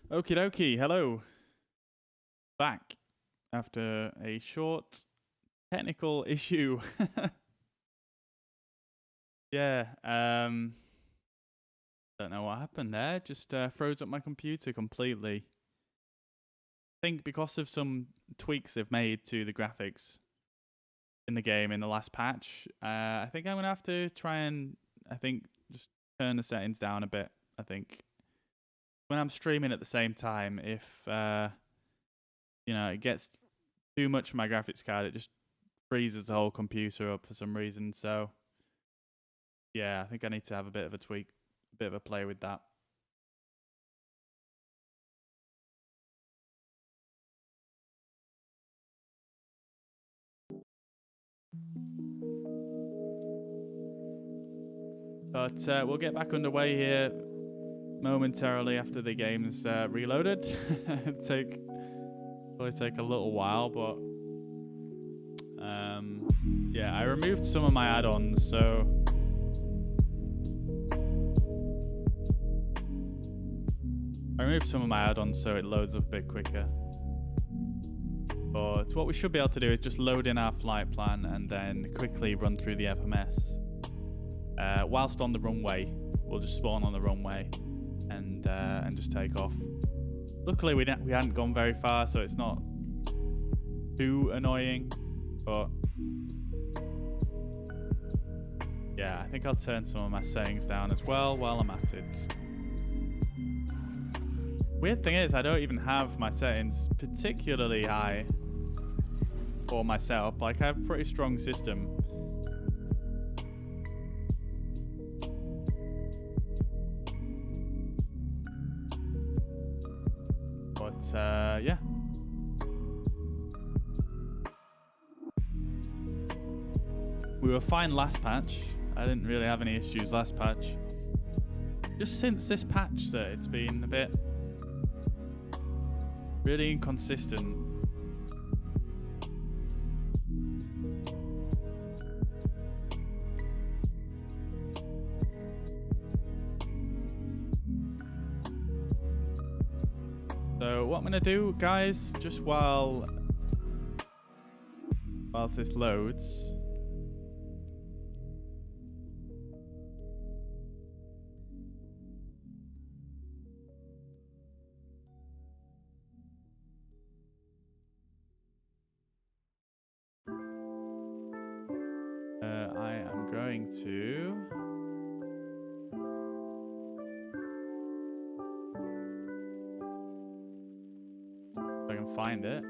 Okie dokie, hello. Back after a short technical issue. Yeah, don't know what happened there. Just froze up my computer completely. I think because of some tweaks they've made to the graphics in the game in the last patch, I think I'm going to have to try and, just turn the settings down a bit, I think. When I'm streaming at the same time, if it gets too much for my graphics card, it just freezes the whole computer up for some reason. So yeah, I think I need to have a bit of a tweak, a bit of a play with that. But we'll get back underway here momentarily after the game's reloaded. It'll take a little while, but yeah, I removed some of my add-ons, so it loads up a bit quicker. But what we should be able to do is just load in our flight plan and then quickly run through the FMS. Whilst on the runway, we'll just spawn on the runway and just take off. Luckily, we hadn't gone very far, so it's not too annoying. But yeah, I think I'll turn some of my settings down as well while I'm at it. Weird thing is, I don't even have my settings particularly high for myself. Like, I have a pretty strong system. But yeah. We were fine last patch. I didn't really have any issues last patch. Just since this patch, it's been a bit really inconsistent. So what I'm gonna do, guys, just whilst this loads, I am going to if I can find it.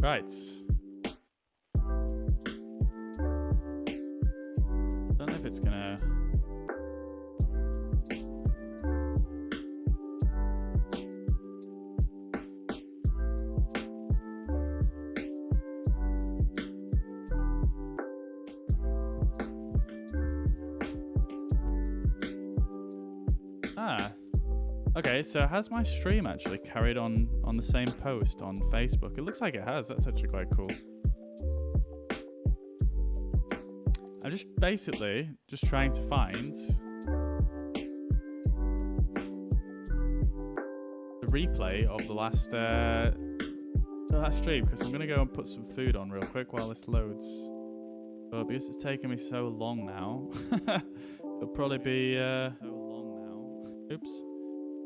Right. Don't know if it's gonna. Okay, so has my stream actually carried on the same post on Facebook? It looks like it has. That's actually quite cool. I'm just basically just trying to find replay of the last stream because I'm gonna go and put some food on real quick while this loads. But because it's taking me so long now, it'll probably be oops.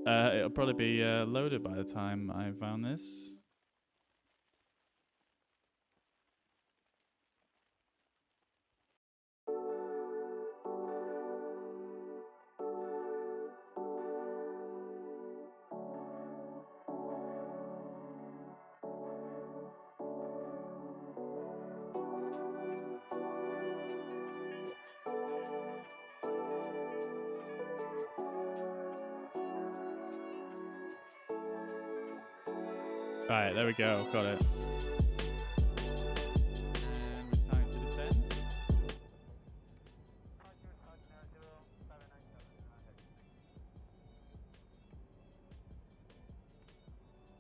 It'll probably be loaded by the time I found this. Right, there we go. Got it. And it's time to descend.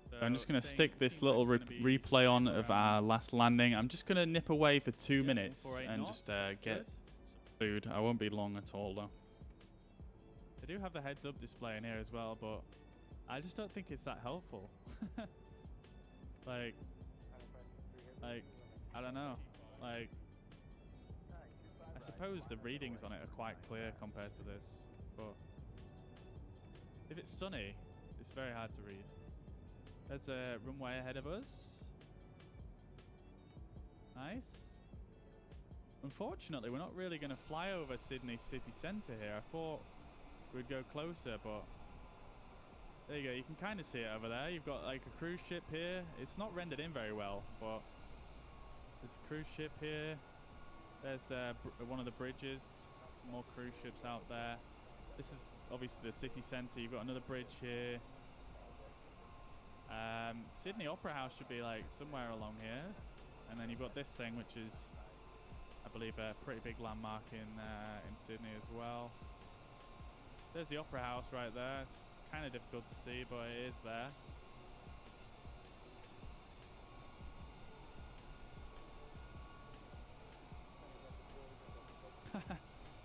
So I'm just going to stick this little replay on of our last landing. I'm just going to nip away for 2 minutes and just get some food. I won't be long at all, though. They do have the heads-up display in here as well, but I just don't think it's that helpful. Like, I don't know. Like, I suppose the readings on it are quite clear compared to this, but if it's sunny, it's very hard to read. There's a runway ahead of us. Nice. Unfortunately, we're not really going to fly over Sydney city centre here. I thought we'd go closer, but there you go, you can kind of see it over there. You've got like a cruise ship here. It's not rendered in very well, but there's a cruise ship here. There's one of the bridges. Some more cruise ships out there. This is obviously the city centre. You've got another bridge here. Sydney Opera House should be like somewhere along here. And then you've got this thing, which is, I believe, a pretty big landmark in Sydney as well. There's the Opera House right there. It's kind of difficult to see, but it is there.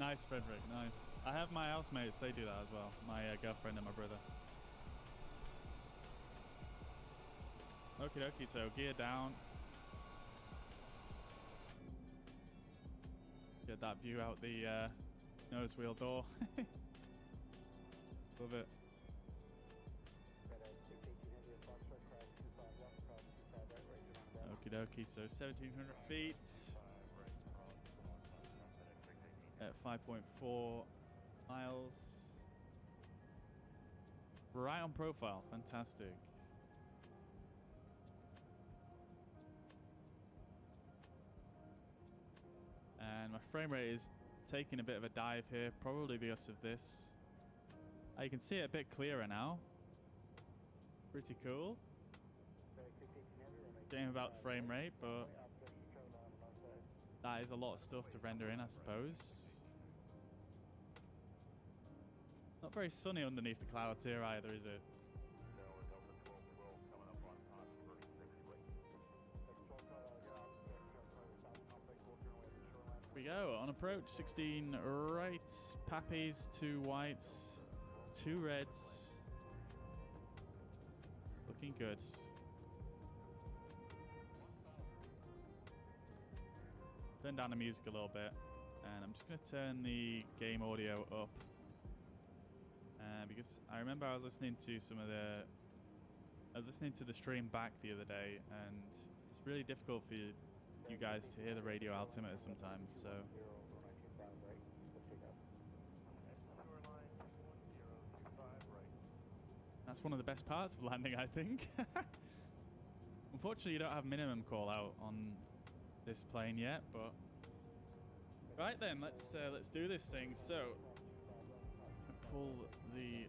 Nice, Frederick, nice. I have my housemates, they do that as well. My girlfriend and my brother. Okie dokie, so gear down. Get that view out the nose wheel door. Love it. Okie dokie, so 1,700 feet at 5.4 miles. Right on profile, fantastic. And my frame rate is taking a bit of a dive here, probably because of this. You can see it a bit clearer now. Pretty cool. Game about the frame rate, but that is a lot of stuff to render in, I suppose. Not very sunny underneath the clouds here either, is it? Here we go, on approach, 16 rights, pappies, 2 whites, 2 reds. Looking good. Turn down the music a little bit, and I'm just going to turn the game audio up. Because I remember I was listening to the stream back the other day, and it's really difficult for you guys to hear the radio altimeter sometimes, so. That's one of the best parts of landing, I think. Unfortunately, you don't have minimum call out on this plane yet, but right then, let's do this thing. So pull the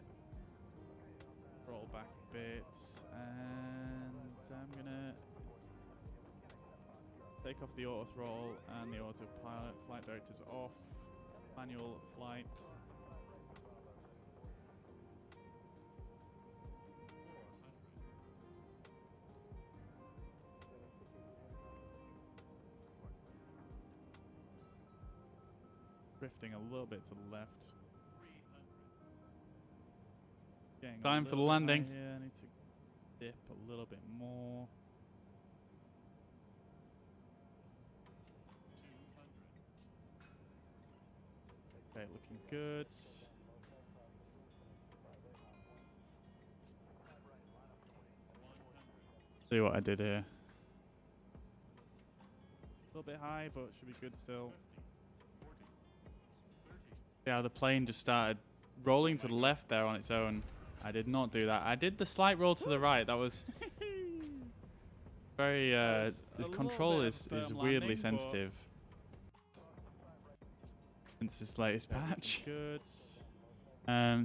throttle back a bit, and I'm gonna take off the auto throttle and the autopilot. Flight directors off. Manual flight. Drifting a little bit to the left. Time for the landing. Yeah, I need to dip a little bit more. Okay, looking good. See what I did here. A little bit high, but should be good still. Yeah, the plane just started rolling to the left there on its own. I did not do that. I did the slight roll to the right. That was very... the control is weirdly sensitive. Since this latest patch. Good.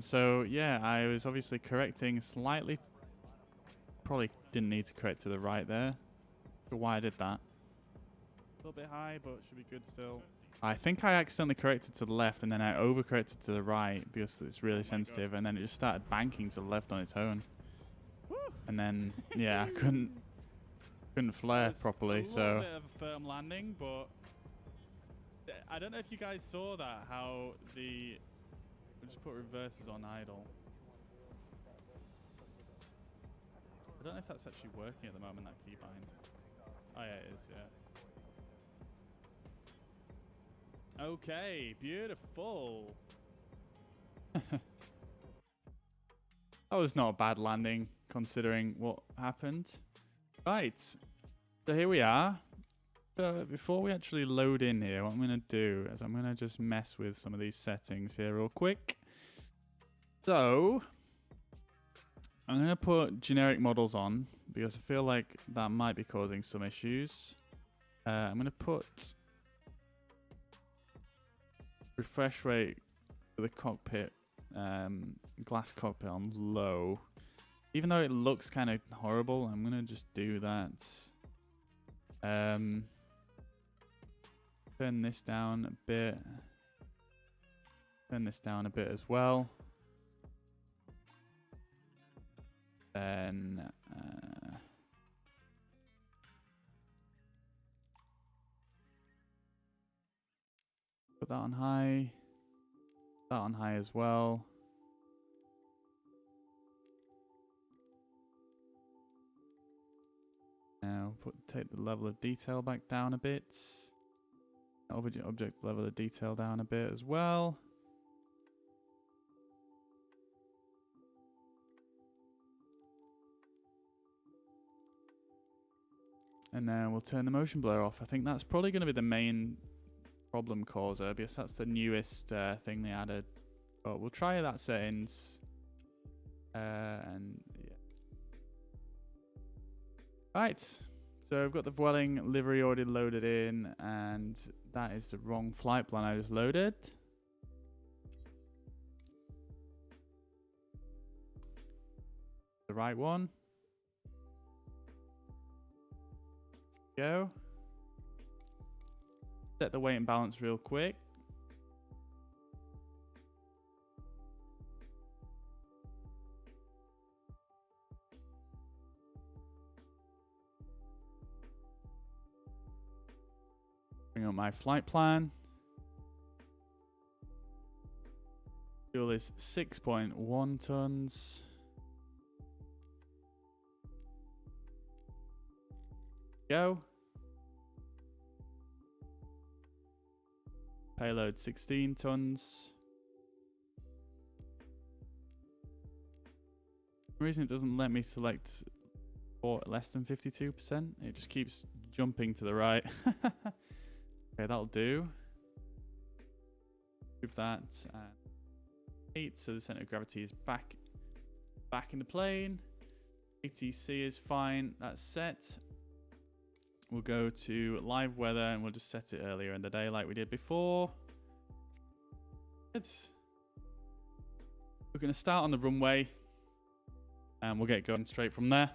So, yeah, I was obviously correcting slightly. Probably didn't need to correct to the right there. So why I did that. A little bit high, but should be good still. I think I accidentally corrected to the left, and then I overcorrected to the right because it's really sensitive, and then it just started banking to the left on its own. Woo! And then, yeah, I couldn't flare properly. So a little bit of a firm landing, but I don't know if you guys saw that. How the we'll just put reverses on idle. I don't know if that's actually working at the moment. That keybind. Oh yeah, it is. Yeah. Okay, beautiful. That was not a bad landing, considering what happened. Right, so here we are. Before we actually load in here, what I'm going to do is I'm going to just mess with some of these settings here real quick. So, I'm going to put generic models on, because I feel like that might be causing some issues. I'm going to put refresh rate for the cockpit, glass cockpit on low. Even though it looks kind of horrible, I'm gonna just do that. Turn this down a bit. Turn this down a bit as well. Then put that on high. That on high as well. Now take the level of detail back down a bit. Object level of detail down a bit as well. And then we'll turn the motion blur off. I think that's probably going to be the main problem causer, because that's the newest thing they added. But we'll try that settings. And yeah. Right. So I've got the Vueling livery already loaded in, and that is the wrong flight plan I just loaded. The right one. Go. Set the weight and balance real quick. Bring up my flight plan. Fuel is 6.1 tons. Go. Payload 16 tons. For some reason it doesn't let me select for less than 52%. It just keeps jumping to the right. Okay, that'll do. Move that. And 8, so the center of gravity is back in the plane. ATC is fine. That's set. We'll go to live weather, and we'll just set it earlier in the day like we did before. We're going to start on the runway, and we'll get going straight from there.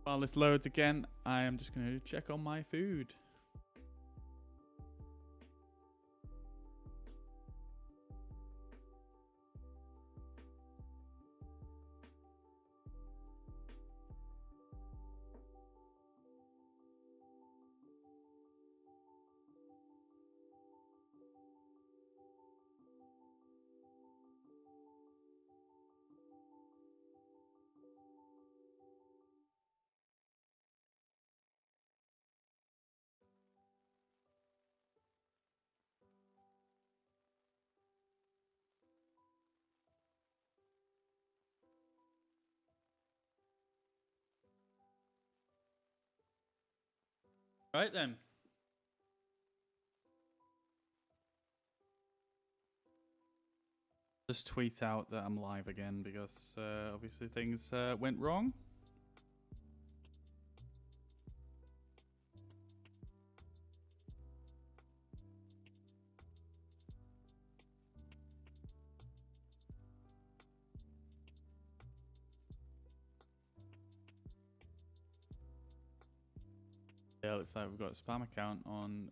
While this loads again, I am just going to check on my food. Right then. Just tweet out that I'm live again because obviously things went wrong. Yeah, looks like we've got a spam account on.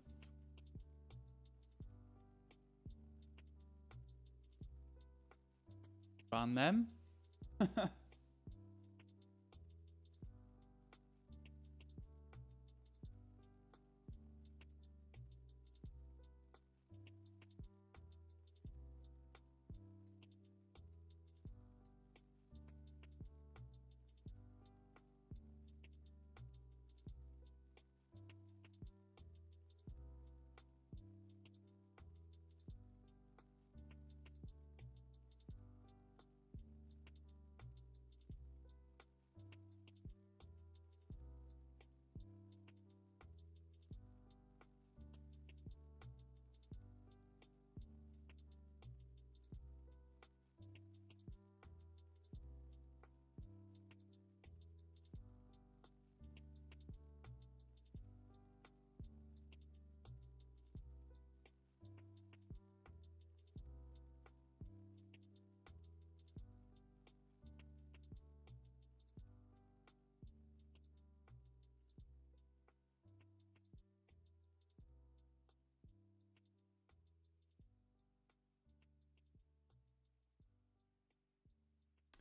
Ban them.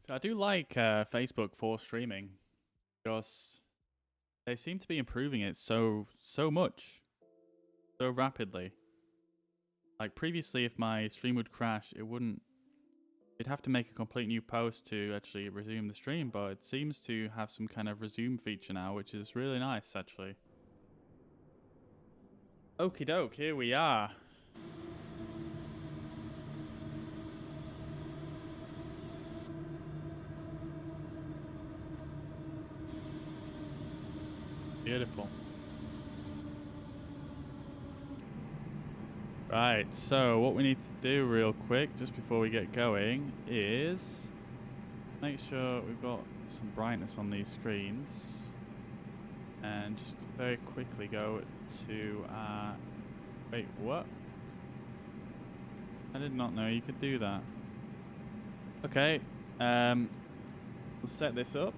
So I do like Facebook for streaming because they seem to be improving it so much, so rapidly. Like previously, if my stream would crash, it'd have to make a complete new post to actually resume the stream, but it seems to have some kind of resume feature now, which is really nice actually. Okie doke, here we are. Beautiful. Right, so what we need to do real quick, just before we get going, is make sure we've got some brightness on these screens. And just very quickly go to, wait, what? I did not know you could do that. Okay, we'll set this up.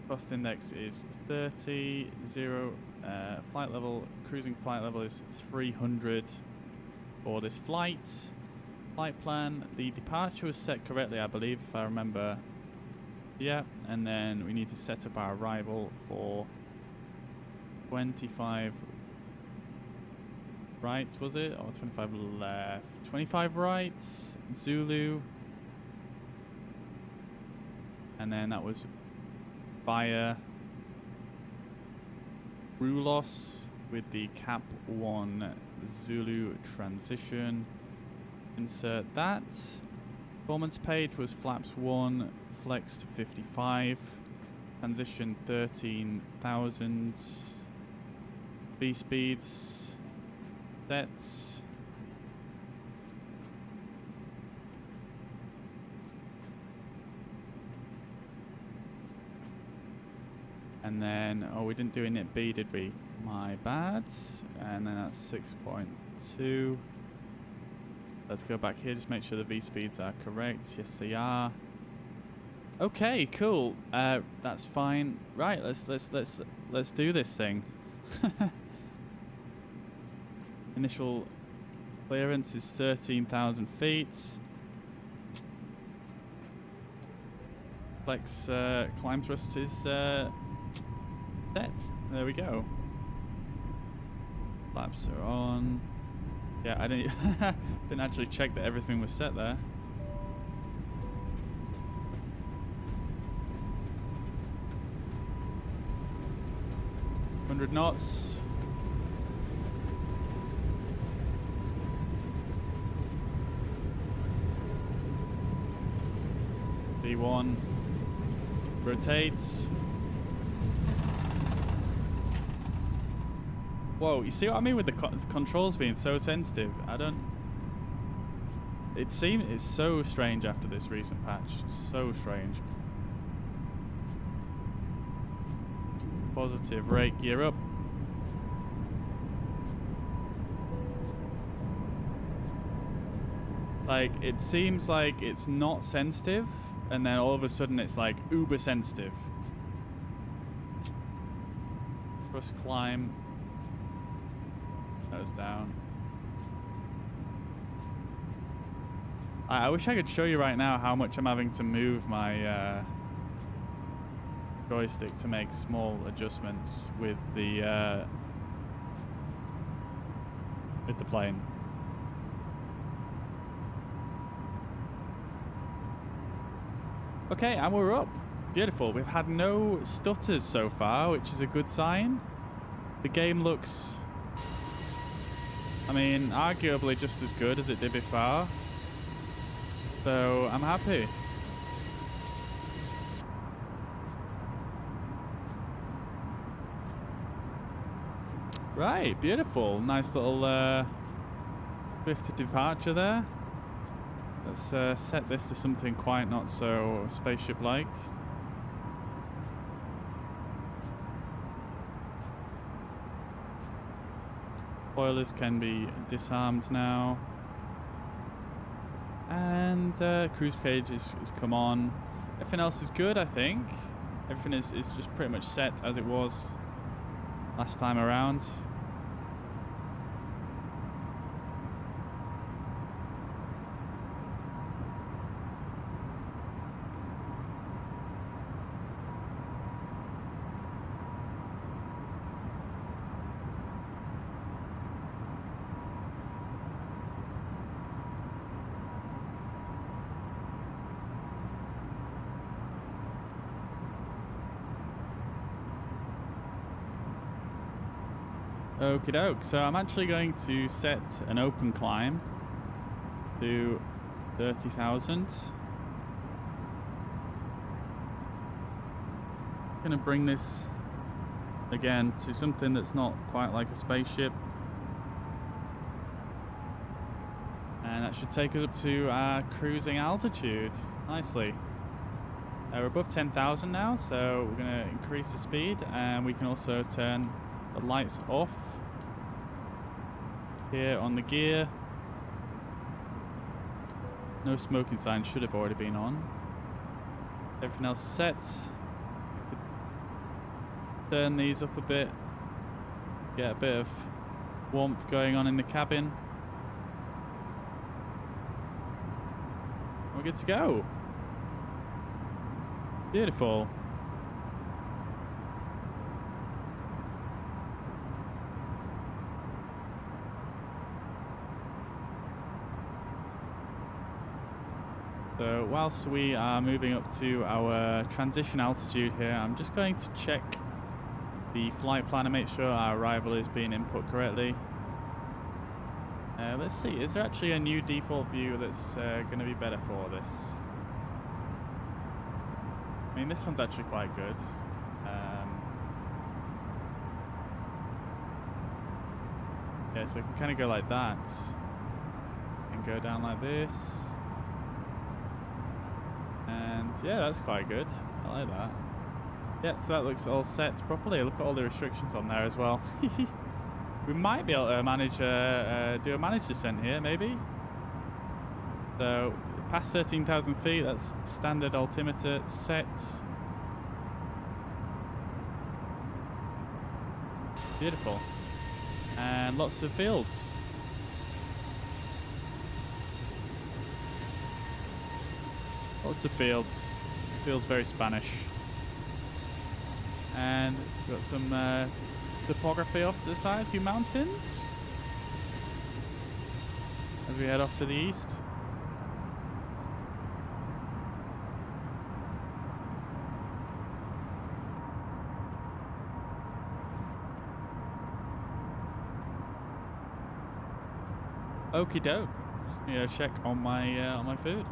Cost index is 30, 0, flight level, cruising flight level is 300 for this flight. Flight plan, the departure was set correctly, I believe, if I remember. Yeah, and then we need to set up our arrival for 25 right, was it? Or 25 left? 25 right, Zulu. And then that was via Rulos with the Cap 1 Zulu transition. Insert that. Performance page was flaps 1, flex to 55. Transition 13,000. V speeds. Sets. And then, oh, we didn't do init B, did we? My bad. And then that's 6.2. Let's go back here, just make sure the V speeds are correct. Yes, they are. Okay, cool. That's fine. Right, let's do this thing. Initial clearance is 13,000 feet. Flex climb thrust is set. There we go. Flaps are on. Yeah, I didn't didn't actually check that everything was set there. $100 knots. D1 rotates. Whoa, you see what I mean with the controls being so sensitive? I don't... It seems it's so strange after this recent patch. So strange. Positive rate, gear up. Like, it seems like it's not sensitive, and then all of a sudden it's like uber sensitive. Thrust climb. Nose down. I wish I could show you right now how much I'm having to move my joystick to make small adjustments with the plane. Okay, and we're up. Beautiful. We've had no stutters so far, which is a good sign. The game looks, I mean, arguably just as good as it did before. So I'm happy. Right, beautiful. Nice little swift departure there. Let's set this to something quite not so spaceship-like. Spoilers can be disarmed now. And cruise cage is come on. Everything else is good, I think. Everything is just pretty much set as it was last time around. Okie doke, so I'm actually going to set an open climb to 30,000. Gonna bring this again to something that's not quite like a spaceship. And that should take us up to our cruising altitude nicely. We're above 10,000 now, so we're gonna increase the speed, and we can also turn the lights off here on the gear. No smoking sign should have already been on. Everything else is set. Turn these up a bit. Get a bit of warmth going on in the cabin. We're good to go. Beautiful. So whilst we are moving up to our transition altitude here, I'm just going to check the flight plan and make sure our arrival is being input correctly. Let's see, is there actually a new default view that's going to be better for this? I mean, this one's actually quite good. Yeah, so we can kind of go like that and go down like this. And yeah, that's quite good. I like that. Yeah, so that looks all set properly. Look at all the restrictions on there as well. We might be able to manage do a managed descent here, maybe. So past 13,000 feet, that's standard altimeter set. Beautiful. And lots of fields. Lots of fields. Feels very Spanish. And we've got some topography off to the side, a few mountains as we head off to the east. Okie doke. Just gonna check on my food.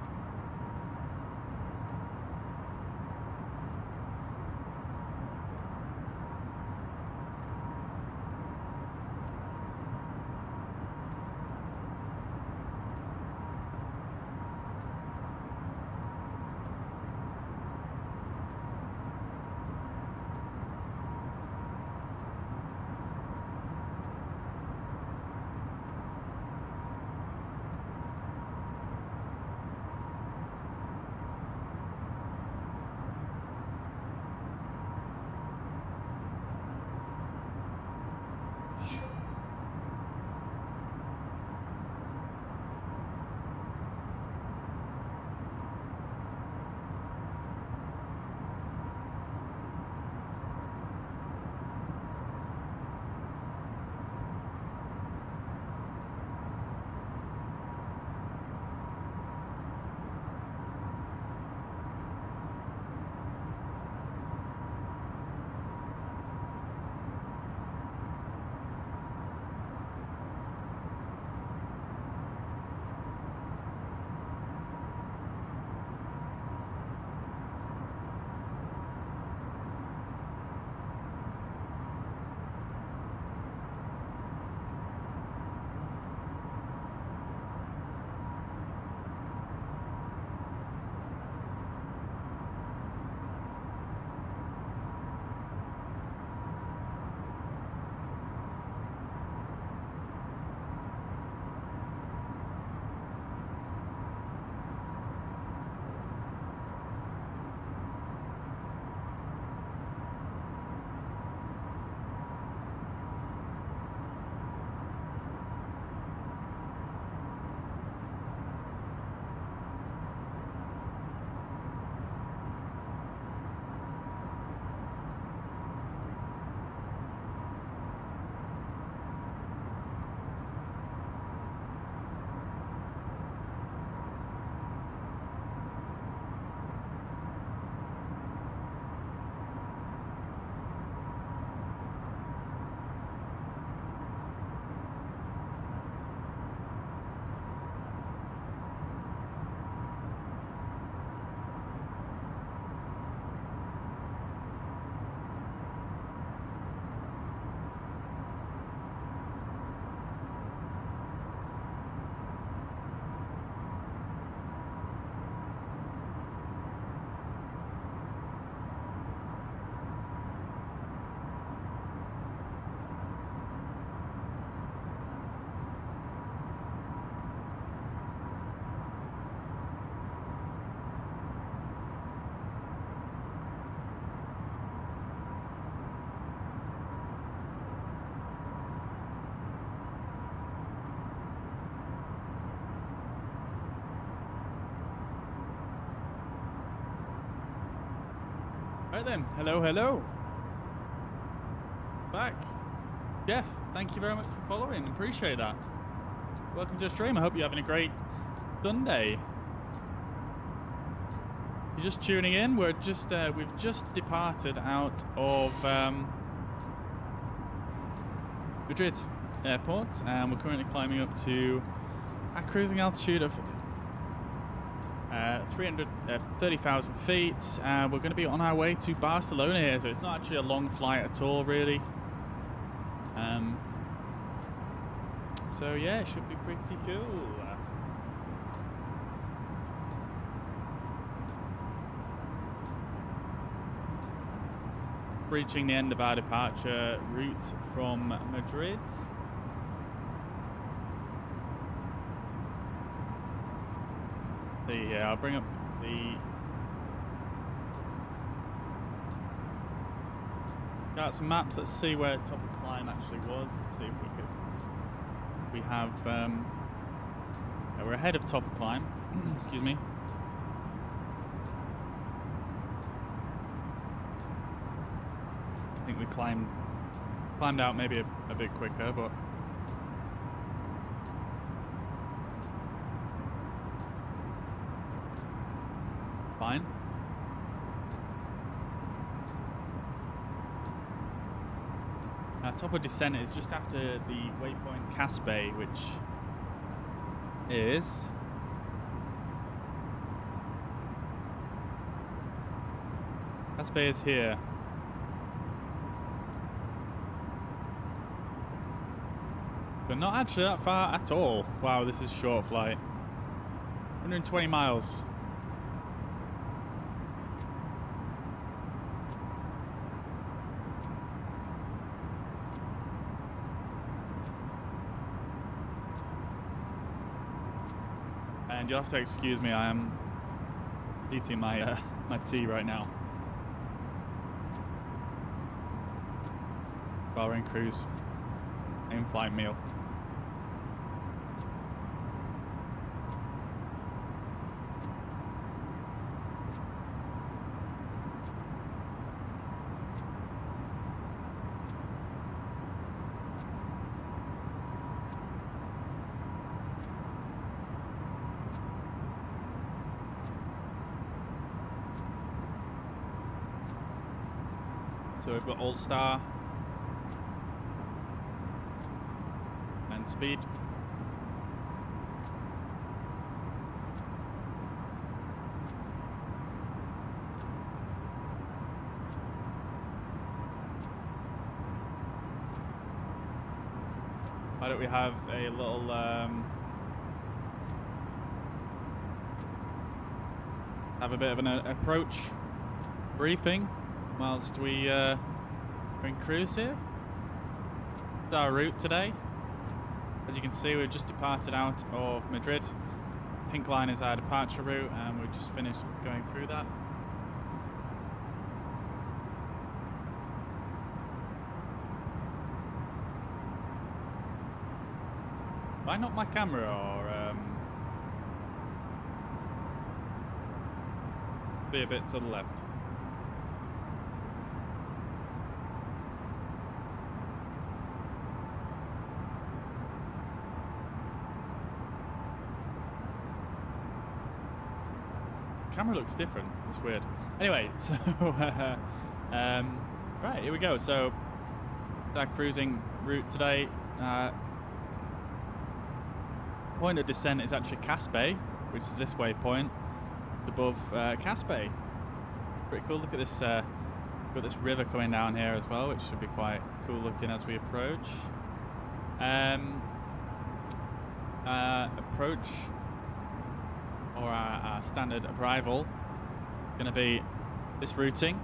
Right then, hello, hello. Back. Jeff, thank you very much for following. Appreciate that. Welcome to the stream. I hope you're having a great Sunday. You're just tuning in. We've just departed out of Madrid airport, and we're currently climbing up to a cruising altitude of 30,000 feet. We're going to be on our way to Barcelona here, so it's not actually a long flight at all, really. So yeah, it should be pretty cool. Reaching the end of our departure route from Madrid. Yeah, I'll bring up the got some maps. Let's see where top of climb actually was. Let's see if we could. We have yeah, we're ahead of top of climb. Excuse me. I think we climbed out maybe a bit quicker, but fine. Our top of descent is just after the waypoint Caspe, which is here. But not actually that far at all. Wow, this is a short flight. 120 miles. And you'll have to excuse me, I am eating my my tea right now while we're in cruise. In-flight meal. So we've got All-Star and speed. Why don't we have a little have a bit of an approach briefing whilst we are in cruise here. That's our route today. As you can see, we've just departed out of Madrid. Pink line is our departure route, and we've just finished going through that. Why not my camera, or be a bit to the left? Camera looks different. It's weird. Anyway, so right, here we go. So our cruising route today. Point of descent is actually Caspe, which is this waypoint above Caspe. Pretty cool. Look at this. Got this river coming down here as well, which should be quite cool looking as we approach. Approach. Or our standard arrival going to be this routing.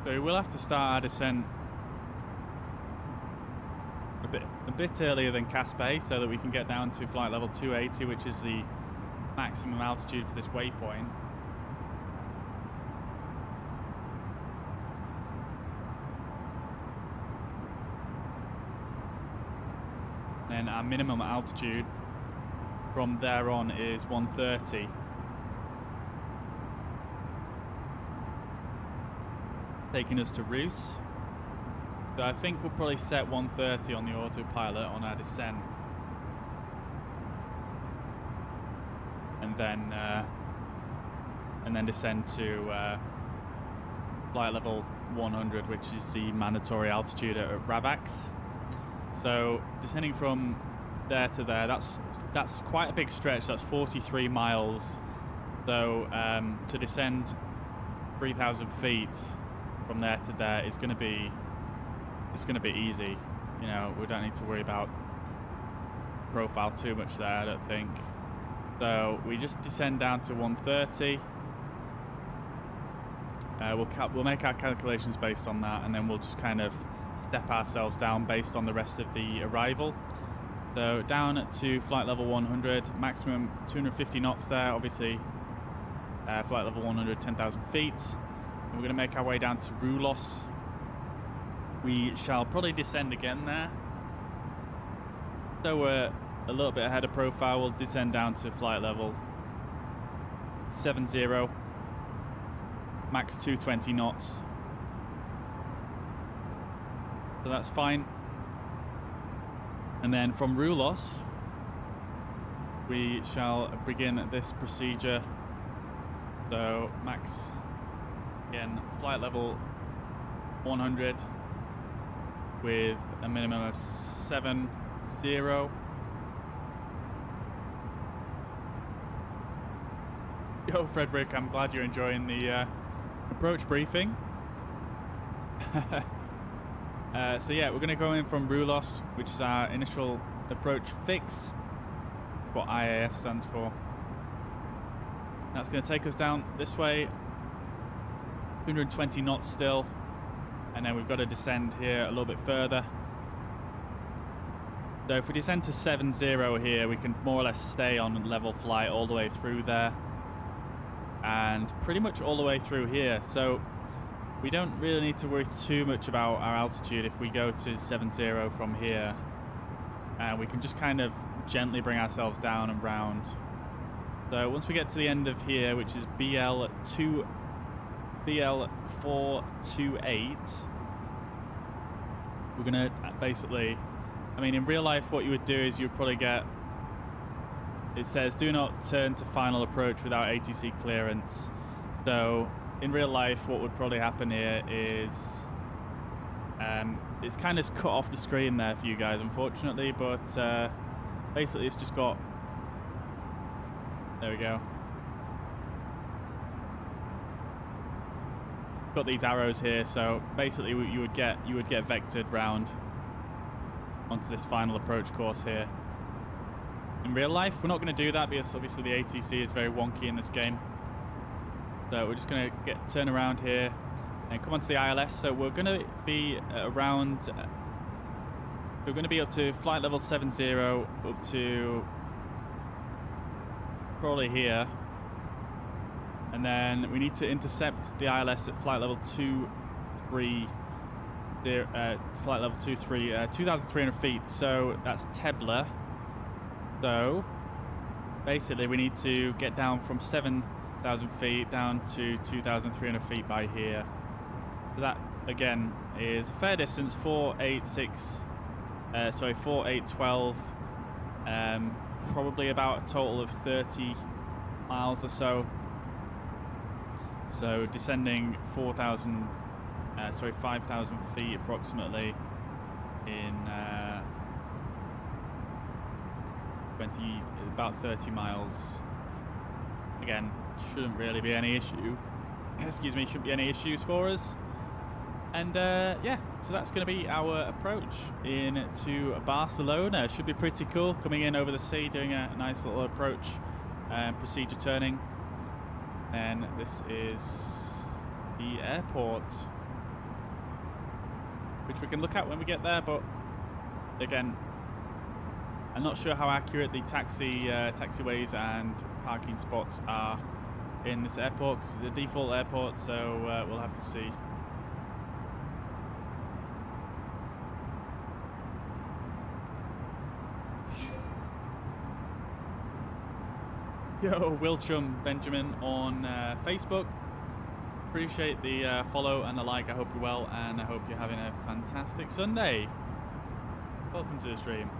So we will have to start our descent a bit earlier than Caspe, so that we can get down to flight level 280, which is the maximum altitude for this waypoint. Then our minimum altitude from there on is 130. Taking us to Roos. So I think we'll probably set 130 on the autopilot on our descent. And then descend to flight level 100, which is the mandatory altitude at Ravax. So descending from there to there, that's quite a big stretch. That's 43 miles. So to descend 3,000 feet from there to there is going to be easy. You know, we don't need to worry about profile too much there, I don't think. So we just descend down to 130. We'll make our calculations based on that, and then we'll just kind of step ourselves down based on the rest of the arrival. So down to flight level 100, maximum 250 knots there, obviously. Flight level 100, 10,000 feet. And we're going to make our way down to Rulos. We shall probably descend again there. So we're a little bit ahead of profile. We'll descend down to flight level 70, max 220 knots. So that's fine. And then from Rulos, we shall begin this procedure. So max, again, flight level 100 with a minimum of 70. Yo, Frederick, I'm glad you're enjoying the approach briefing. So yeah, we're going to go in from Rulos, which is our initial approach fix, what IAF stands for. That's going to take us down this way, 120 knots still, and then we've got to descend here a little bit further. So if we descend to 70 here, we can more or less stay on level flight all the way through there, and pretty much all the way through here. So we don't really need to worry too much about our altitude if we go to 70 from here. We can just kind of gently bring ourselves down and round. So once we get to the end of here, which is BL428, we're going to basically, I mean, in real life, what you would do is you'd probably get, it says, do not turn to final approach without ATC clearance. So in real life, what would probably happen here is, it's kind of cut off the screen there for you guys, unfortunately, but basically it's just got, there we go. Got these arrows here, so basically you would get vectored round onto this final approach course here. In real life, we're not going to do that because obviously the ATC is very wonky in this game. So we're just going to turn around here and come onto the ILS. So we're going to be around, we're going to be up to flight level 70, up to probably here. And then we need to intercept the ILS at flight level 23, flight level 2,300 feet. So that's Tebler. So basically we need to get down from 7,000 feet down to 2,300 feet by here. So that again is a fair distance, 4,812, probably about a total of 30 miles or so. So descending 5,000 feet approximately in about 30 miles. Again, shouldn't really be any issue. Excuse me, shouldn't be any issues for us. And yeah, so that's going to be our approach into Barcelona. Should be pretty cool, coming in over the sea, doing a nice little approach procedure turning. And this is the airport, which we can look at when we get there, but again, I'm not sure how accurate the taxiways and parking spots are in this airport, because it's a default airport, so we'll have to see. Yo, Wilchum Benjamin on Facebook. Appreciate the follow and the like. I hope you're well, and I hope you're having a fantastic Sunday. Welcome to the stream.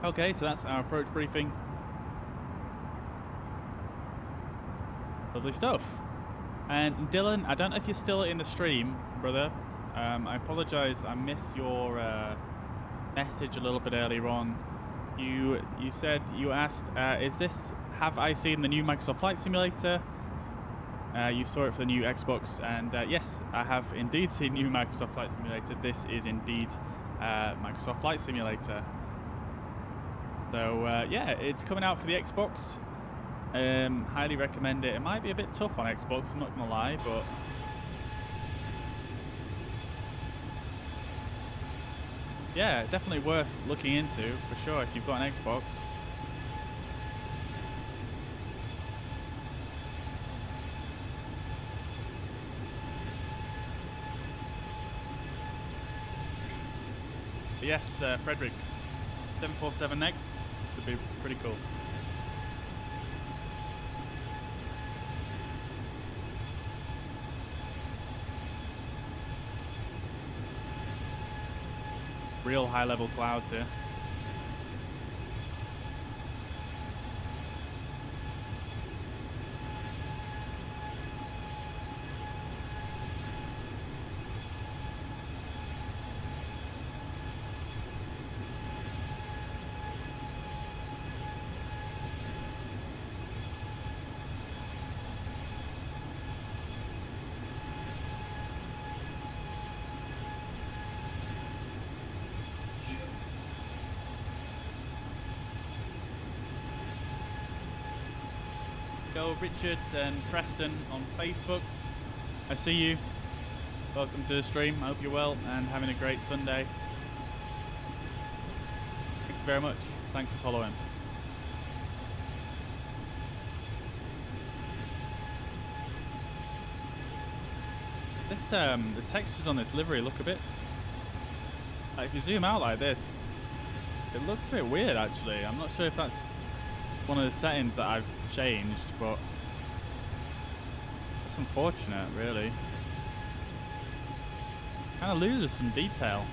Okay, so that's our approach briefing. Lovely stuff. And Dylan, I don't know if you're still in the stream, brother. I apologise, I missed your message a little bit earlier on. You said, you asked, have I seen the new Microsoft Flight Simulator? You saw it for the new Xbox, and yes, I have indeed seen new Microsoft Flight Simulator. This is indeed Microsoft Flight Simulator. So yeah, it's coming out for the Xbox. Highly recommend it. It might be a bit tough on Xbox, I'm not gonna lie, but yeah, definitely worth looking into for sure if you've got an Xbox. But yes, Frederick, 747 next would be pretty cool. Real high level clouds here. Go Richard and Preston on Facebook. I see you. Welcome to the stream. I hope you're well and having a great Sunday. Thank you very much. Thanks for following. This the textures on this livery look a bit like, if you zoom out like this, it looks a bit weird actually. I'm not sure if that's one of the settings that I've changed, but it's unfortunate really. Kind of loses some detail.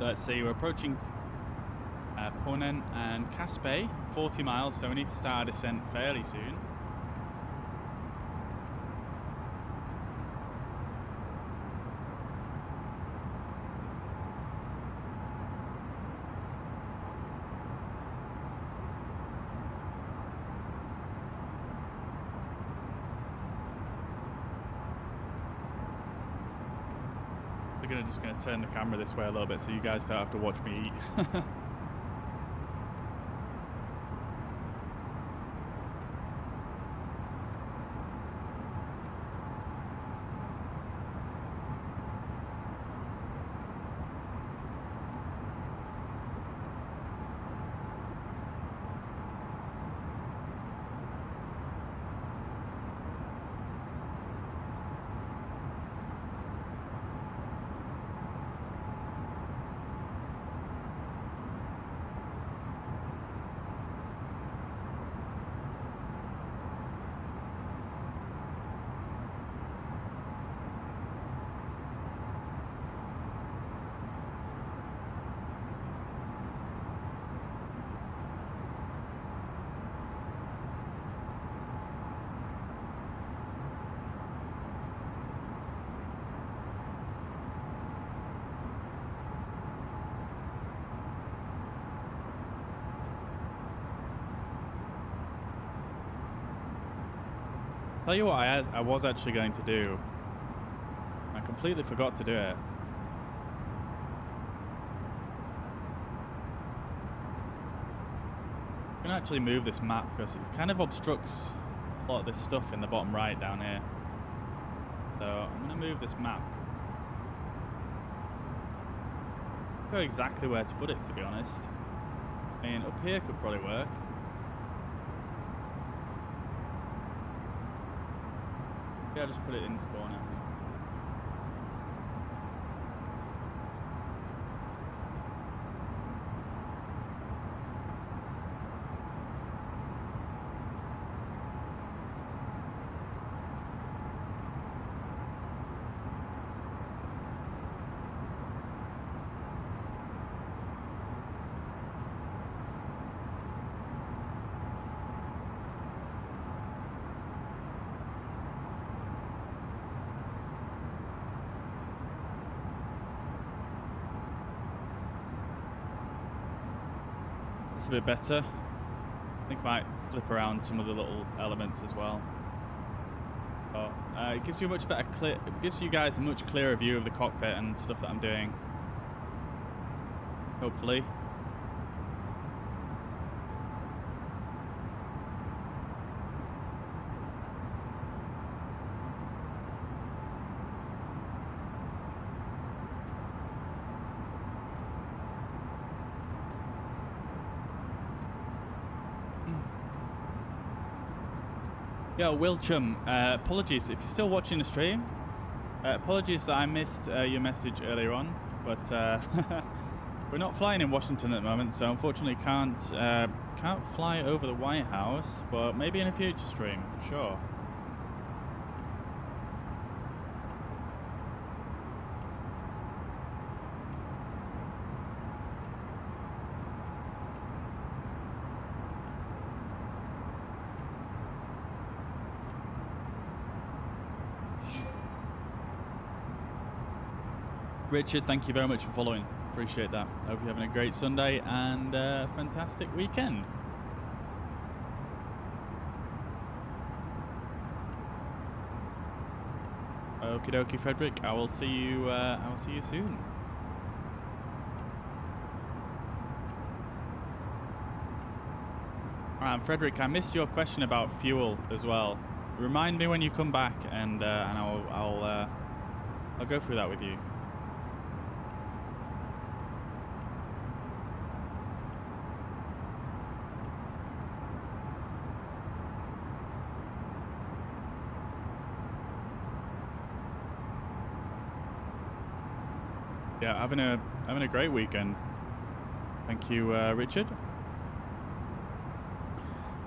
Let's see, we're approaching Ponent and Caspe, 40 miles, so we need to start our descent fairly soon. Just going to turn the camera this way a little bit so you guys don't have to watch me eat. Tell you what I was actually going to do. I completely forgot to do it. I'm going to actually move this map because it kind of obstructs a lot of this stuff in the bottom right down here. So I'm going to move this map. know exactly where to put it, to be honest. I mean, up here could probably work. Yeah, I'll just put it in this corner. It's a bit better. I think I might flip around some of the little elements as well. But it gives you a much better it gives you guys a much clearer view of the cockpit and stuff that I'm doing. Hopefully. Yo, Wilchum, apologies if you're still watching the stream. Apologies that I missed your message earlier on, but we're not flying in Washington at the moment, so unfortunately can't fly over the White House, but maybe in a future stream for sure. Richard, thank you very much for following. Appreciate that. Hope you're having a great Sunday and a fantastic weekend. Okie dokie, Frederick. I will see you soon. Alright, Frederick, I missed your question about fuel as well. Remind me when you come back, and I'll go through that with you. Yeah, having a great weekend. Thank you, Richard.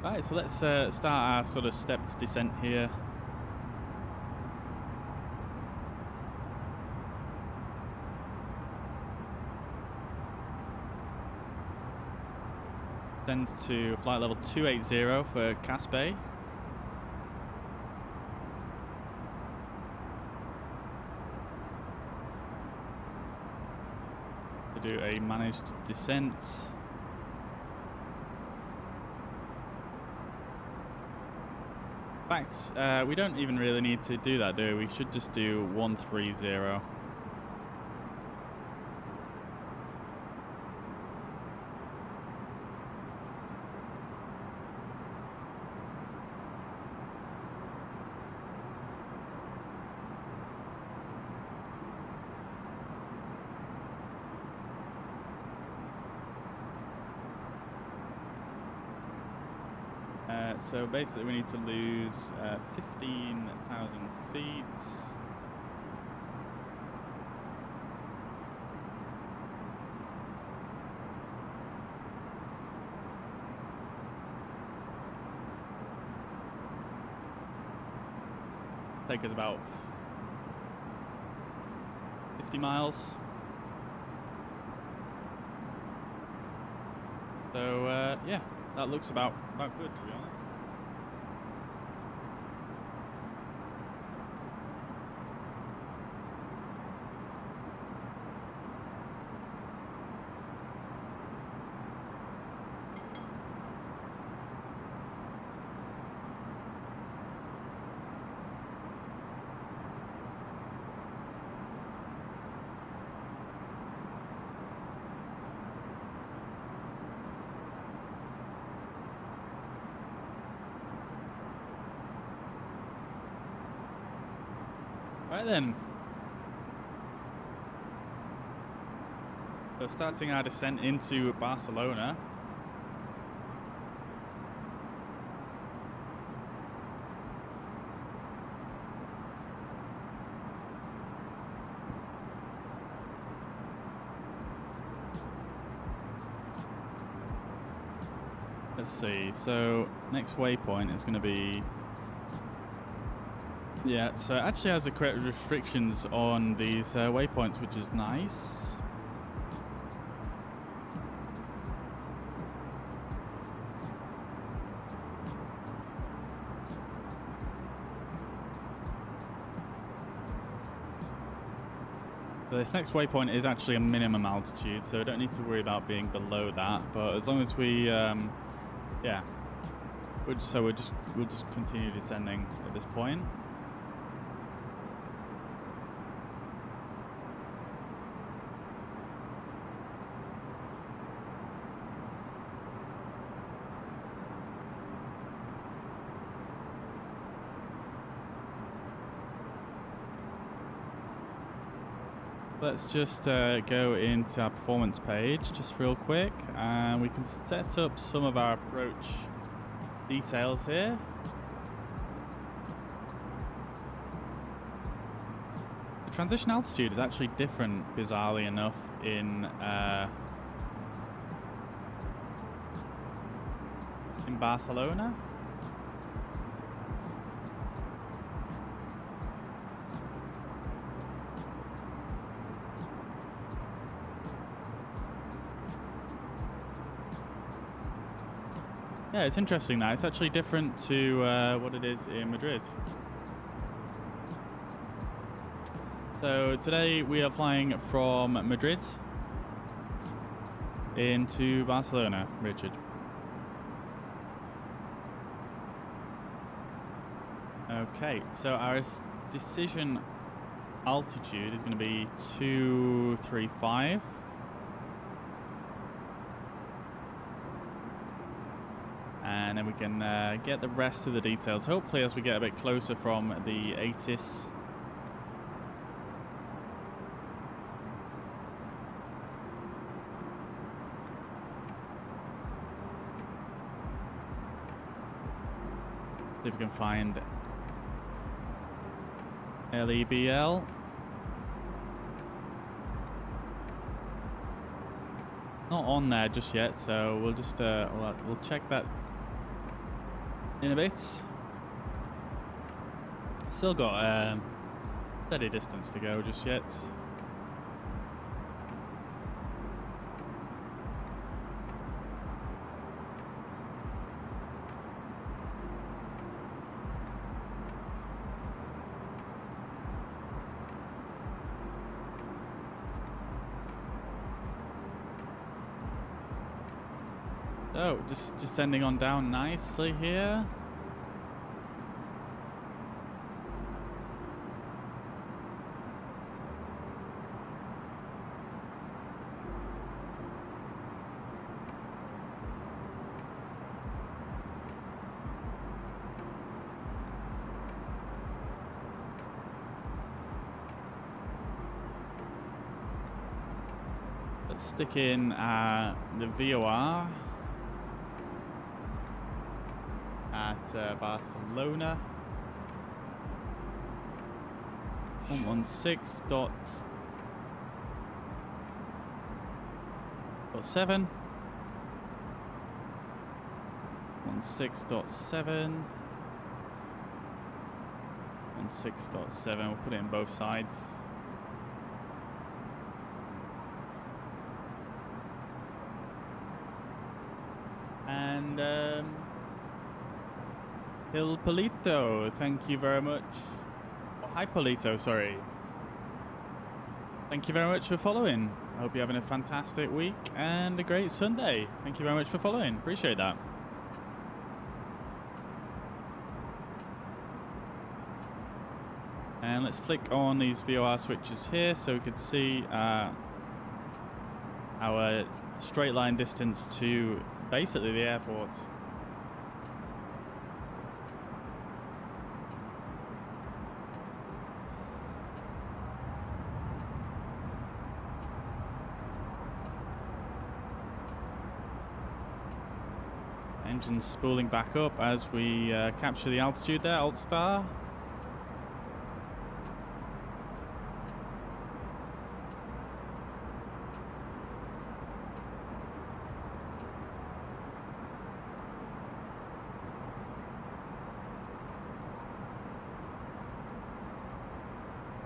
Right, so let's start our sort of stepped descent here. Descend to flight level 280 for Caspe. To do a managed descent. In fact, we don't even really need to do that, do we? We should just do 130. So basically we need to lose 15,000 feet. Take us about 50 miles. So yeah, that looks about good, to be honest. Right then. So starting our descent into Barcelona. Let's see, so next waypoint is going to be... Yeah, so it actually has the correct restrictions on these waypoints, which is nice. So this next waypoint is actually a minimum altitude, so I don't need to worry about being below that. But as long as we, yeah, we'll just continue descending at this point. Let's just go into our performance page just real quick, and we can set up some of our approach details here. The transition altitude is actually different, bizarrely enough, in Barcelona. Yeah, it's interesting that it's actually different to what it is in Madrid. So today we are flying from Madrid into Barcelona, Richard. Okay, so our decision altitude is going to be 235. And then we can get the rest of the details, hopefully, as we get a bit closer from the ATIS. See if we can find LEBL. Not on there just yet, so we'll just we'll check that in a bit. Still got steady distance to go just yet. So, just sending on down nicely here. Let's stick in the VOR. At Barcelona 116.7 16.7 16.7. We'll put it in both sides. And Il Polito, thank you very much. Oh, hi Polito, sorry. Thank you very much for following. I hope you're having a fantastic week and a great Sunday. Thank you very much for following. Appreciate that. And let's flick on these VOR switches here so we can see our straight line distance to basically the airport. Engines spooling back up as we capture the altitude there, Alt Star.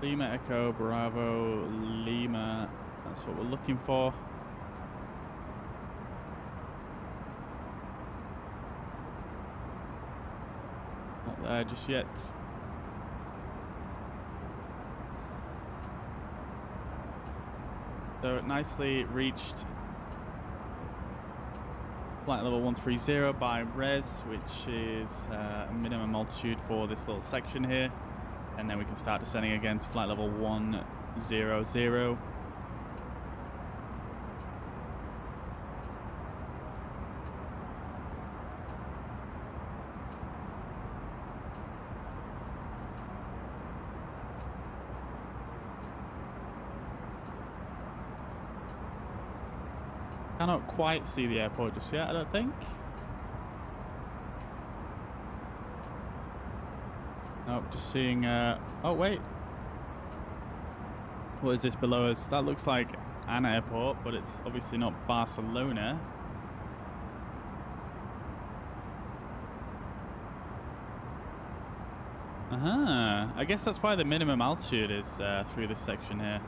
Lima Echo Bravo Lima, that's what we're looking for. Not there just yet. So it nicely reached flight level 130 by res, which is a minimum altitude for this little section here. And then we can start descending again to flight level 100. Cannot quite see the airport just yet, I don't think. Nope, just seeing, oh wait. What is this below us? That looks like an airport, but it's obviously not Barcelona. I guess that's why the minimum altitude is through this section here.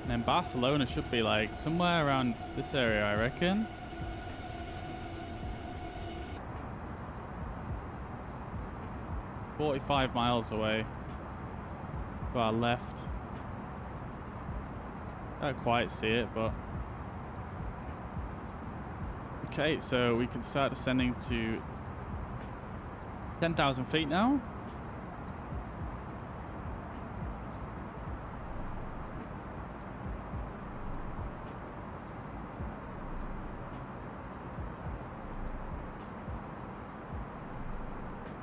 And then Barcelona should be like somewhere around this area, I reckon. "45 miles away to our left." Can't quite see it, but okay, so we can start descending to 10,000 feet now.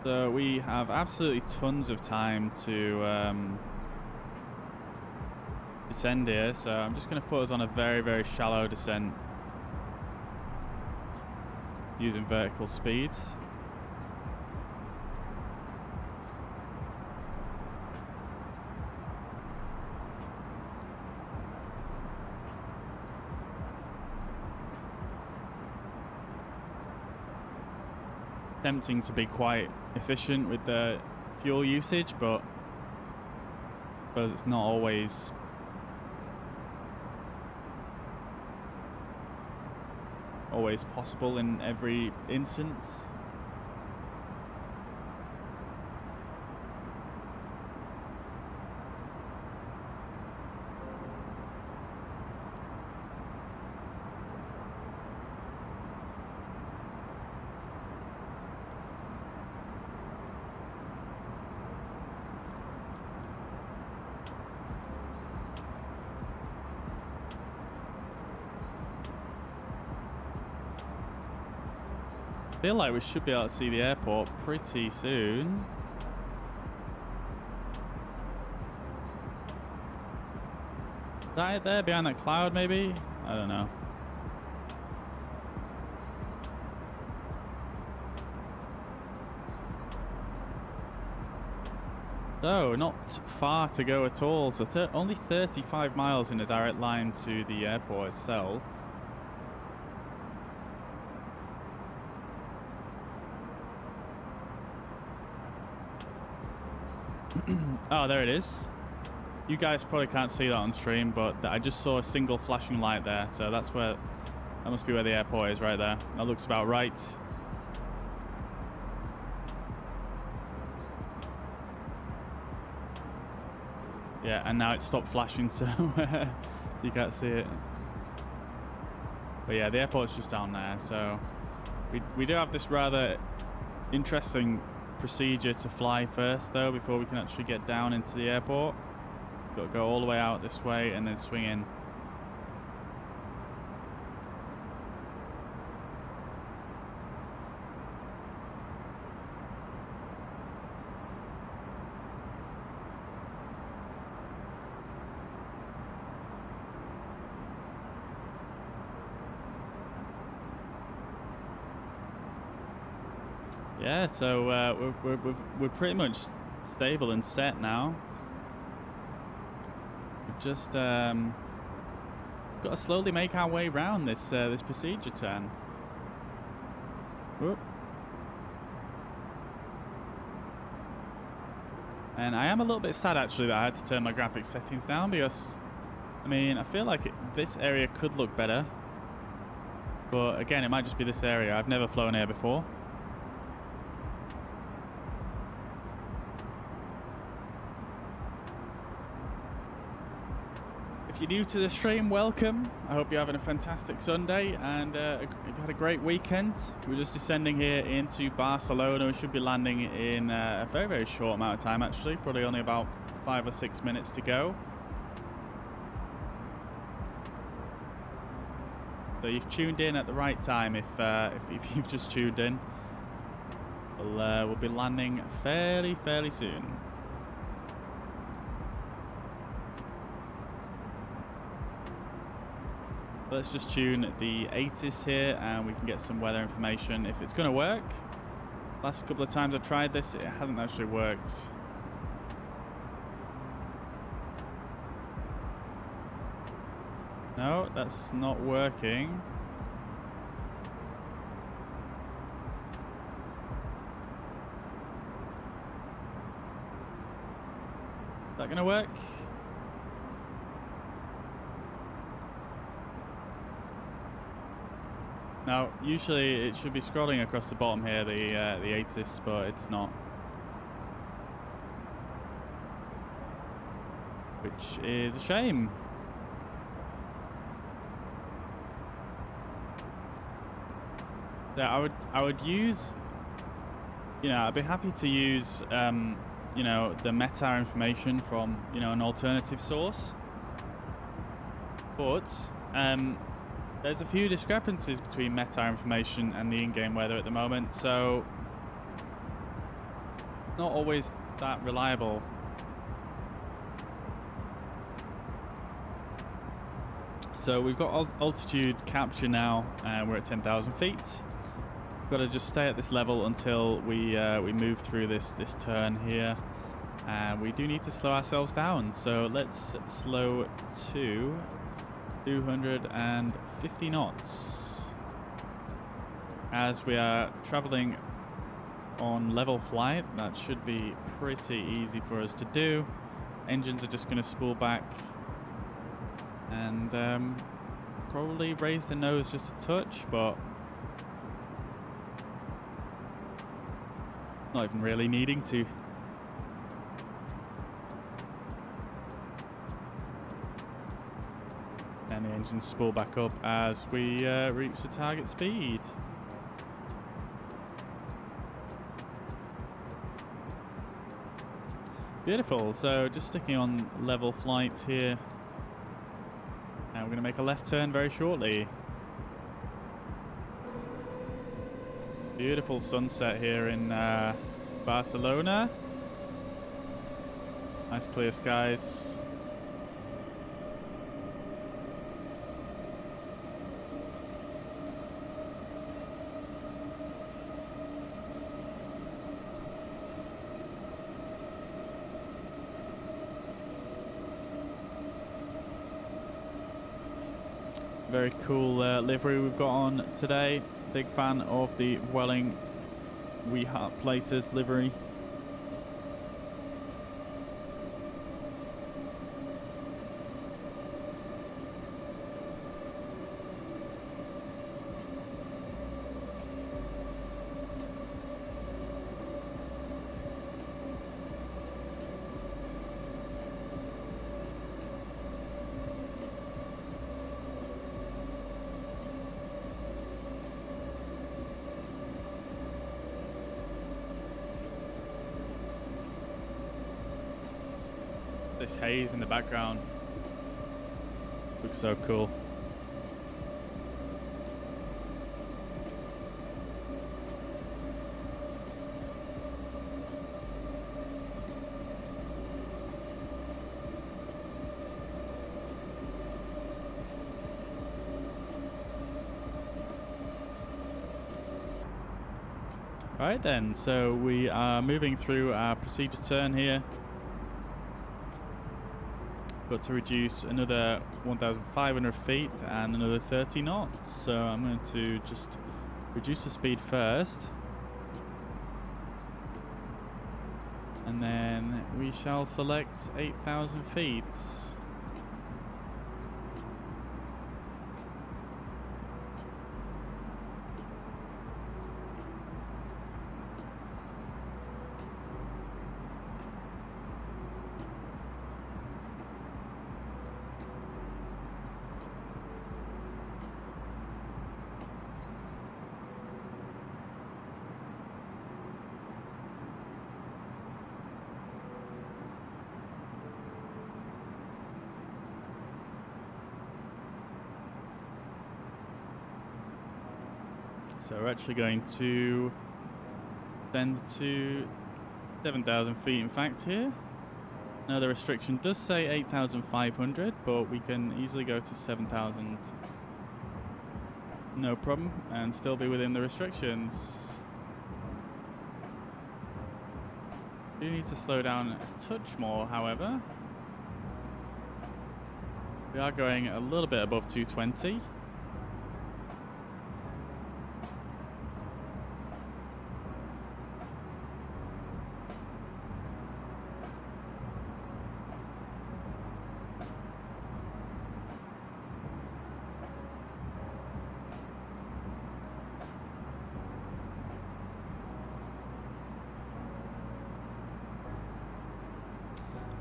So we have absolutely tons of time to descend here, so I'm just going to put us on a very, very shallow descent using vertical speeds. Tempting to be quite efficient with the fuel usage, but I suppose it's not always possible in every instance. I feel like we should be able to see the airport pretty soon. Is that it there behind that cloud maybe? I don't know. So, not far to go at all. So only 35 miles in a direct line to the airport itself. Oh, there it is. You guys probably can't see that on stream, but I just saw a single flashing light there. So that must be where the airport is right there. That looks about right. Yeah, and now it stopped flashing, so, so you can't see it. But yeah, the airport's just down there. So we do have this rather interesting procedure to fly first, though, before we can actually get down into the airport. Got to go all the way out this way and then swing in. Yeah, so we're pretty much stable and set now. We've just got to slowly make our way around this this procedure turn. Whoop. And I am a little bit sad actually that I had to turn my graphics settings down because, I mean, I feel like this area could look better. But again, it might just be this area. I've never flown here before. If you're new to the stream, welcome. I hope you're having a fantastic Sunday and you've had a great weekend. We're just descending here into Barcelona. We should be landing in a very, very short amount of time actually. Probably only about 5 or 6 minutes to go. So you've tuned in at the right time if you've just tuned in. We'll be landing fairly soon. Let's just tune the ATIS here and we can get some weather information if it's going to work. Last couple of times I've tried this, it hasn't actually worked. No, that's not working. Is that going to work? Now, usually it should be scrolling across the bottom here, the ATIS, but it's not. Which is a shame. Yeah, I would use, you know, I'd be happy to use, you know, the meta information from, you know, an alternative source. But, there's a few discrepancies between meta information and the in-game weather at the moment, so not always that reliable. So we've got altitude capture now, we're at 10,000 feet. We've got to just stay at this level until we move through this turn here. We do need to slow ourselves down, so let's slow to 250 knots. As we are traveling on level flight, that should be pretty easy for us to do. Engines are just going to spool back and probably raise the nose just a touch, but not even really needing to. And the engines spool back up as we reach the target speed. Beautiful, so just sticking on level flight here. And we're going to make a left turn very shortly. Beautiful sunset here in Barcelona. Nice clear skies. Very cool livery we've got on today. Big fan of the Vueling We Heart Places livery. this haze in the background. Looks so cool. Right then, so we are moving through our procedure turn here. Got to reduce another 1,500 feet and another 30 knots. So I'm going to just reduce the speed first. And then we shall select 8,000 feet. So we're actually going to bend to 7,000 feet in fact here. Now the restriction does say 8,500, but we can easily go to 7,000. No problem, and still be within the restrictions. Do need to slow down a touch more, however. We are going a little bit above 220.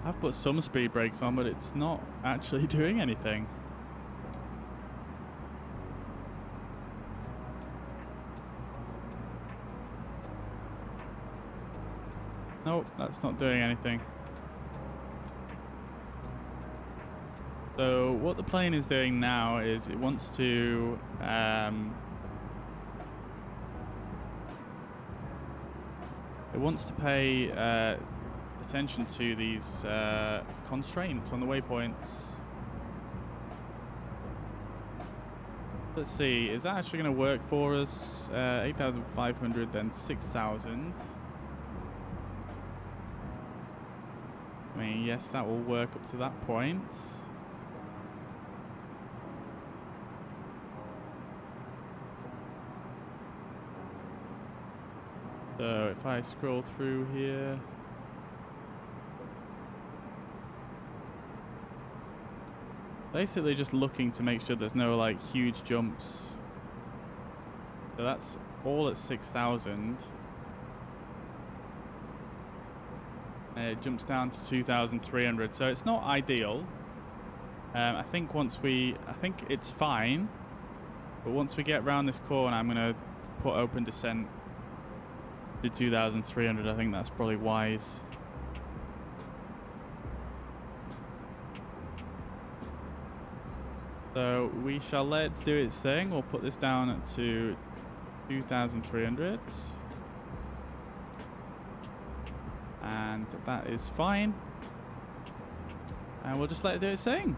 I've put some speed brakes on, but it's not actually doing anything. Nope, that's not doing anything. So what the plane is doing now is it wants to pay attention to these constraints on the waypoints. Let's see, is that actually going to work for us? 8,500, then 6,000. I mean, yes, that will work up to that point. So if I scroll through here, basically just looking to make sure there's no like huge jumps. So that's all at 6,000. And it jumps down to 2,300. So it's not ideal. I think it's fine. But once we get around this corner, I'm going to put open descent to 2,300. I think that's probably wise. So we shall let it do its thing. We'll put this down to 2,300. And that is fine. And we'll just let it do its thing.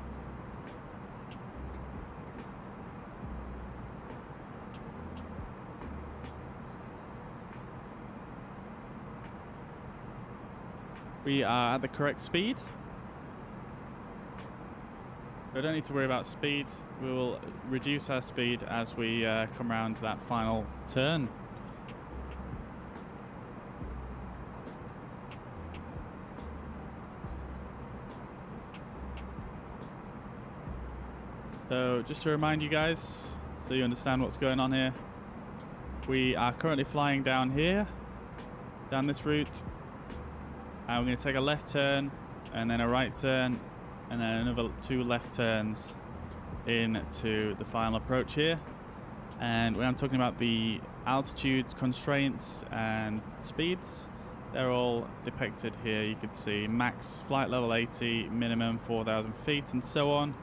We are at the correct speed. We don't need to worry about speed. We will reduce our speed as we come around to that final turn. So just to remind you guys, so you understand what's going on here, we are currently flying down here, down this route, and we're going to take a left turn and then a right turn, and then another 2 left turns into the final approach here. And when I'm talking about the altitude constraints and speeds, they're all depicted here. You can see max flight level 80, minimum 4,000 feet, and so on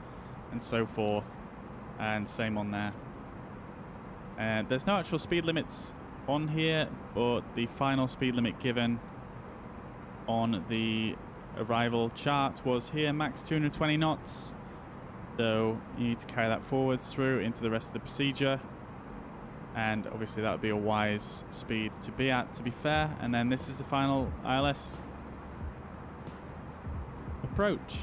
and so forth. And same on there. And there's no actual speed limits on here, but the final speed limit given on the arrival chart was here, max 220 knots. So you need to carry that forwards through into the rest of the procedure. And obviously that would be a wise speed to be at, to be fair. And then this is the final ILS approach.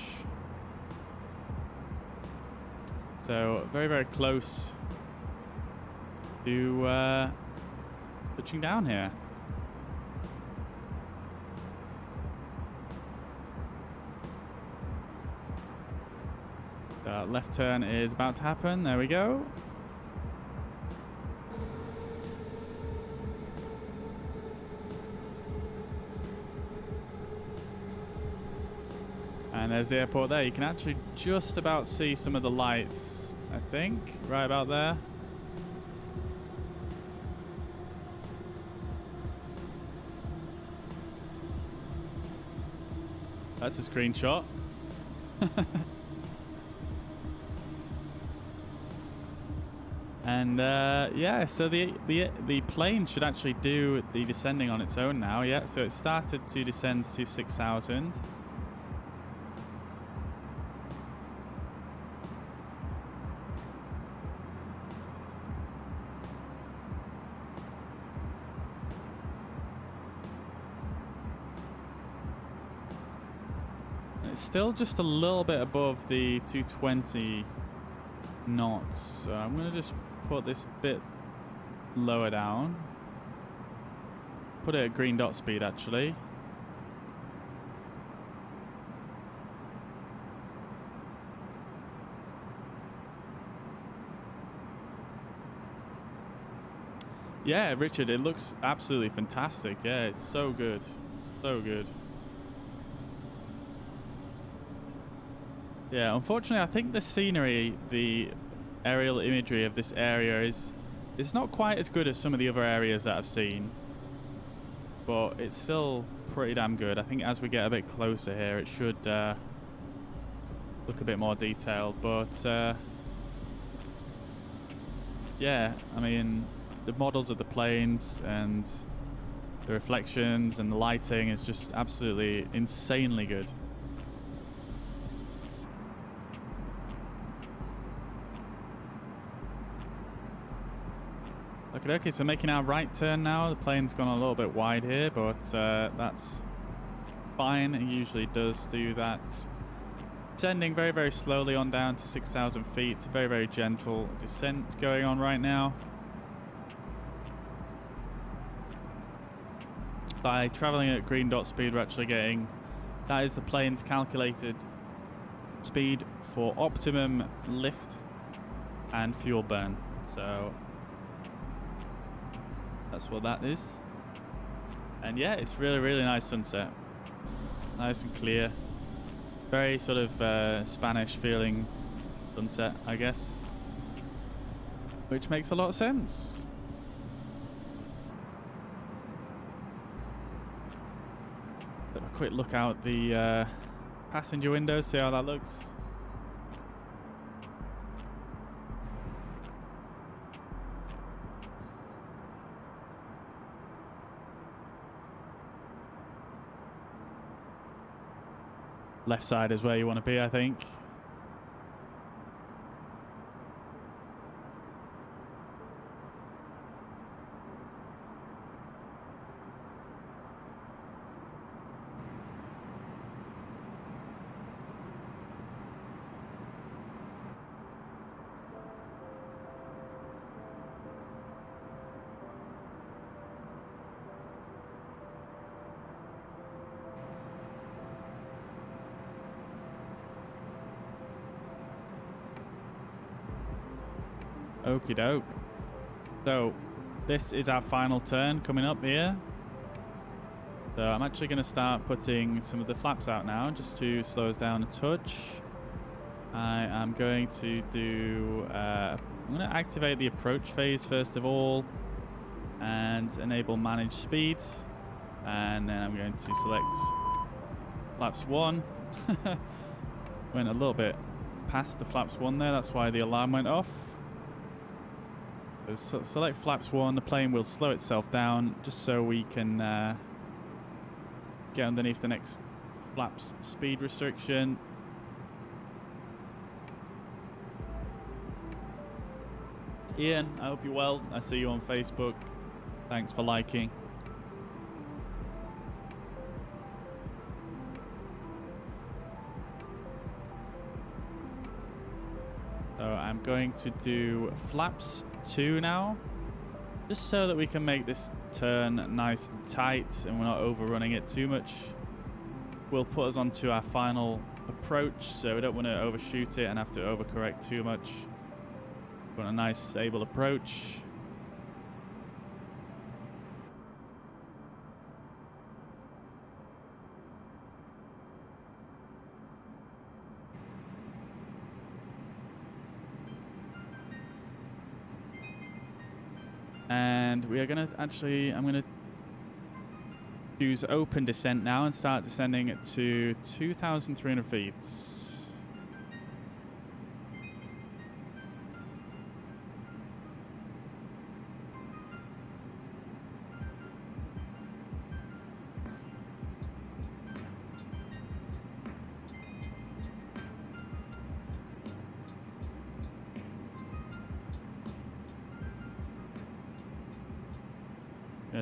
So very, very close to touching down here. The left turn is about to happen. There we go. And there's the airport there. You can actually just about see some of the lights, I think, right about there. That's a screenshot. And yeah, so the plane should actually do the descending on its own now. Yeah, so it started to descend to 6,000. It's still just a little bit above the 220 knots. So I'm going to just put this a bit lower down. Put it at green dot speed, actually. Yeah, Richard, it looks absolutely fantastic. Yeah, it's so good. So good. Yeah, unfortunately, I think the scenery, the aerial imagery of this area is not quite as good as some of the other areas that I've seen. But it's still pretty damn good. I think as we get a bit closer here, it should look a bit more detailed. But yeah, I mean, the models of the planes and the reflections and the lighting is just absolutely insanely good. Okay, so making our right turn now. The plane's gone a little bit wide here, but that's fine. It usually does do that. Descending very, very slowly on down to 6,000 feet. Very, very gentle descent going on right now. By traveling at green dot speed, we're actually getting, that is the plane's calculated speed for optimum lift and fuel burn. So that's what that is. And yeah, it's really, really nice sunset. Nice and clear. Very sort of Spanish feeling sunset, I guess. Which makes a lot of sense. A quick look out the passenger window, see how that looks. Left side is where you want to be, I think. Okie doke. So this is our final turn coming up here. So I'm actually going to start putting some of the flaps out now just to slow us down a touch. I am going to do, I'm going to activate the approach phase first of all and enable manage speed. And then I'm going to select flaps 1. Went a little bit past the flaps 1 there, that's why the alarm went off. So select flaps 1, the plane will slow itself down just so we can get underneath the next flaps speed restriction. Ian, I hope you're well. I see you on Facebook. Thanks for liking. So I'm going to do flaps 2 now, just so that we can make this turn nice and tight and we're not overrunning it too much. Will put us onto our final approach, so we don't want to overshoot it and have to overcorrect too much. We want a nice stable approach. And we are going to actually, I'm going to choose open descent now and start descending it to 2,300 feet.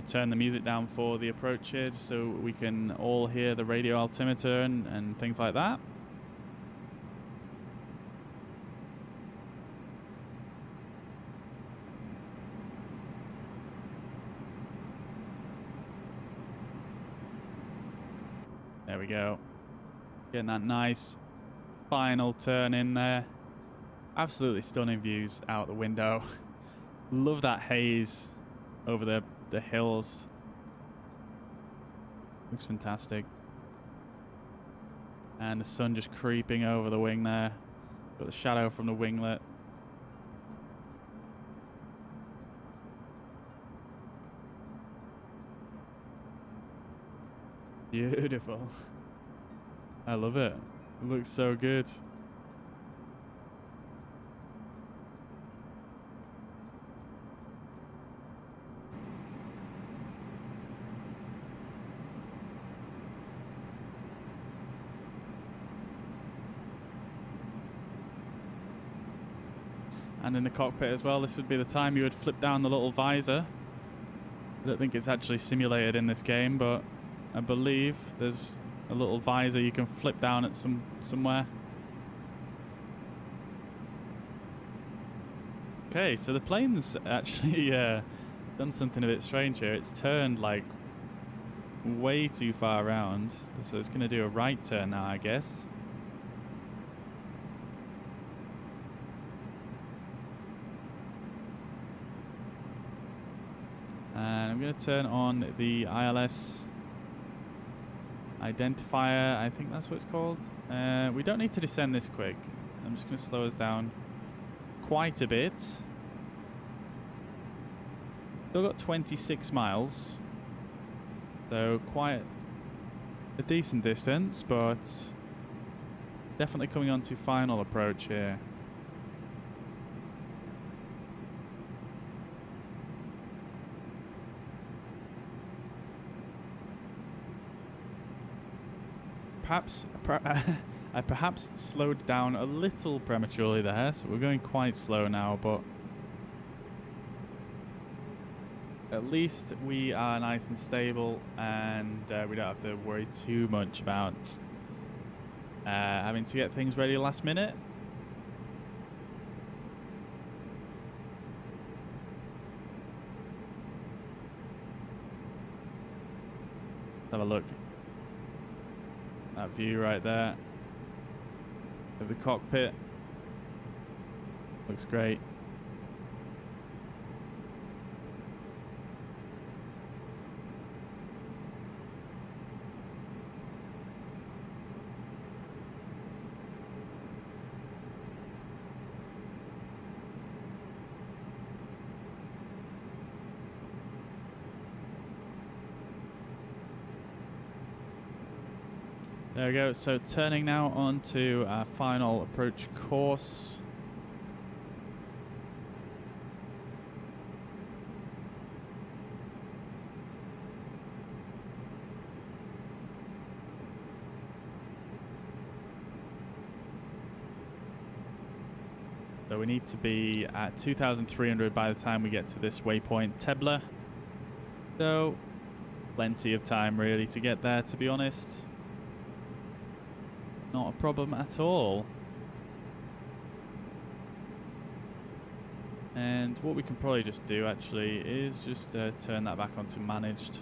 Turn the music down for the approach here so we can all hear the radio altimeter and things like that. There we go. Getting that nice final turn in there. Absolutely stunning views out the window. Love that haze over the hills. Looks fantastic. And the sun just creeping over the wing there. Got the shadow from the winglet. Beautiful. I love it. It looks so good. And in the cockpit as well, this would be the time you would flip down the little visor. I don't think it's actually simulated in this game, but I believe there's a little visor you can flip down at somewhere. Okay, so the plane's actually done something a bit strange here. It's turned like way too far around, so it's going to do a right turn now, I guess. And I'm going to turn on the ILS identifier. I think that's what it's called. We don't need to descend this quick. I'm just going to slow us down quite a bit. Still got 26 miles. So quite a decent distance, but definitely coming on to final approach here. I perhaps slowed down a little prematurely there, so we're going quite slow now, but at least we are nice and stable, and we don't have to worry too much about having to get things ready last minute. Let's have a look. That view right there of the cockpit looks great. There we go. So turning now on to our final approach course. So we need to be at 2,300 by the time we get to this waypoint, Tebler. So plenty of time really to get there, to be honest. Not a problem at all. And what we can probably just do actually is just turn that back onto managed.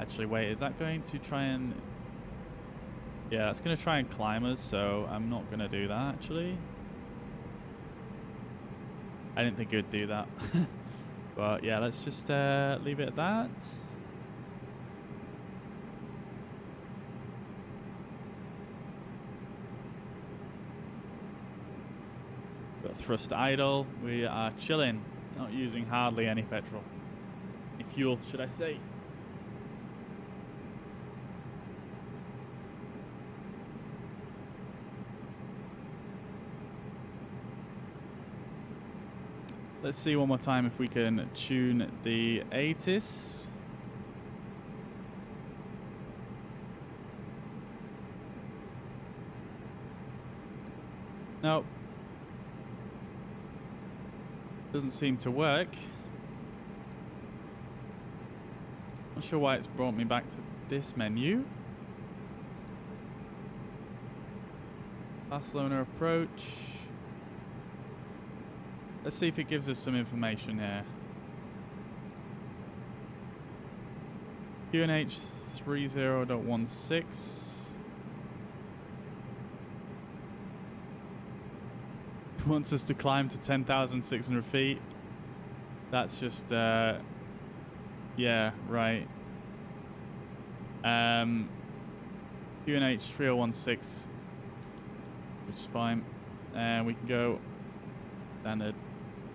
Actually, wait, is that going to try and... Yeah, that's going to try and climb us, so I'm not going to do that actually. I didn't think it would do that. But yeah, let's just leave it at that. Got thrust idle. We are chilling, not using hardly any petrol. Any fuel, should I say. Let's see one more time if we can tune the ATIS. Nope. Doesn't seem to work. Not sure why it's brought me back to this menu. Barcelona approach. Let's see if it gives us some information here. QNH 30.16. Wants us to climb to 10,600 feet. That's just, yeah, right. QNH 3016, which is fine. And we can go standard.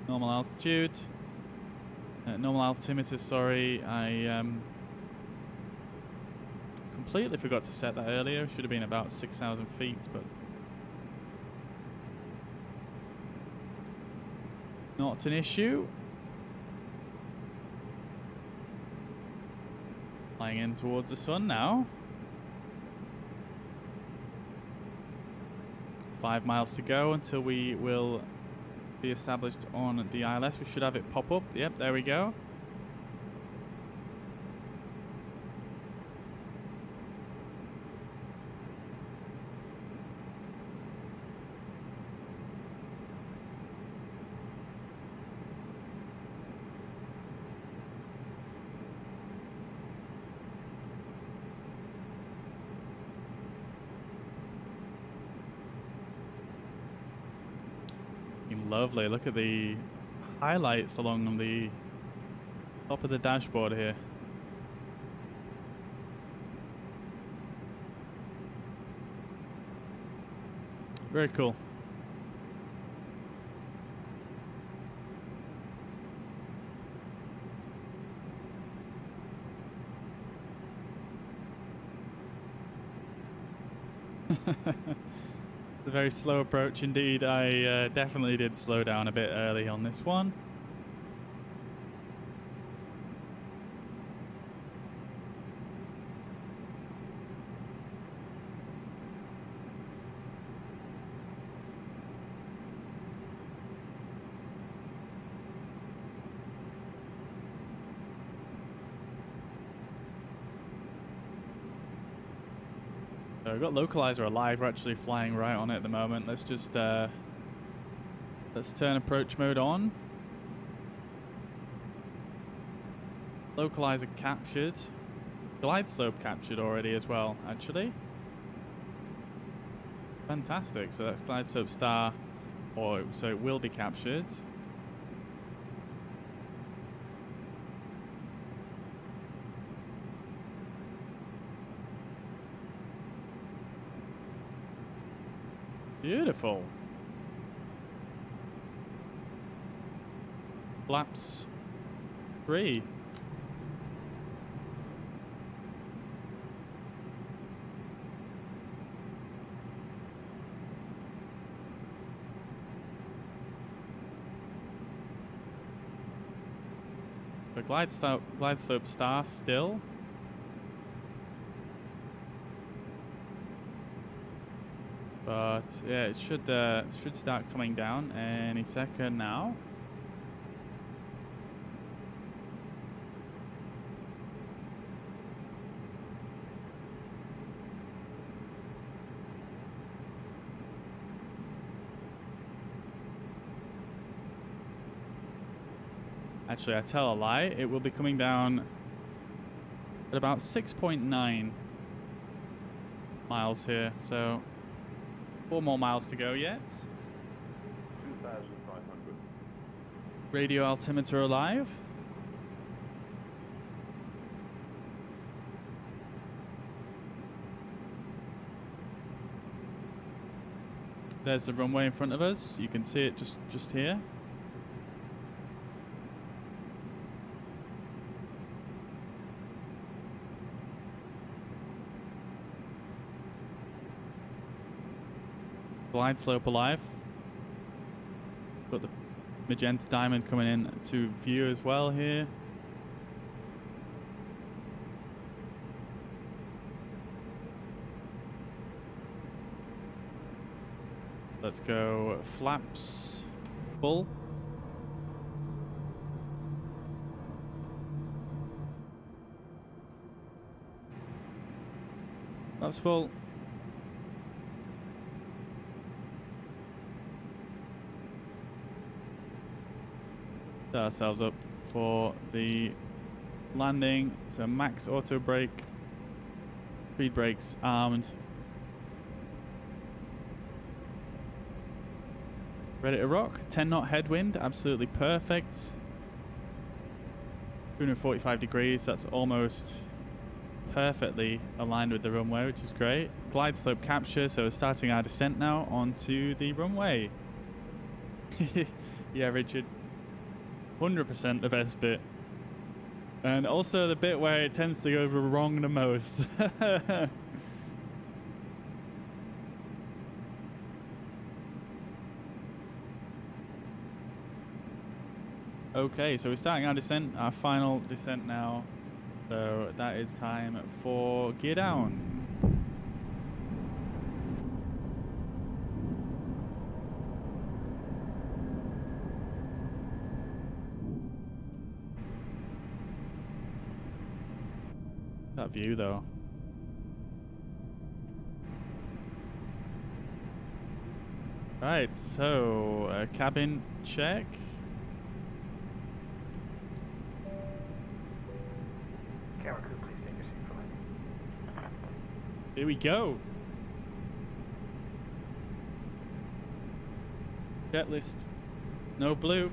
Normal altitude. Normal altimeter, sorry. I completely forgot to set that earlier. Should have been about 6,000 feet, but not an issue. Flying in towards the sun now. 5 miles to go until we will be established on the ILS. We should have it pop up. Yep, there we go. Lovely. Look at the highlights along the top of the dashboard here. Very cool. It's a very slow approach indeed. I definitely did slow down a bit early on this one. So we've got localizer alive. We're actually flying right on it at the moment. Let's just let's turn approach mode on. Localizer captured. Glide slope captured already as well, actually. Fantastic. So that's glide slope star, or so it will be captured. Beautiful. Flaps 3. a glide slope star still. But yeah, it should start coming down any second now. Actually, I tell a lie. It will be coming down at about 6.9 miles here. So 4 more miles to go yet. 2,500. Radio altimeter alive. There's the runway in front of us. You can see it just here. Glide slope alive. Got the magenta diamond coming in to view as well here. Let's go flaps full. Flaps full. Set ourselves up for the landing. So max auto brake, speed brakes armed. Ready to rock. 10 knot headwind, absolutely perfect. 245 degrees, that's almost perfectly aligned with the runway, which is great. Glide slope capture, so starting our descent now onto the runway. Yeah, Richard. 100% the best bit. And also the bit where it tends to go wrong the most. Okay, so we're starting our descent, our final descent now. So that is time for gear down. That view though. Right, so cabin check. Camera crew, please take your seat for landing. Here we go. Jet list. No blue.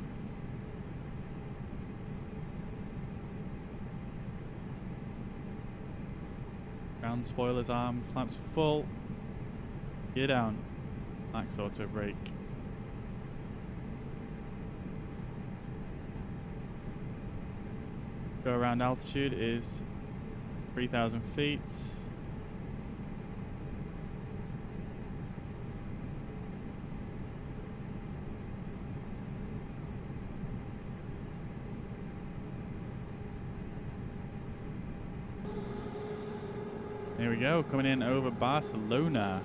Ground spoilers arm, flaps full. Gear down. Max auto brake. Go around altitude is 3,000 feet. There we go, coming in over Barcelona.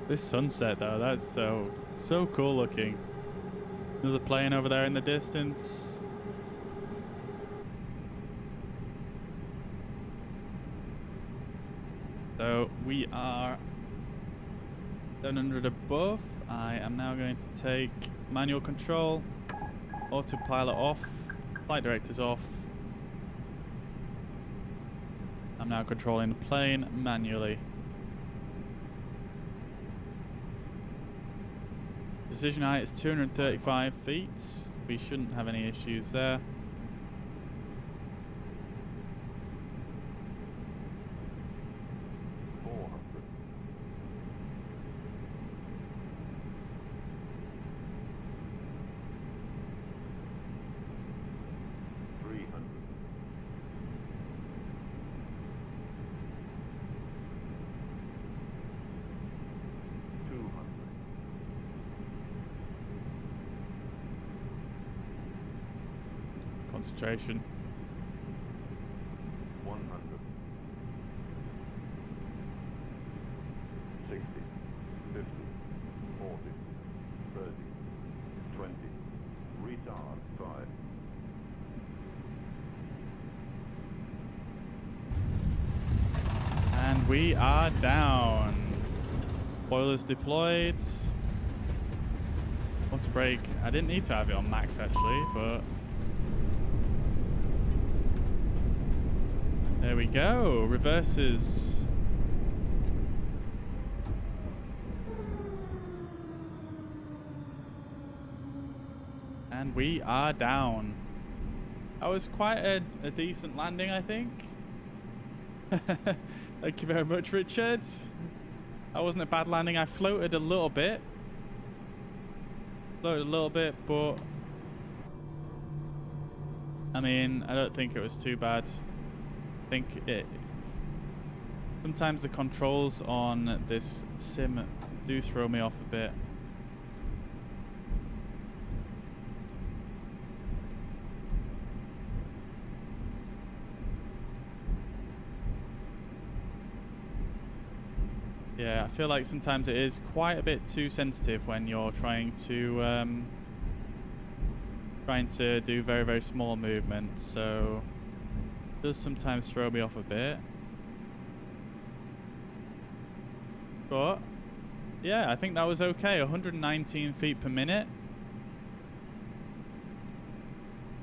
This sunset though, that's so cool looking. Another plane over there in the distance. So we are 700 above. I am now going to take manual control, autopilot off, flight directors off. I'm now controlling the plane manually. Decision height is 235 feet. We shouldn't have any issues there. concentration. 100. 60. 50. 40. 30. 20. Retard 5. And we are down. Boilers deployed. Water brake. I didn't need to have it on max actually, but there we go. Reverses. And we are down. That was quite a decent landing, I think. Thank you very much, Richard. That wasn't a bad landing. I floated a little bit. But I mean, I don't think it was too bad. I think it. Sometimes the controls on this sim do throw me off a bit. Yeah, I feel like sometimes it is quite a bit too sensitive when you're trying to do very, very small movements, so it does sometimes throw me off a bit. But yeah, I think that was okay. 119 feet per minute.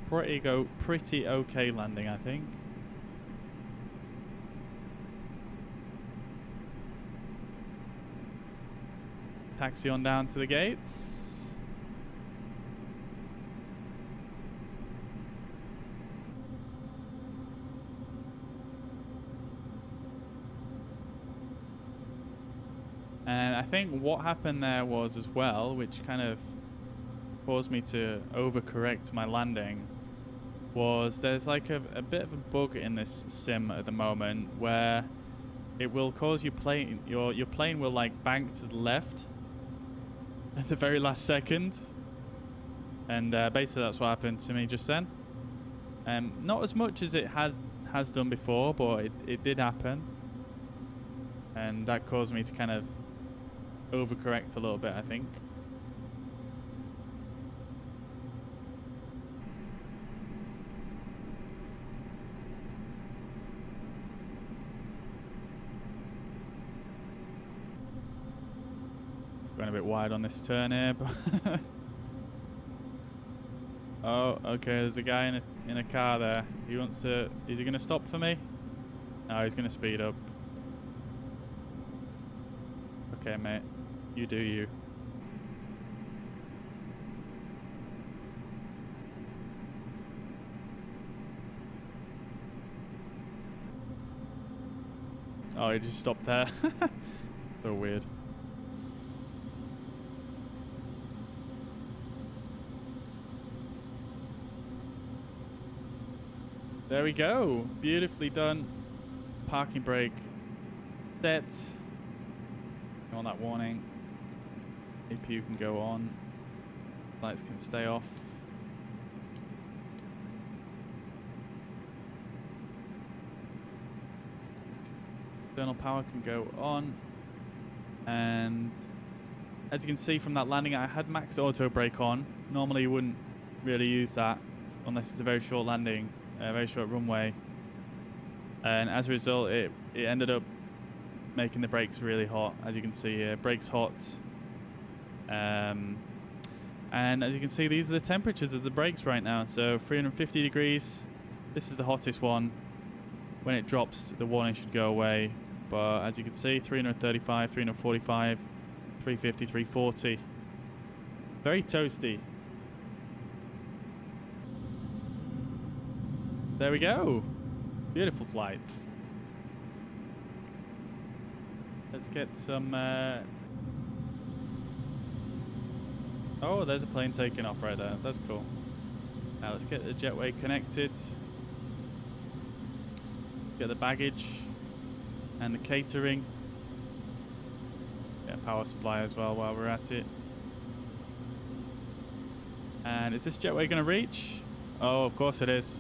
Pretty okay landing, I think. Taxi on down to the gates. And I think what happened there was as well, which kind of caused me to overcorrect my landing, was there's like a bit of a bug in this sim at the moment where it will cause your plane will like bank to the left at the very last second, and basically that's what happened to me just then. Not as much as it has done before, but it did happen, and that caused me to kind of overcorrect a little bit, I think. Going a bit wide on this turn here, but oh, okay, there's a guy in a car there. He wants to. Is he going to stop for me? No, he's going to speed up. Okay, mate, you do you. Oh, he just stopped there. So weird. There we go. Beautifully done. Parking brake set. On that warning. APU can go on. Lights can stay off. External power can go on. And as you can see from that landing, I had max auto brake on. Normally you wouldn't really use that unless it's a very short landing. A very short runway, and as a result it ended up making the brakes really hot. As you can see here, brakes hot, and as you can see, these are the temperatures of the brakes right now. So 350 degrees, this is the hottest one. When it drops, the warning should go away, but as you can see, 335, 345, 350, 340, very toasty. There we go. Beautiful flight. Let's get some... Oh, there's a plane taking off right there. That's cool. Now let's get the jetway connected. Let's get the baggage and the catering. Get a power supply as well while we're at it. And is this jetway going to reach? Oh, of course it is.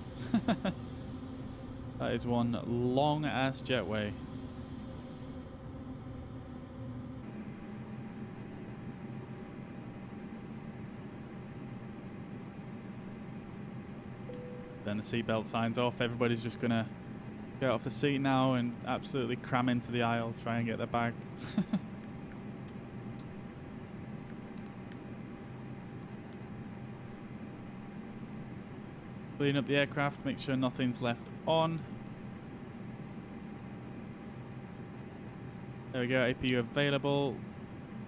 That is one long ass jetway. Then the seatbelt signs off. Everybody's just gonna get off the seat now and absolutely cram into the aisle, try and get their bag. Clean up the aircraft, make sure nothing's left on. There we go, APU available,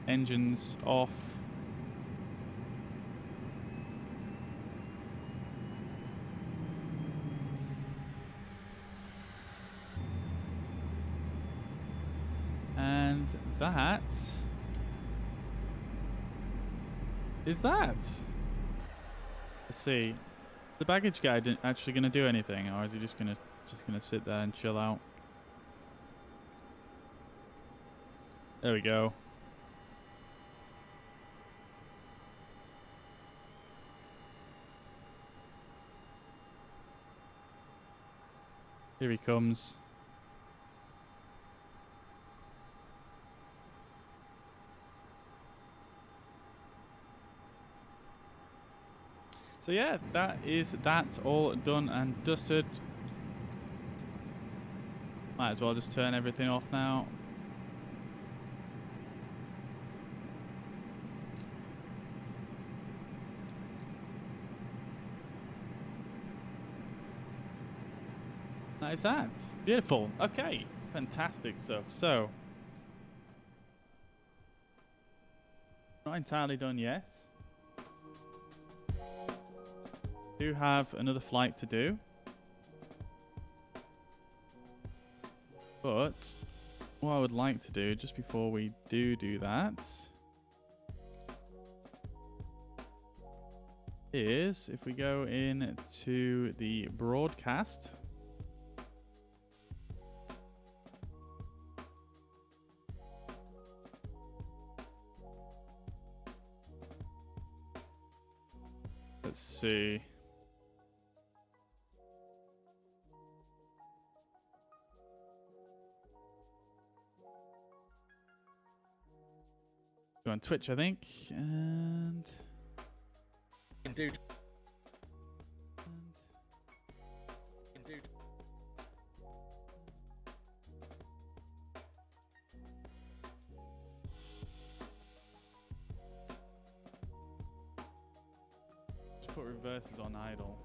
engines off. And that is that. Let's see. The baggage guy actually going to do anything, or is he just gonna sit there and chill out? There we go. Here he comes. So yeah, that is that all done and dusted. Might as well just turn everything off now. That is that. Beautiful. Okay. Fantastic stuff. So, not entirely done yet. Do have another flight to do, but what I would like to do just before we do that is if we go into the broadcast, let's see. Go on Twitch, I think, and Indeed. just put reverses on idle.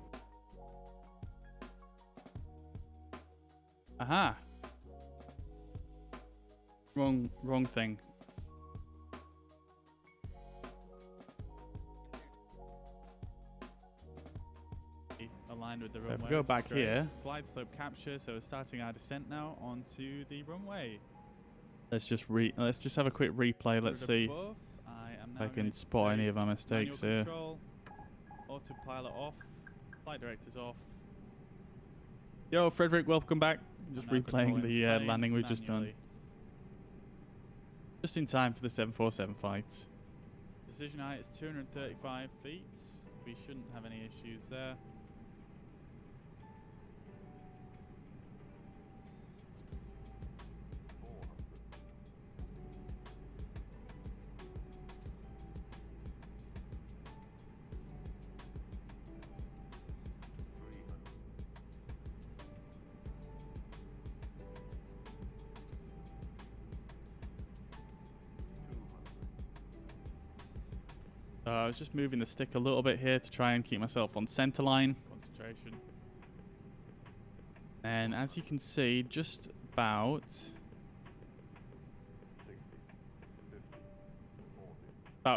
Aha! Wrong thing. Aligned with the runway. If we go back here, glide slope capture. So we're starting our descent now onto the runway. Let's just have a quick replay. Let's see if I can spot any of our mistakes here. Control, autopilot off, flight directors off. Yo, Frederick, welcome back. Just replaying the landing we've just done. Just in time for the 747 flight. Decision height is 235 feet. We shouldn't have any issues there. I was just moving the stick a little bit here to try and keep myself on center line. Concentration. And as you can see, just about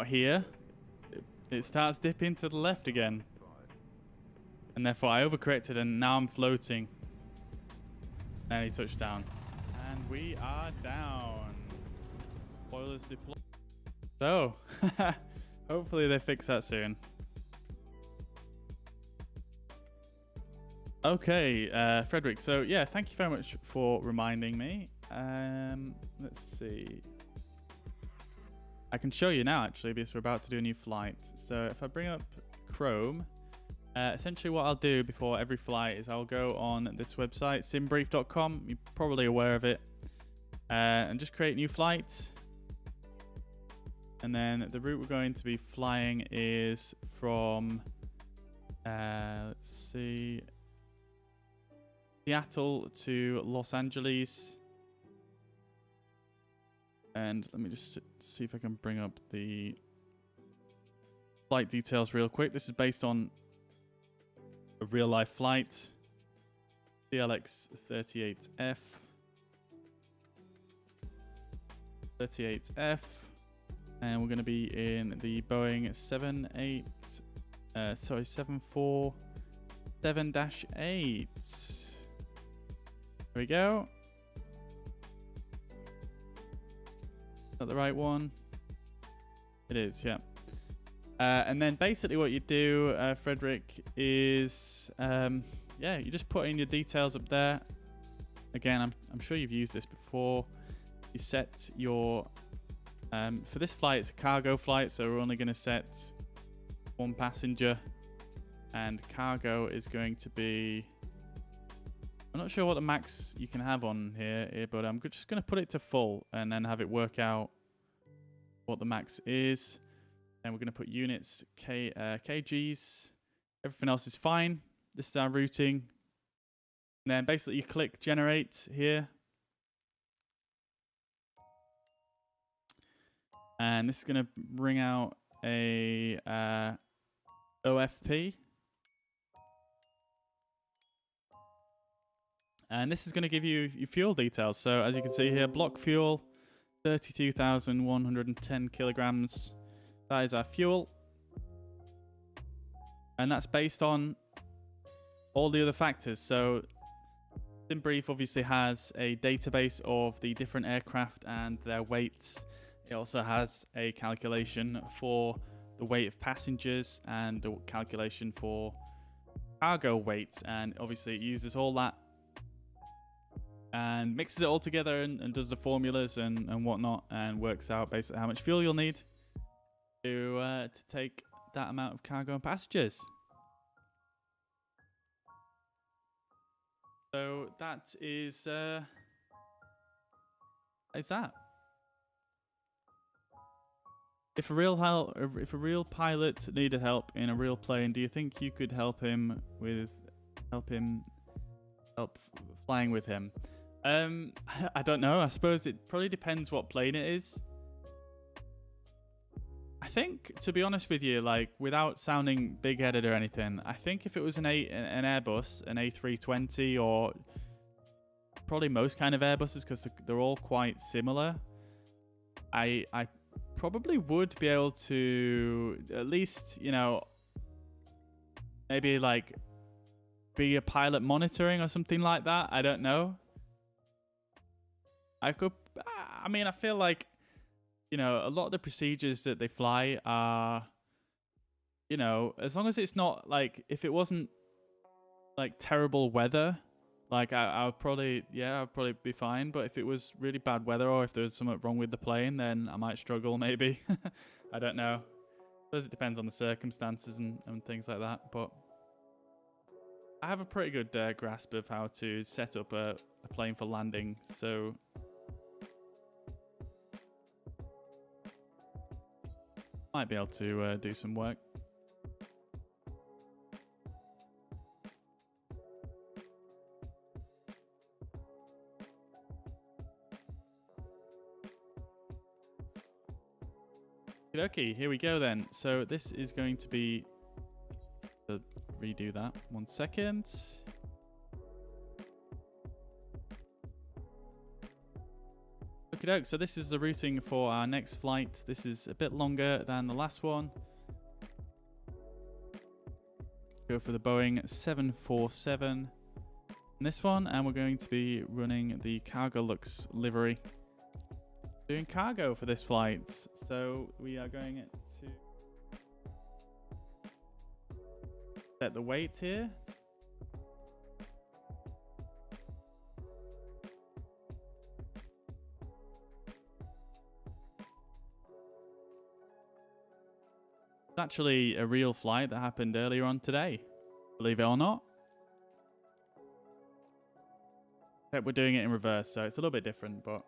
here, it starts dipping to the left again. And therefore I overcorrected and now I'm floating. And he touched down. And we are down. Spoilers deployed. So, hopefully they fix that soon. Okay, Frederick. So yeah, thank you very much for reminding me. Let's see. I can show you now actually because we're about to do a new flight. So if I bring up Chrome Essentially what I'll do before every flight is I'll go on this website, simbrief.com. You're probably aware of it. And just create a new flight. And then the route we're going to be flying is from, let's see, Seattle to Los Angeles. And let me just see if I can bring up the flight details real quick. This is based on a real life flight, CLX 38F. 38F. And we're going to be in the Boeing 747-8. There we go. Is that the right one? It is, yeah. And then basically what you do, Frederick, is you just put in your details up there. Again, I'm sure you've used this before. You set your for this flight, it's a cargo flight, so we're only going to set one passenger, and cargo is going to be, I'm not sure what the max you can have on here, but I'm just going to put it to full and then have it work out what the max is. And we're going to put units, kgs. Everything else is fine. This is our routing. And then basically you click generate here. And this is going to bring out a OFP. And this is going to give you your fuel details. So as you can see here, block fuel, 32,110 kilograms. That is our fuel. And that's based on all the other factors. So SimBrief obviously has a database of the different aircraft and their weights. It also has a calculation for the weight of passengers and the calculation for cargo weight. And obviously it uses all that and mixes it all together and does the formulas and whatnot, and works out basically how much fuel you'll need to take that amount of cargo and passengers. So that is that. If a real pilot needed help in a real plane, do you think you could help flying with him? I don't know. I suppose it probably depends what plane it is. I think, to be honest with you, like without sounding big-headed or anything, I think if it was an Airbus, an A320, or probably most kind of Airbuses, because they're all quite similar, I probably would be able to at least, maybe like be a pilot monitoring or something like that. I don't know. I feel like, a lot of the procedures that they fly are, as long as it's not like, if it wasn't like terrible weather, like I'll probably be fine. But if it was really bad weather, or if there's something wrong with the plane, then I might struggle maybe. I don't know. I suppose it depends on the circumstances and things like that. But I have a pretty good grasp of how to set up a plane for landing. So might be able to do some work. Okay, here we go then. So this is going to be, redo that 1 second. Okay, so this is the routing for our next flight. This is a bit longer than the last one. Go for the Boeing 747 in this one, and we're going to be running the Cargolux livery. Doing cargo for this flight. So we are going to set the weight here. It's actually a real flight that happened earlier on today. believe it or not. Except we're doing it in reverse, so it's a little bit different, but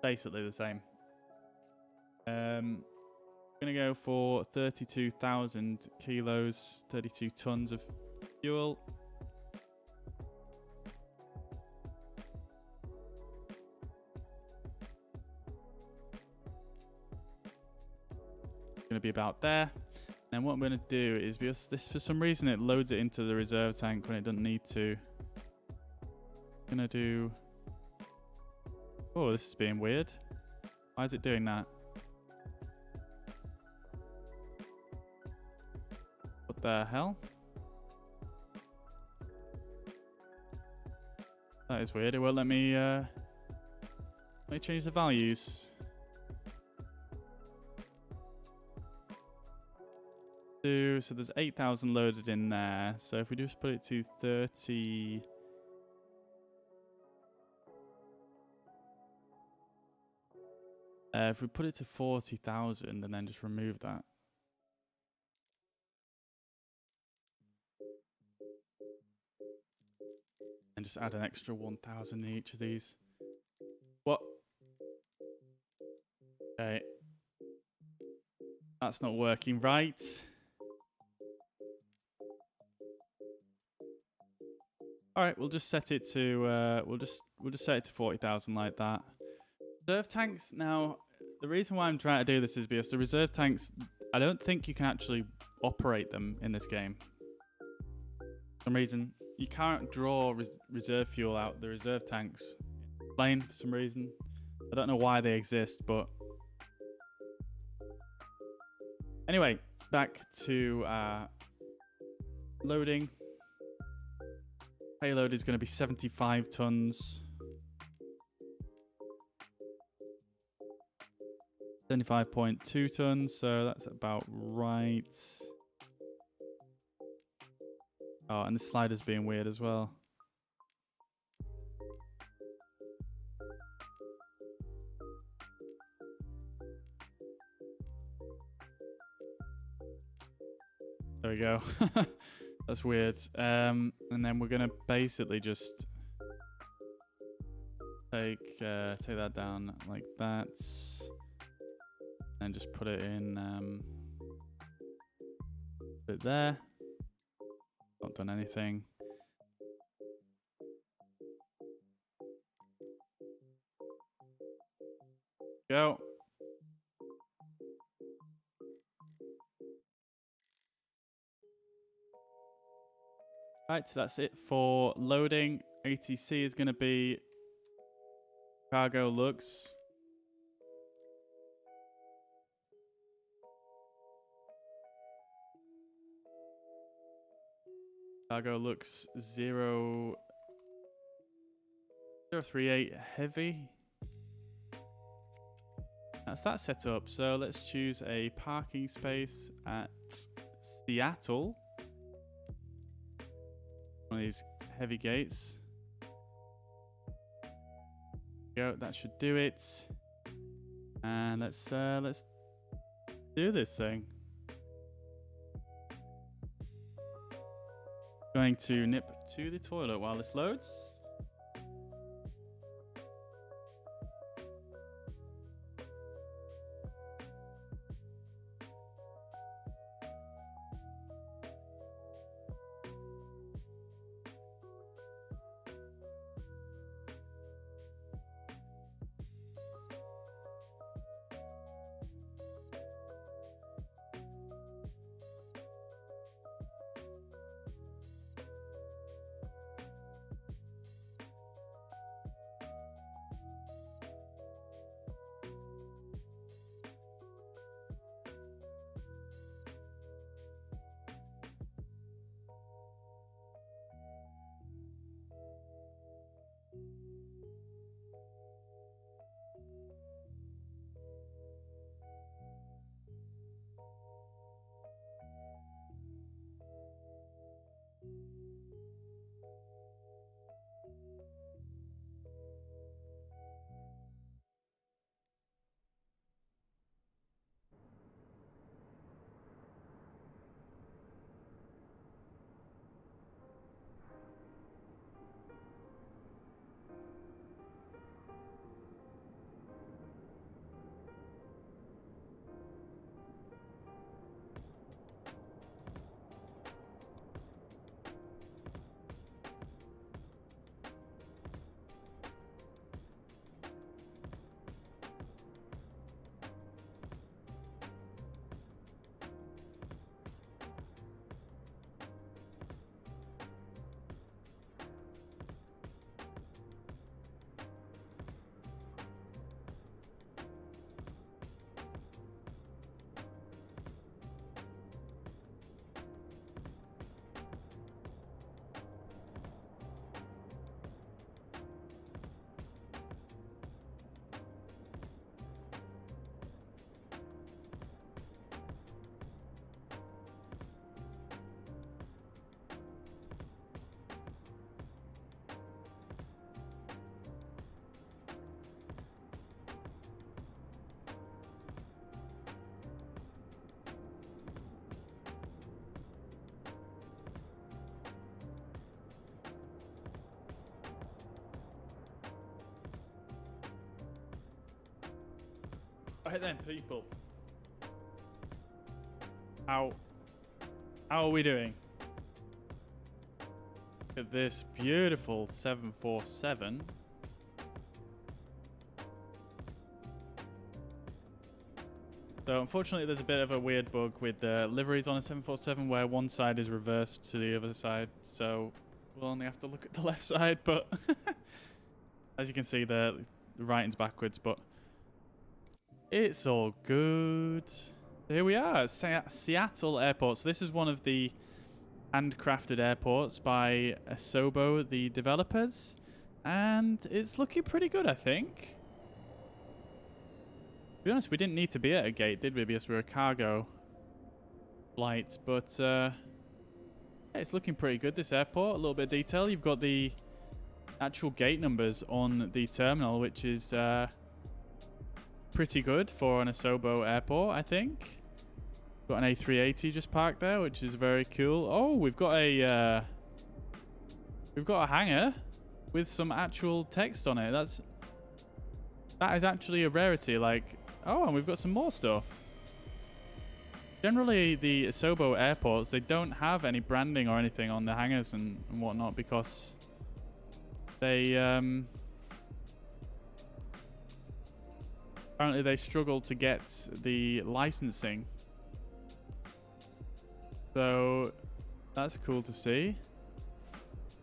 basically the same. Gonna go for 32,000 kilos, 32 tons of fuel. Gonna be about there. And what I'm gonna do is, because this, for some reason, it loads it into the reserve tank when it doesn't need to. Gonna do. Oh, this is being weird. Why is it doing that? What the hell? That is weird. It won't let me change the values. So there's 8,000 loaded in there. So if we just put it to 30. If we put it to 40,000 and then just remove that. And just add an extra 1,000 in each of these. What? Okay. That's not working right. All right, we'll just set it to we'll just set it to 40,000 like that. Reserve tanks. Now, the reason why I'm trying to do this is because the reserve tanks, I don't think you can actually operate them in this game. For some reason, you can't draw reserve fuel out the reserve tanks in the plane for some reason. I don't know why they exist, but anyway, back to loading. Payload is going to be 75 tons. 75.2 tons, so that's about right. Oh, and the slider's being weird as well. There we go. That's weird. And then we're gonna basically just take that down like that, and just put it in. Put it there. Not done anything. Go. Right, so that's it for loading. ATC is going to be Cargolux. Cargolux 038 heavy. That's that set up. So let's choose a parking space at Seattle. One of these heavy gates. Go, that should do it. And let's do this thing. Going to nip to the toilet while this loads. Right then, people. How are we doing? Look at this beautiful 747. So unfortunately there's a bit of a weird bug with the liveries on a 747 where one side is reversed to the other side. So we'll only have to look at the left side, but as you can see the writing's backwards, but it's all good. Here we are at Seattle Airport. So this is one of the handcrafted airports by Asobo, the developers, and it's looking pretty good, I think. To be honest, we didn't need to be at a gate, did we? Because we're a cargo flight, but yeah, it's looking pretty good, this airport. A little bit of detail. You've got the actual gate numbers on the terminal, which is pretty good for an Asobo airport, I think. Got an A380 just parked there, which is very cool. Oh, we've got a hangar with some actual text on it. That is actually a rarity. Like, oh, and we've got some more stuff. Generally, the Asobo airports, they don't have any branding or anything on the hangars and whatnot because they apparently they struggle to get the licensing. So that's cool to see.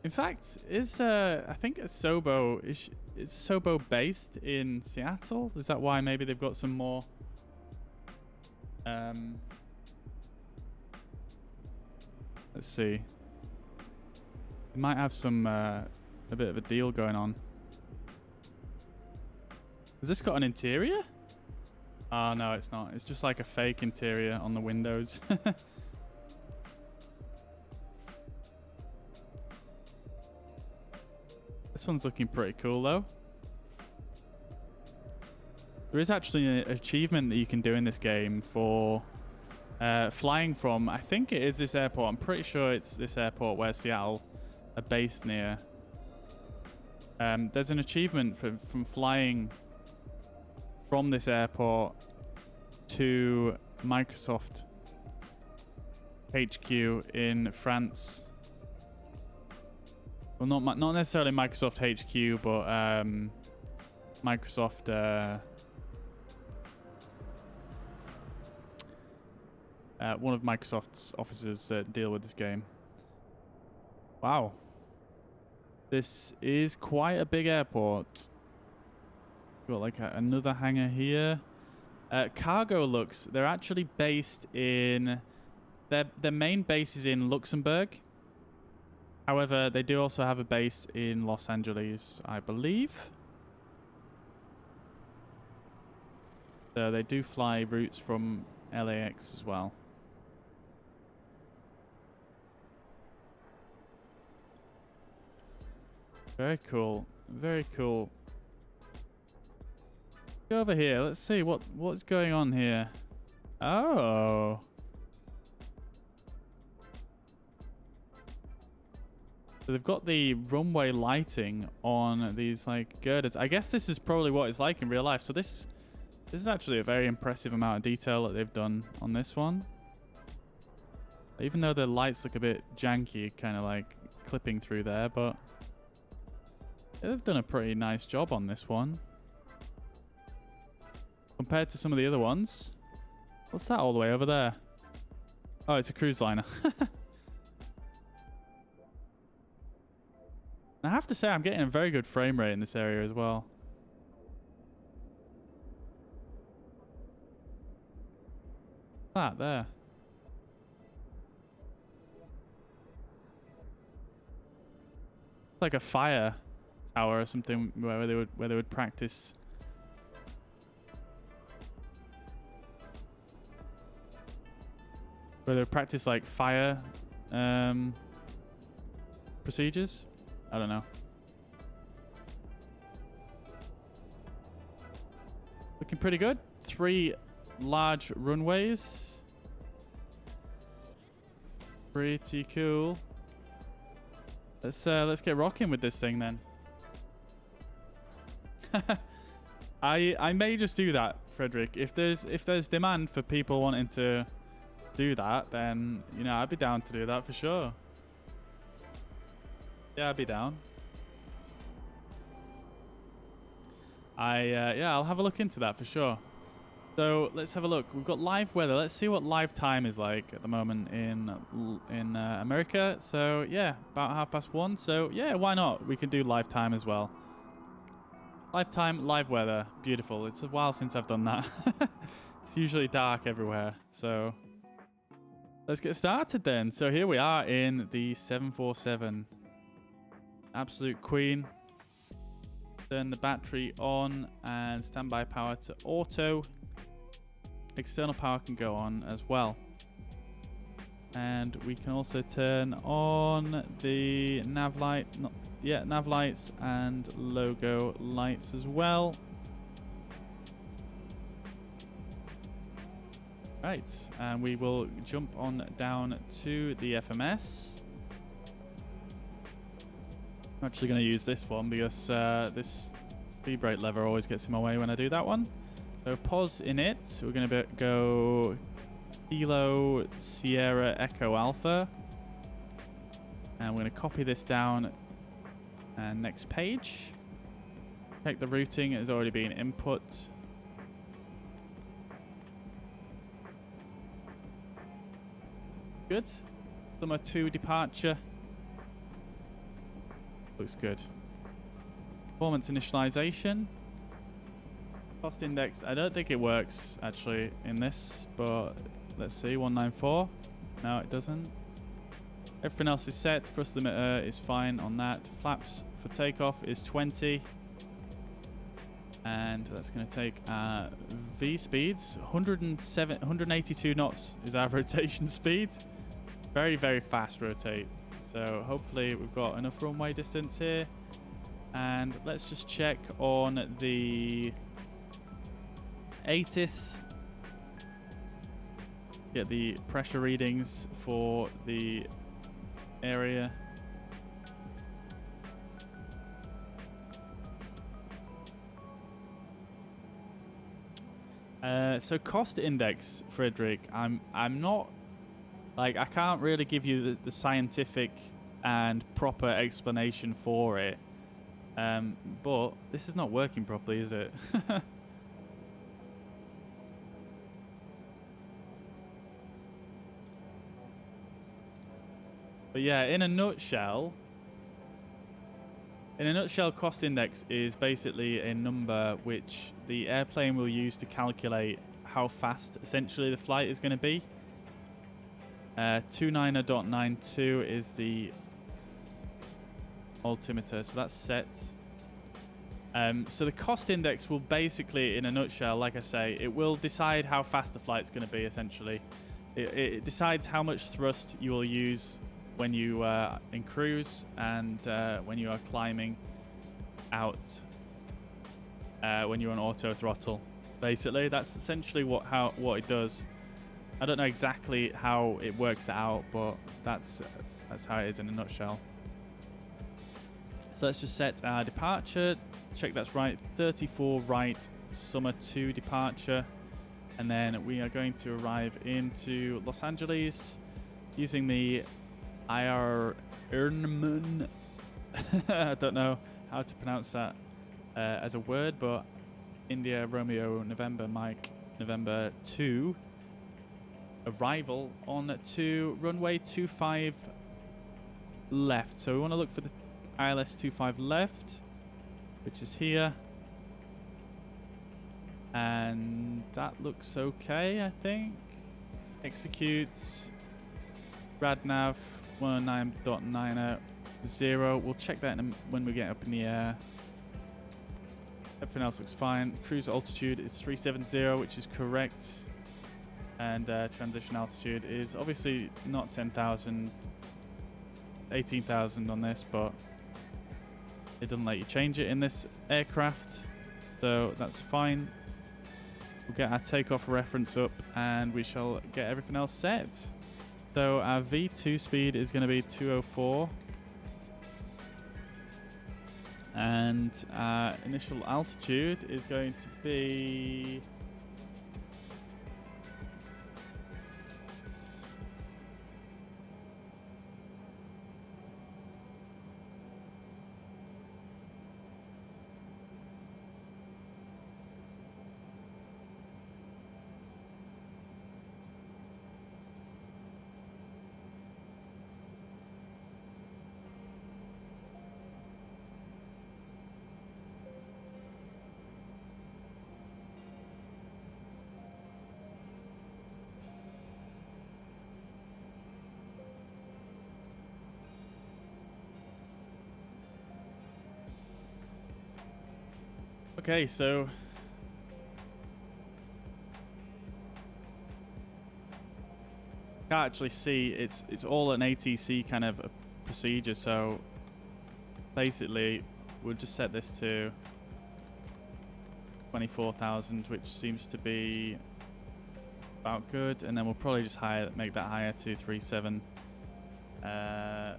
In fact, I think Asobo is Asobo based in Seattle? Is that why maybe they've got some more let's see. They might have some a bit of a deal going on. Has this got an interior? Oh no, it's not. It's just like a fake interior on the windows. This one's looking pretty cool though. There is actually an achievement that you can do in this game for flying from, I think it is this airport. I'm pretty sure it's this airport where Seattle are based near. There's an achievement from flying from this airport to Microsoft HQ in France. Well, not necessarily Microsoft HQ, but Microsoft. One of Microsoft's offices that deal with this game. Wow. This is quite a big airport. Got like another hangar here. Cargolux, they're actually based in... Their main base is in Luxembourg. However, they do also have a base in Los Angeles, I believe. So they do fly routes from LAX as well. Very cool. Very cool. Go over here. Let's see what's going on here. Oh. So they've got the runway lighting on these like girders. I guess this is probably what it's like in real life. So this is actually a very impressive amount of detail that they've done on this one. Even though the lights look a bit janky, kind of like clipping through there, but they've done a pretty nice job on this one. Compared to some of the other ones. What's that all the way over there? Oh, it's a cruise liner. I have to say, I'm getting a very good frame rate in this area as well. That there. Like a fire tower or something where they would practice. Where they would practice like fire procedures. I don't know. Looking pretty good. 3 large runways. Pretty cool. Let's get rocking with this thing then. I may just do that Frederick. If there's demand for people wanting to do that, then you know I'd be down to do that for sure. Yeah, I'd be down. Yeah, I'll have a look into that for sure. So let's have a look. We've got live weather. Let's see what live time is like at the moment in America. So yeah, about 1:30. So yeah, why not? We can do live time as well. Live time, live weather. Beautiful. It's a while since I've done that. It's usually dark everywhere. So let's get started then. So here we are in the 747. Absolute queen. Turn the battery on and standby power to auto. External power can go on as well. And we can also turn on the nav light, nav lights and logo lights as well. Right, and we will jump on down to the FMS. I'm actually going to use this one because this speed brake lever always gets in my way when I do that one. So pause in it. We're going to go Kilo Sierra Echo Alpha. And we're going to copy this down. And next page. Check the routing has already been input. Good. Summer 2 departure. Looks good. Performance initialization. Cost index. I don't think it works actually in this, but let's see. 194. No, it doesn't. Everything else is set. Thrust limiter is fine on that. Flaps for takeoff is 20. And that's going to take V speeds. 182 knots is our rotation speed. Very, very fast rotate. So hopefully we've got enough runway distance here. And let's just check on the ATIS. Get the pressure readings for the area. So cost index, Frederick, I'm not... Like, I can't really give you the scientific and proper explanation for it. But this is not working properly, is it? But yeah, in a nutshell, cost index is basically a number which the airplane will use to calculate how fast, essentially, the flight is going to be. 29.92 is the altimeter, so that's set. So the cost index will basically, in a nutshell, like I say, it will decide how fast the flight's going to be, essentially. It decides how much thrust you will use when you in cruise and when you are climbing out, when you're on auto throttle. Basically, that's essentially what it does. I don't know exactly how it works out, but that's how it is in a nutshell. So let's just set our departure. Check that's right. 34 right, summer 2 departure. And then we are going to arrive into Los Angeles using the Ironman. I don't know how to pronounce that as a word, but India, Romeo, November, Mike, November 2. Arrival on to runway 25 left. So we want to look for the ILS 25 left, which is here. And that looks okay, I think. Executes. Radnav 109.90. We'll check that when we get up in the air. Everything else looks fine. Cruise altitude is 370, which is correct. And transition altitude is obviously not 10,000, 18,000 on this, but it doesn't let you change it in this aircraft, so that's fine. We'll get our takeoff reference up and we shall get everything else set. So our V2 speed is going to be 204. And our initial altitude is going to be Okay, so can't actually see. It's all an ATC kind of a procedure. So basically, we'll just set this to 24,000, which seems to be about good, and then we'll probably just make that higher to 37. So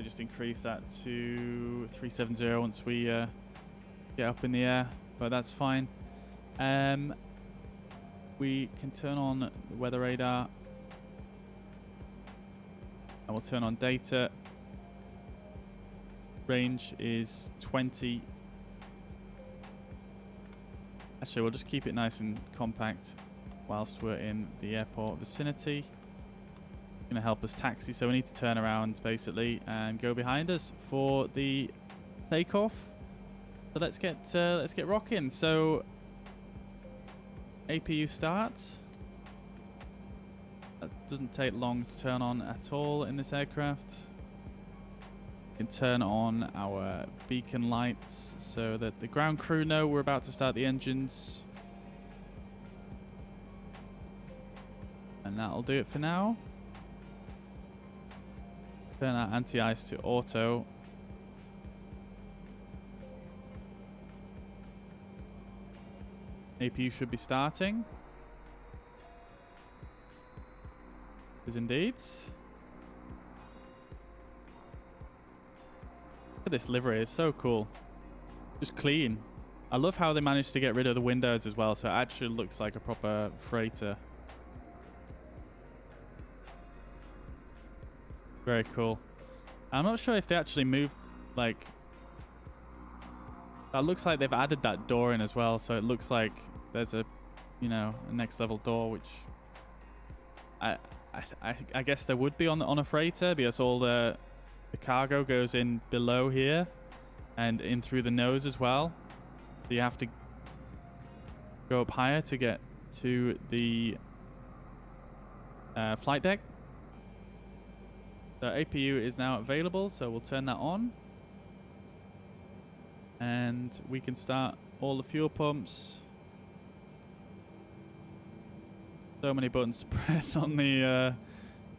just increase that to 370 once we get up in the air, but that's fine. We can turn on the weather radar, and we'll turn on data. Range is 20. Actually, we'll just keep it nice and compact whilst we're in the airport vicinity. Going to help us taxi, so we need to turn around basically and go behind us for the takeoff. So let's get rocking. So APU starts. That doesn't take long to turn on at all in this aircraft. We can turn on our beacon lights so that the ground crew know we're about to start the engines. And that'll do it for now. Turn our anti-ice to auto. APU should be starting. Is indeed. Look at this livery, it's so cool. Just clean. I love how they managed to get rid of the windows as well, so it actually looks like a proper freighter. Very cool. I'm not sure if they actually moved, like... That looks like they've added that door in as well, so it looks like there's a, you know, a next level door, which... I guess there would be on a freighter, because all the cargo goes in below here and in through the nose as well. So you have to go up higher to get to the flight deck. So APU is now available, so we'll turn that on. And we can start all the fuel pumps. So many buttons to press on the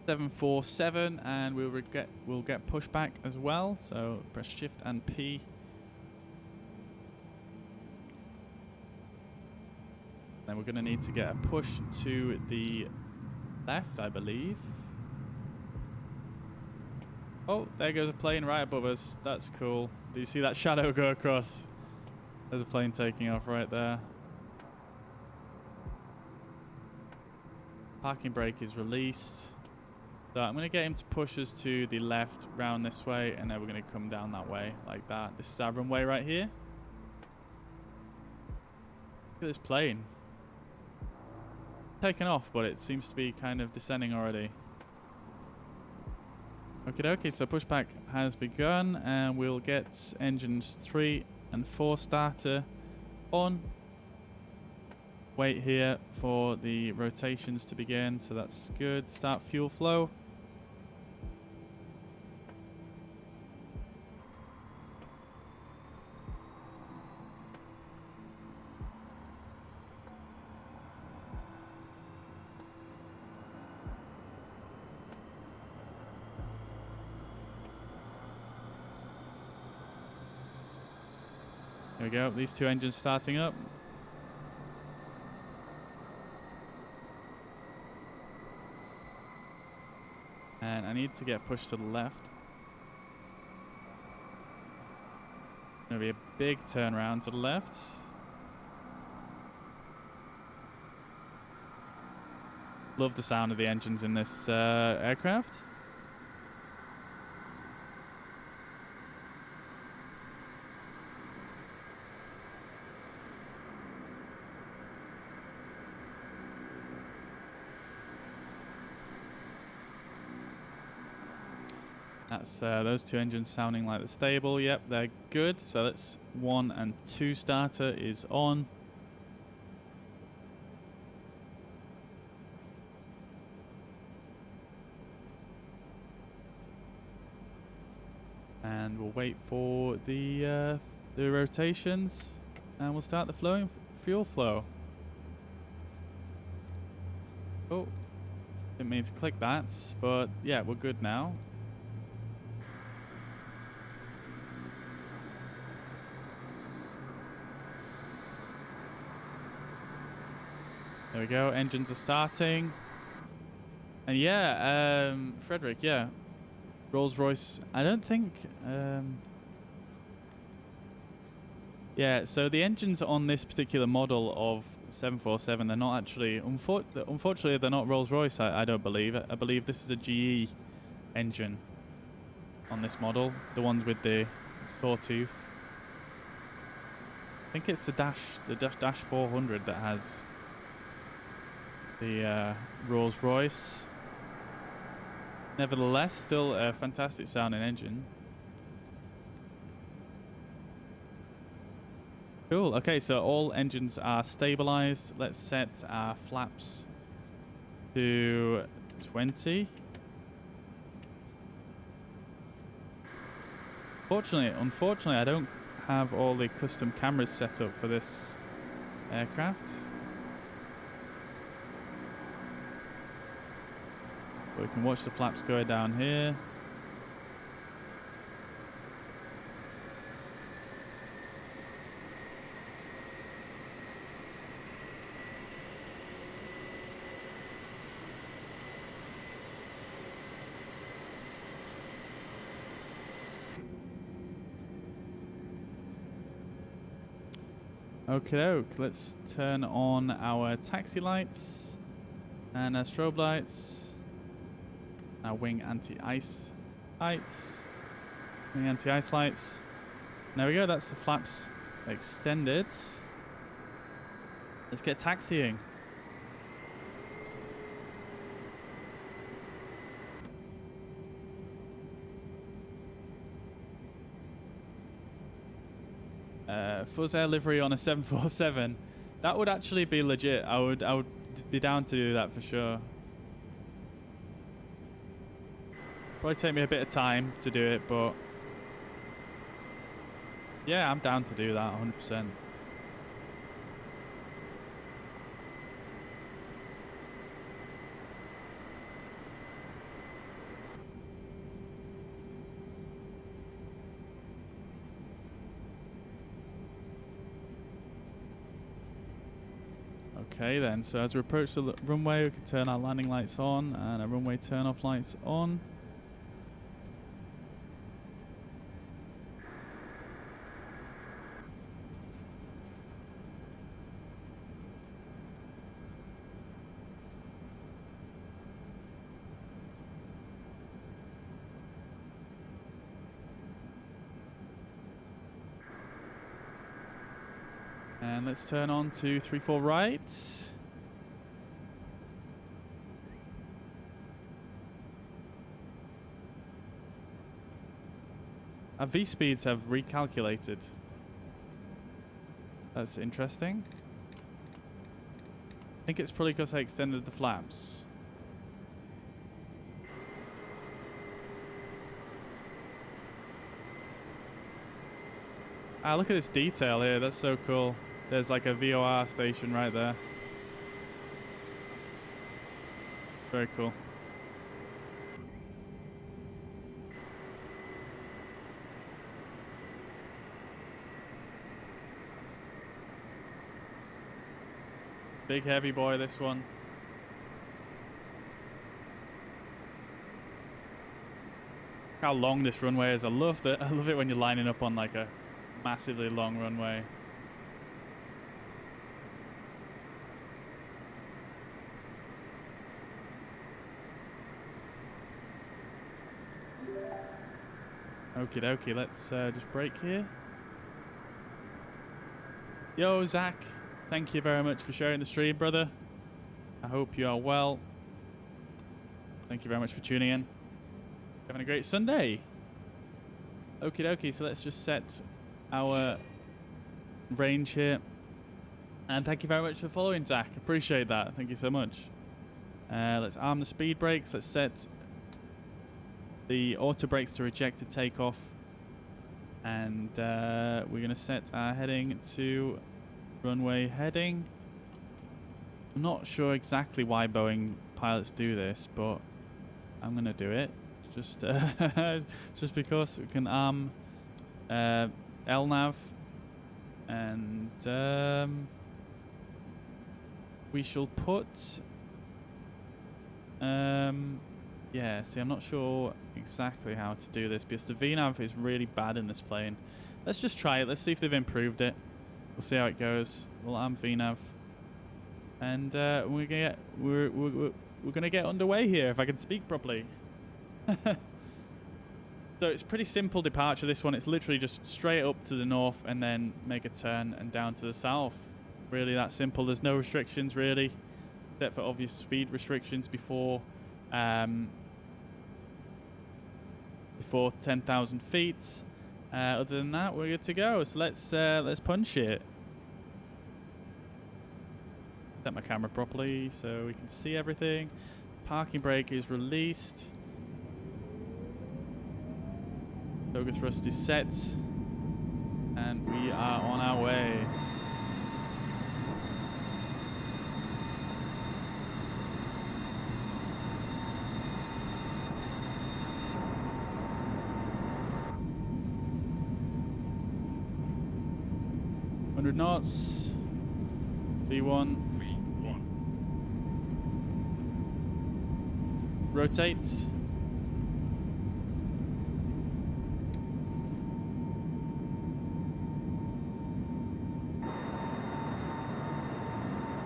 747, and we'll get pushback as well. So press Shift and P. Then we're going to need to get a push to the left, I believe. Oh, there goes a plane right above us. That's cool. Do you see that shadow go across? There's a plane taking off right there. Parking brake is released. So I'm going to get him to push us to the left, round this way, and then we're going to come down that way, like that. This is our runway right here. Look at this plane. Taken off, but it seems to be kind of descending already. Okay, so pushback has begun, and we'll get engines 3 and 4 starter on. Wait here for the rotations to begin, so that's good. Start fuel flow. There we go, these two engines starting up. And I need to get pushed to the left. Gonna be a big turnaround to the left. Love the sound of the engines in this aircraft. That's those two engines sounding like they're stable. Yep, they're good. So that's 1 and 2 starter is on. And we'll wait for the the rotations, and we'll start the fuel flow. Oh, didn't mean to click that, but yeah, we're good now. There we go, engines are starting. And yeah, Frederick, yeah. Rolls-Royce, I don't think... yeah, so the engines on this particular model of 747, they're not actually... Unfortunately, they're not Rolls-Royce, I don't believe. I believe this is a GE engine on this model. The ones with the sawtooth. I think it's the Dash 400 that has the Rolls-Royce. Nevertheless, still a fantastic sounding engine. Cool. Okay, so all engines are stabilized. Let's set our flaps to 20. Unfortunately, I don't have all the custom cameras set up for this aircraft. We can watch the flaps go down here. Okay, let's turn on our taxi lights and our strobe lights. Our wing anti-ice lights. Wing anti-ice lights. There we go, that's the flaps extended. Let's get taxiing. Fuzz Air livery on a 747. That would actually be legit. I would be down to do that for sure. Probably take me a bit of time to do it, but yeah, I'm down to do that 100%. Okay then, so as we approach the runway, we can turn our landing lights on and our runway turn-off lights on. And let's turn on to 34 right. Our V speeds have recalculated. That's interesting. I think it's probably because I extended the flaps. Ah, look at this detail here. That's so cool. There's like a VOR station right there. Very cool. Big heavy boy, this one. How long this runway is. I love it. I love it when you're lining up on like a massively long runway. Okie dokie, let's just brake here. Yo, Zach. Thank you very much for sharing the stream, brother. I hope you are well. Thank you very much for tuning in. Having a great Sunday. Okie dokie, so let's just set our range here. And thank you very much for following, Zach. Appreciate that. Thank you so much. Let's arm the speed brakes. Let's set the auto brakes to rejected takeoff. And we're going to set our heading to runway heading. I'm not sure exactly why Boeing pilots do this, but I'm going to do it. Just just because we can arm LNAV. And we shall put... yeah, see, I'm not sure exactly how to do this because the VNAV is really bad in this plane. Let's just try it. Let's see if they've improved it. We'll see how it goes. We'll arm VNAV, and we're gonna get underway here if I can speak properly. So it's pretty simple departure. This one, it's literally just straight up to the north and then make a turn and down to the south. Really that simple. There's no restrictions really, except for obvious speed restrictions before 10,000 feet. Other than that, we're good to go. So let's punch it. Set my camera properly so we can see everything. Parking brake is released. Toga thrust is set. And we are on our way. Knots. V1. Rotate.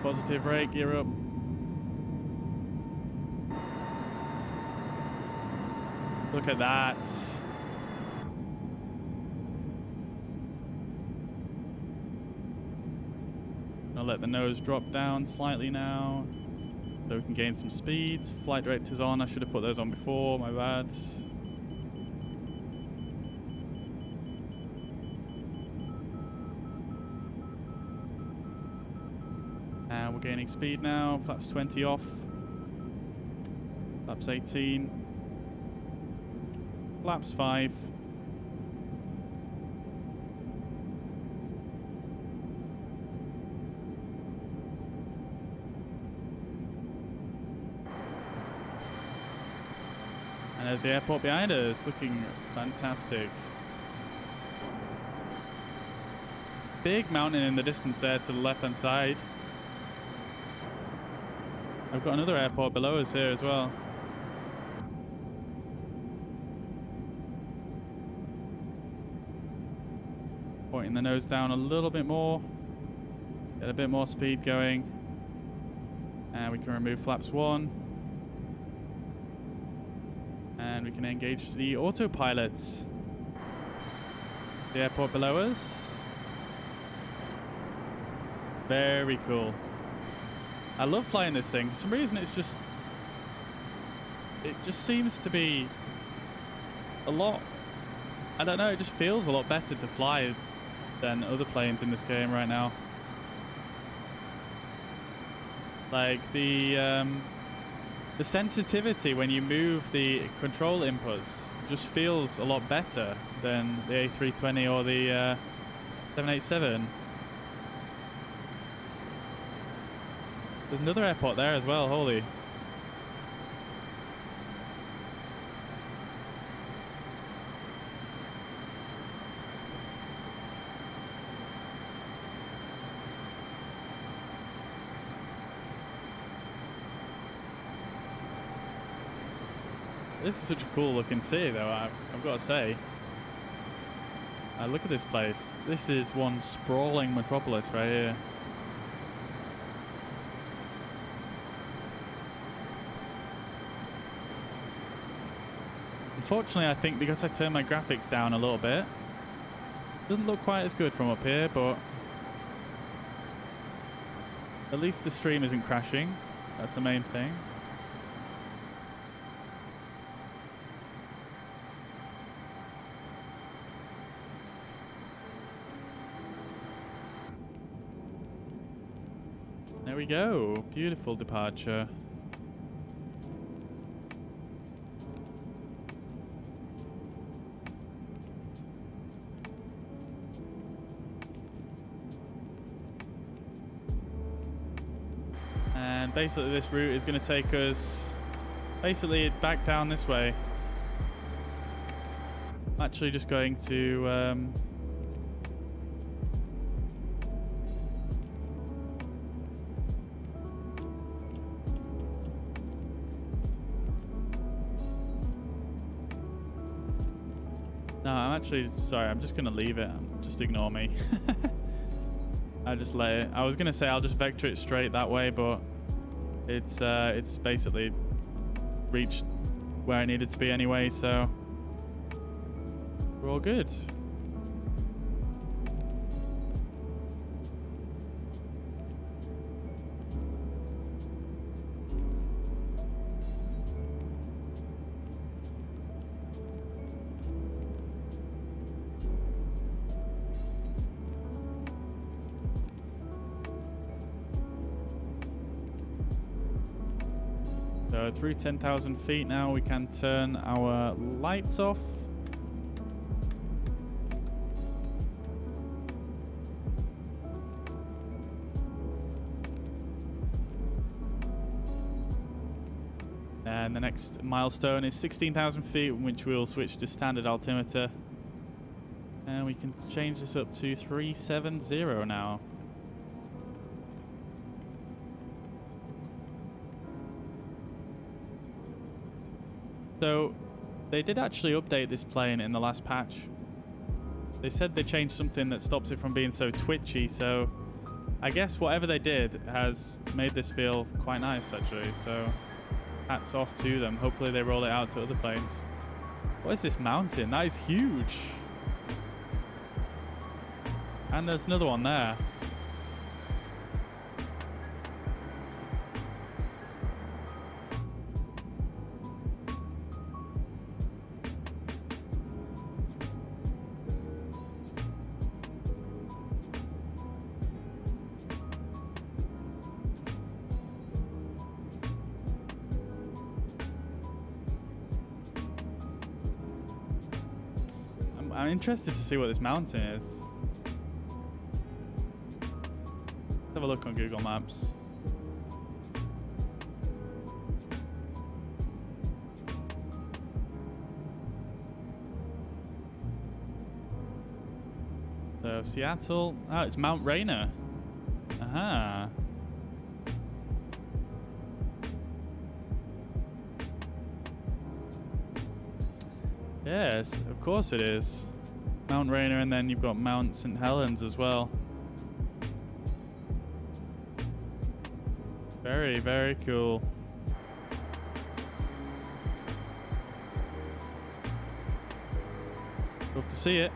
Positive rate, gear up. Look at that. I'll let the nose drop down slightly now so we can gain some speed. Flight directors on. I should have put those on before, my bad. And we're gaining speed now. Flaps 20 off. Flaps 18. Flaps 5. And there's the airport behind us, looking fantastic. Big mountain in the distance there to the left-hand side. I've got another airport below us here as well. Pointing the nose down a little bit more. Get a bit more speed going. And we can remove flaps 1. And we can engage the autopilots. The airport below us. Very cool. I love flying this thing. For some reason it just seems to be a lot, I don't know, it just feels a lot better to fly than other planes in this game right now. Like the sensitivity when you move the control inputs just feels a lot better than the A320 or the 787. There's another airport there as well, holy. This is such a cool looking city though, I've got to say. Look at this place. This is one sprawling metropolis right here. Unfortunately, I think because I turned my graphics down a little bit, it doesn't look quite as good from up here, but at least the stream isn't crashing. That's the main thing. There we go. Beautiful departure. And basically this route is going to take us basically back down this way. I'm actually just going to no, I'm actually sorry, I'm just gonna leave it. Just ignore me. I just let it. I was gonna say I'll just vector it straight that way, but it's basically reached where it needed to be anyway, so we're all good. So through 10,000 feet now, we can turn our lights off. And the next milestone is 16,000 feet, which we'll switch to standard altimeter. And we can change this up to 370 now. So, they did actually update this plane in the last patch. They said they changed something that stops it from being so twitchy, so I guess whatever they did has made this feel quite nice, actually. So, hats off to them. Hopefully they roll it out to other planes. What is this mountain? That is huge. And there's another one there. I'm interested to see what this mountain is. Let's have a look on Google Maps. So Seattle. Oh, it's Mount Rainier. Aha. Yes, of course it is. Mount Rainier, and then you've got Mount St. Helens as well. Very, very cool. Love to see it.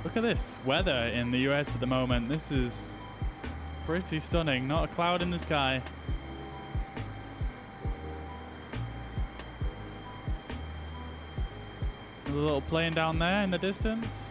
Look at this weather in the US at the moment. This is pretty stunning. Not a cloud in the sky. A little plane down there in the distance.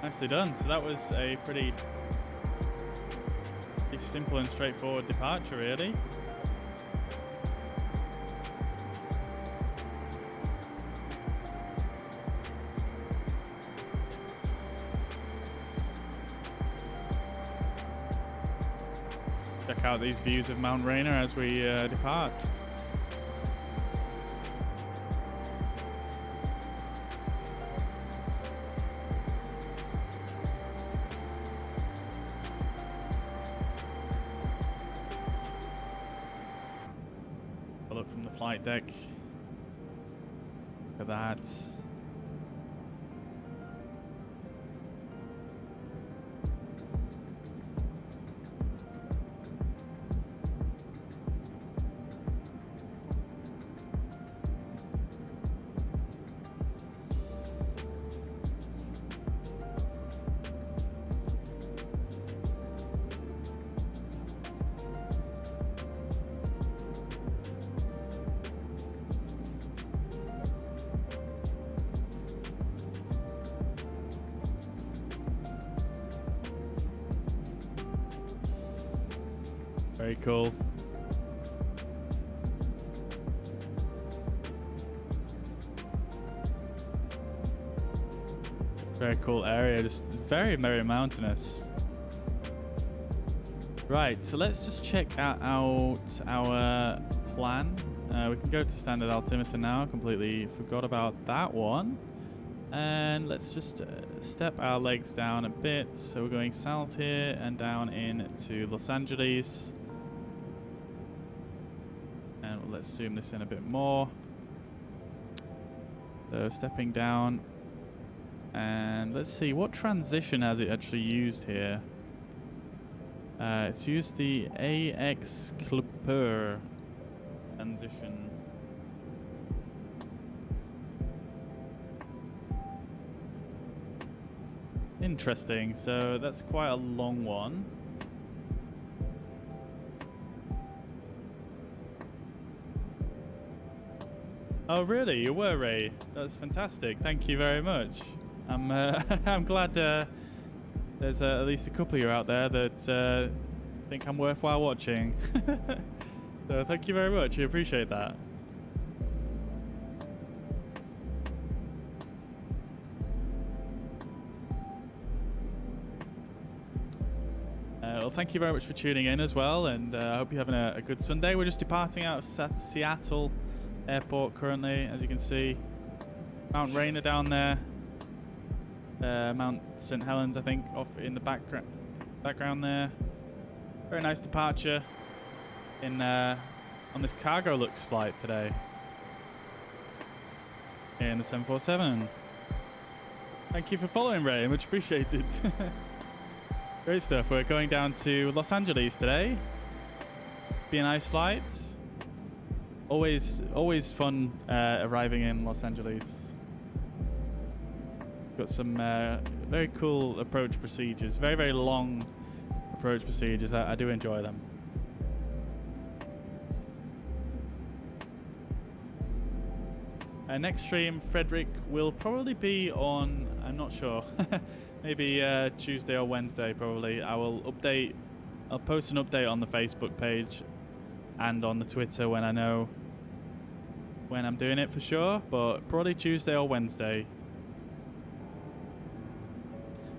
Nicely done. So that was a pretty simple and straightforward departure, really. Check out these views of Mount Rainier as we depart. From the flight deck. Look at that. Very cool. Very cool area, just very, very mountainous. Right, so let's just check out our plan. We can go to standard altimeter now. Completely forgot about that one. And let's just step our legs down a bit. So we're going south here and down into Los Angeles. And let's zoom this in a bit more. So stepping down. And let's see, what transition has it actually used here? It's used the AX Clipper transition. Interesting, so that's quite a long one. Oh really, you were, Ray? That's fantastic, thank you very much. I'm glad there's at least a couple of you out there that think I'm worthwhile watching. So thank you very much, I appreciate that. Well, thank you very much for tuning in as well, and I hope you're having a good Sunday. We're just departing out of Seattle Airport currently, as you can see. Mount Rainier down there. Mount St. Helens, I think, off in the background there. Very nice departure on this Cargolux flight today in the 747. Thank you for following, Ray. Much appreciated. Great stuff. We're going down to Los Angeles today. Be a nice flight. Always fun arriving in Los Angeles. Got some very cool approach procedures. Very, very long approach procedures. I do enjoy them. Next stream, Frederick, will probably be on, I'm not sure, maybe Tuesday or Wednesday probably. I'll post an update on the Facebook page and on the Twitter when I know when I'm doing it for sure, but probably Tuesday or Wednesday.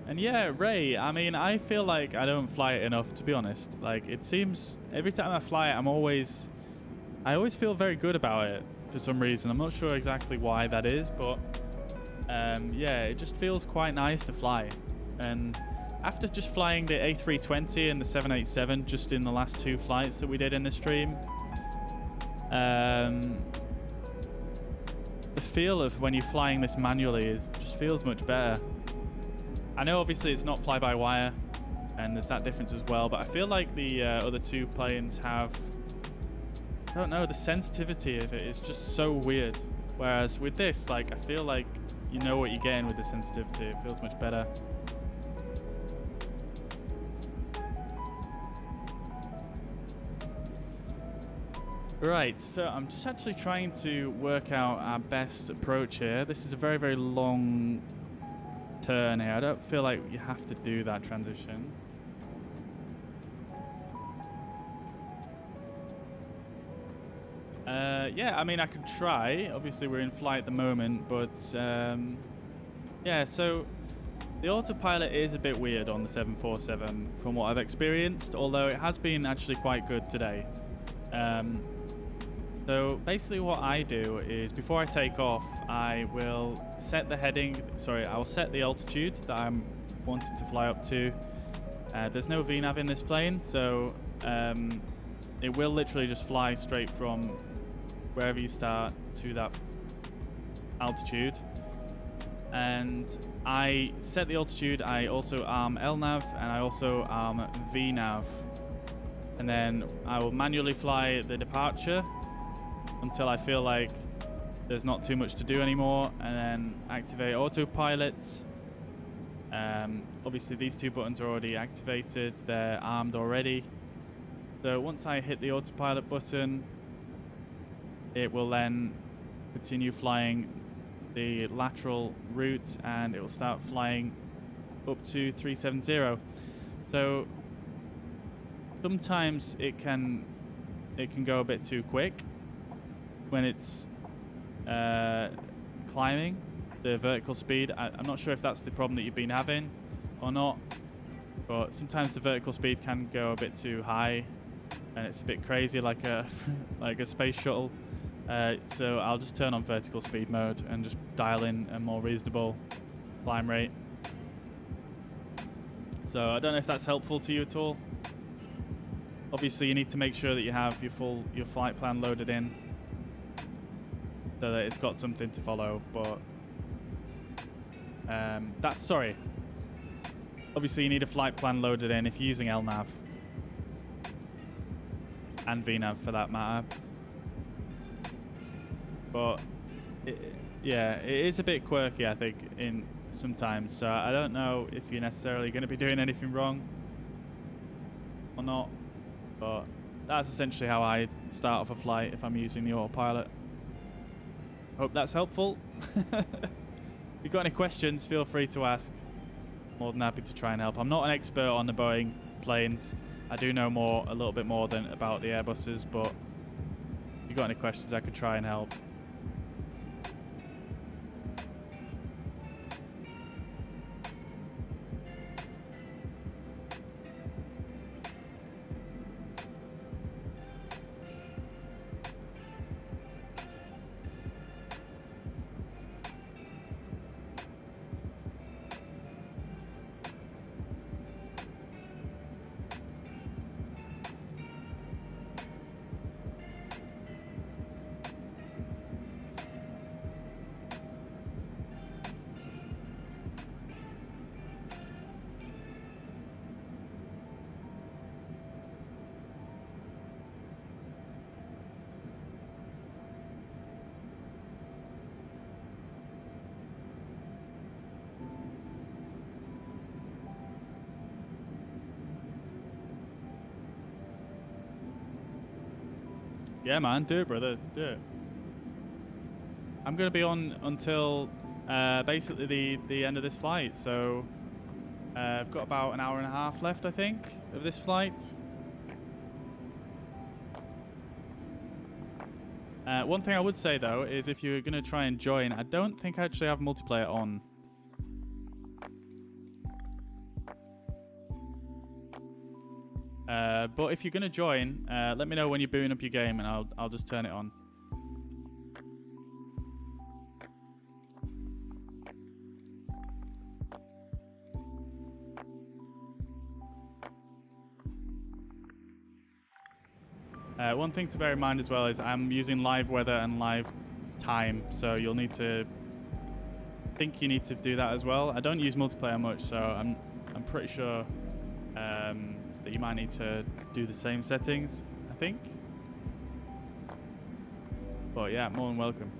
And yeah, Ray, I mean, I feel like I don't fly it enough, to be honest. Like, it seems every time I fly it, I always feel very good about it for some reason. I'm not sure exactly why that is, but yeah, it just feels quite nice to fly. And after just flying the A320 and the 787 just in the last 2 flights that we did in the stream, the feel of when you're flying this manually just feels much better. I know obviously it's not fly-by-wire, and there's that difference as well, but I feel like the other 2 planes have, I don't know, the sensitivity of it is just so weird. Whereas with this, like, I feel like you know what you're getting with the sensitivity. It feels much better. Right, so I'm just actually trying to work out our best approach here. This is a very, very long turn here. I don't feel like you have to do that transition. Yeah, I mean, I could try. Obviously, we're in flight at the moment, but yeah, so the autopilot is a bit weird on the 747 from what I've experienced, although it has been actually quite good today. So basically what I do is before I take off, I will set the I'll set the altitude that I'm wanting to fly up to. There's no VNAV in this plane, so it will literally just fly straight from wherever you start to that altitude. And I set the altitude, I also arm LNAV, and I also arm VNAV. And then I will manually fly the departure until I feel like there's not too much to do anymore, and then activate autopilot. Obviously these 2 buttons are already activated, they're armed already. So once I hit the autopilot button, it will then continue flying the lateral route, and it will start flying up to 370. So sometimes it can go a bit too quick when it's climbing the vertical speed. I'm not sure if that's the problem that you've been having or not, but sometimes the vertical speed can go a bit too high and it's a bit crazy, like a like a space shuttle. So I'll just turn on vertical speed mode and just dial in a more reasonable climb rate. So I don't know if that's helpful to you at all. Obviously you need to make sure that you have your flight plan loaded in so that it's got something to follow, but obviously you need a flight plan loaded in if you're using LNAV and VNAV for that matter. But yeah, it is a bit quirky, I think, in sometimes. So I don't know if you're necessarily going to be doing anything wrong or not. But that's essentially how I start off a flight if I'm using the autopilot. Hope that's helpful. If you've got any questions, feel free to ask. More than happy to try and help. I'm not an expert on the Boeing planes. I do know a little bit more than about the Airbuses, but if you've got any questions, I could try and help. Yeah, man, do it, brother, do it. I'm going to be on until basically the end of this flight, so I've got about an hour and a half left, I think, of this flight. One thing I would say, though, is if you're going to try and join, I don't think I actually have multiplayer on. But if you're going to join, let me know when you're booting up your game and I'll just turn it on. One thing to bear in mind as well is I'm using live weather and live time, so you'll need to you need to do that as well. I don't use multiplayer much, so I'm pretty sure that you might need to do the same settings, I think. But yeah, more than welcome.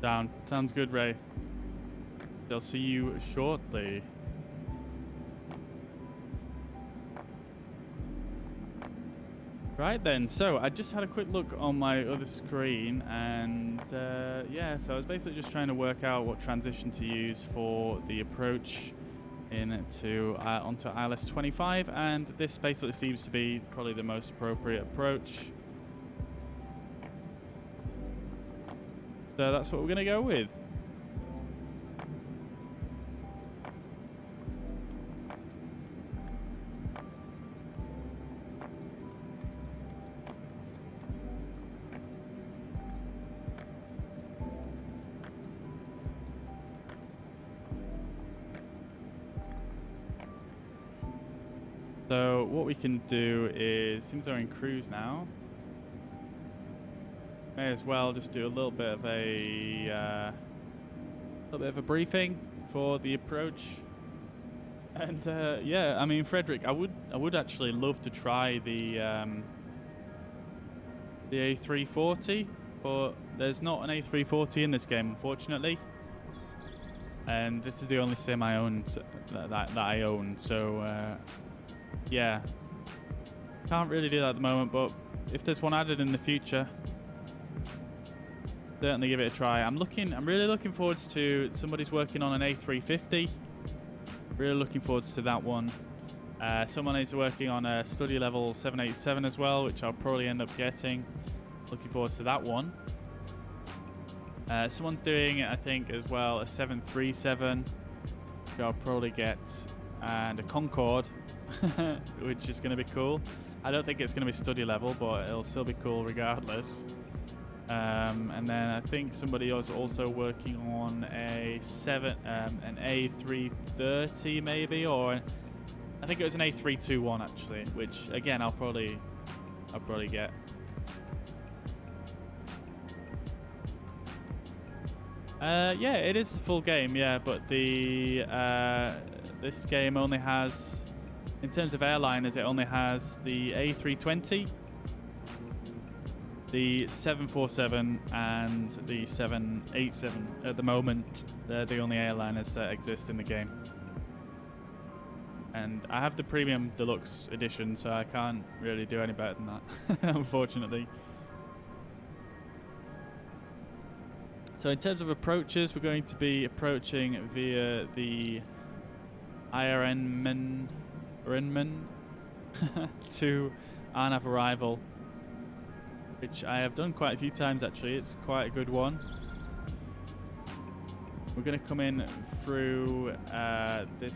Down. Sounds good, Ray. They'll see you shortly. Right then, so I just had a quick look on my other screen and yeah, so I was basically just trying to work out what transition to use for the approach onto ILS 25, and this basically seems to be probably the most appropriate approach. So that's what we're going to go with. So what we can do is, since we're in cruise now, may as well just do a little bit of a briefing for the approach. And yeah, I mean, Frederick, I would actually love to try the A340, but there's not an A340 in this game, unfortunately. And this is the only sim I own that I own, so yeah, can't really do that at the moment. But if there's one added in the future, certainly give it a try. I'm really looking forward to somebody's working on an A350. Really looking forward to that one. Someone is working on a study level 787 as well, which I'll probably end up getting. Looking forward to that one. Someone's doing, I think, as well, a 737, which I'll probably get, and a Concorde, which is going to be cool. I don't think it's going to be study level, but it'll still be cool regardless. And then I think somebody was also working on an A330 maybe, or I think it was an A321 actually, which again I'll probably get. Yeah, it is a full game, yeah, but the this game only has, in terms of airliners, it only has the A320, the 747, and the 787 at the moment. They're the only airliners that exist in the game. And I have the premium deluxe edition, so I can't really do any better than that, unfortunately. So in terms of approaches, we're going to be approaching via the Ironman to Arnav arrival, which I have done quite a few times actually. It's quite a good one. We're going to come in through this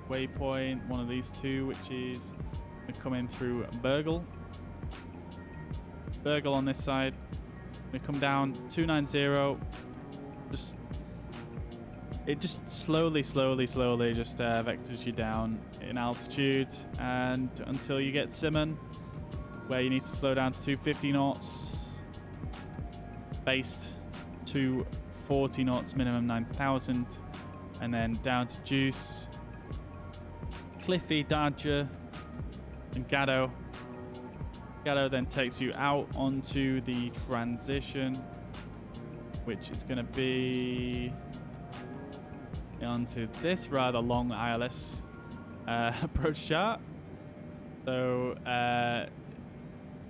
waypoint, one of these two, which is going to come in through Burgle on this side. We come down 290. It just slowly just vectors you down in altitude, and until you get Simon, where you need to slow down to 250 knots, based to 40 knots, minimum 9,000, and then down to Juice, Cliffy, Dodger, and Gatto. Gatto then takes you out onto the transition, which is going to be onto this rather long ILS approach chart. So,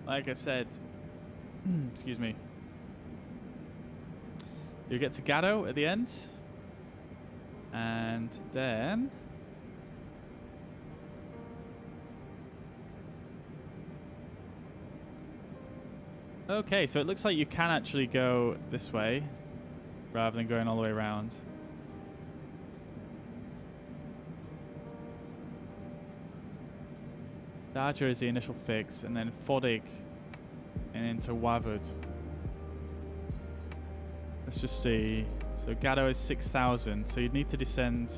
like I said, excuse me, you get to Gatto at the end, and then okay, so it looks like you can actually go this way rather than going all the way around. Dodger is the initial fix, and then Fodig and into Wavud. Let's just see. So Gatto is 6,000, so you'd need to descend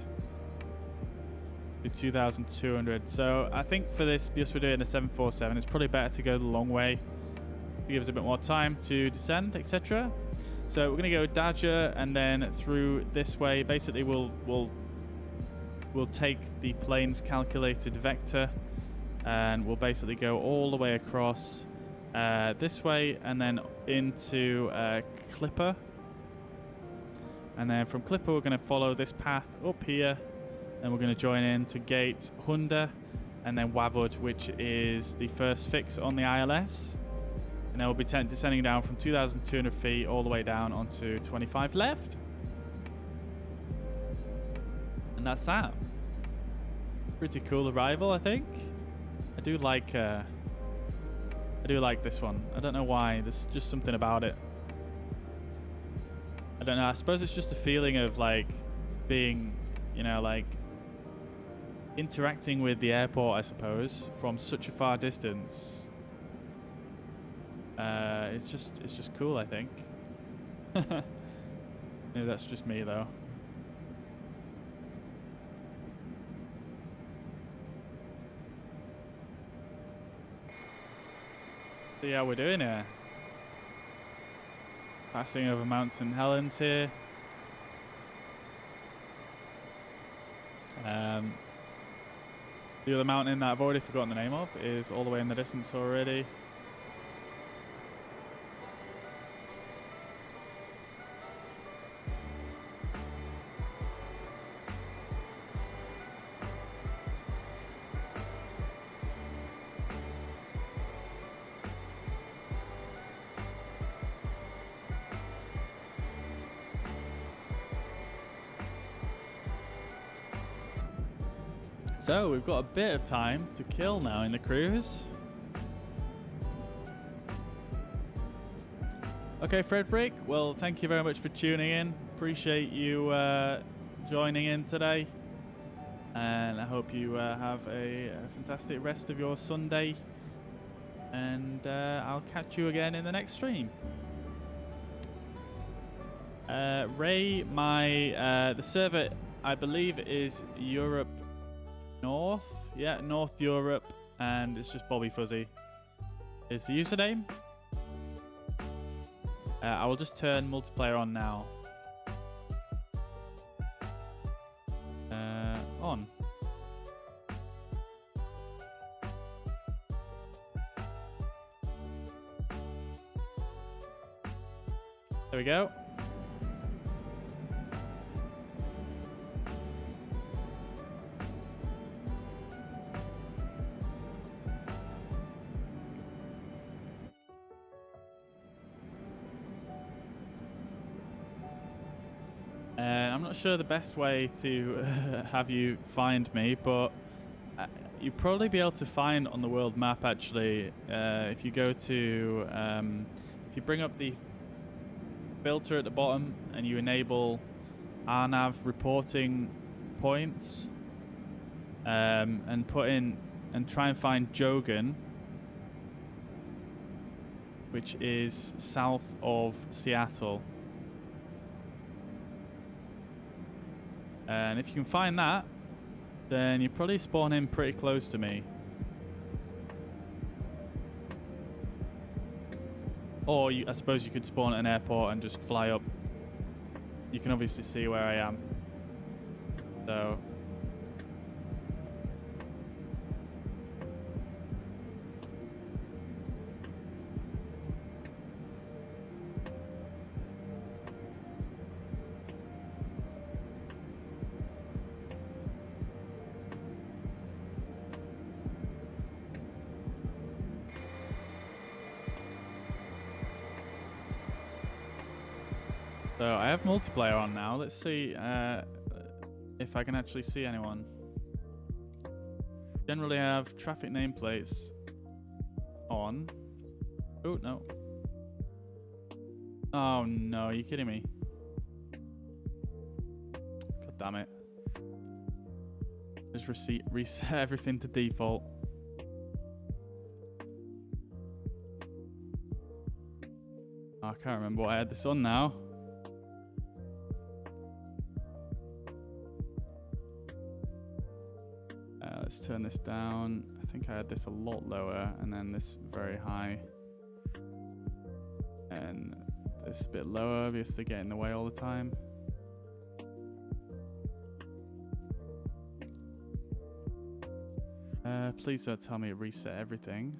to 2,200. So I think for this, because we're doing a 747, it's probably better to go the long way. It gives us a bit more time to descend, etc. So we're going to go Dodger and then through this way. Basically, we'll take the plane's calculated vector, and we'll basically go all the way across this way and then into Clipper. And then from Clipper, we're going to follow this path up here, and we're going to join in to Gate Hunda and then Wavud, which is the first fix on the ILS. And then we'll be descending down from 2,200 feet all the way down onto 25 left. And that's that. Pretty cool arrival, I think. I do like this one. I don't know why. There's just something about it. I don't know. I suppose it's just a feeling of like being, like interacting with the airport, I suppose, from such a far distance. It's just cool, I think. Maybe that's just me though. See how we're doing here. Passing over Mount St. Helens here. The other mountain that I've already forgotten the name of is all the way in the distance already. So we've got a bit of time to kill now in the cruise. Okay, Frederick, well, thank you very much for tuning in. Appreciate you joining in today. And I hope you have a fantastic rest of your Sunday. And I'll catch you again in the next stream. Ray, the server, I believe, is Europe North. Yeah, North Europe. And it's just Bobby Fuzzy is the username. I will just turn multiplayer on now. On. There we go. I'm not sure the best way to have you find me, but you'll probably be able to find on the world map actually if you go to if you bring up the filter at the bottom and you enable RNAV reporting points and put in and try and find Jogan, which is south of Seattle. And if you can find that, then you probably spawn in pretty close to me. Or I suppose you could spawn at an airport and just fly up. You can obviously see where I am. So... So I have multiplayer on now. Let's see if I can actually see anyone. Generally I have traffic nameplates on. Oh, no. Oh, no. Are you kidding me? God damn it. Just reset everything to default. Oh, I can't remember what I had this on now. Let's turn this down. I think I had this a lot lower and then this very high. And this a bit lower because they get in the way all the time. Please don't tell me to reset everything.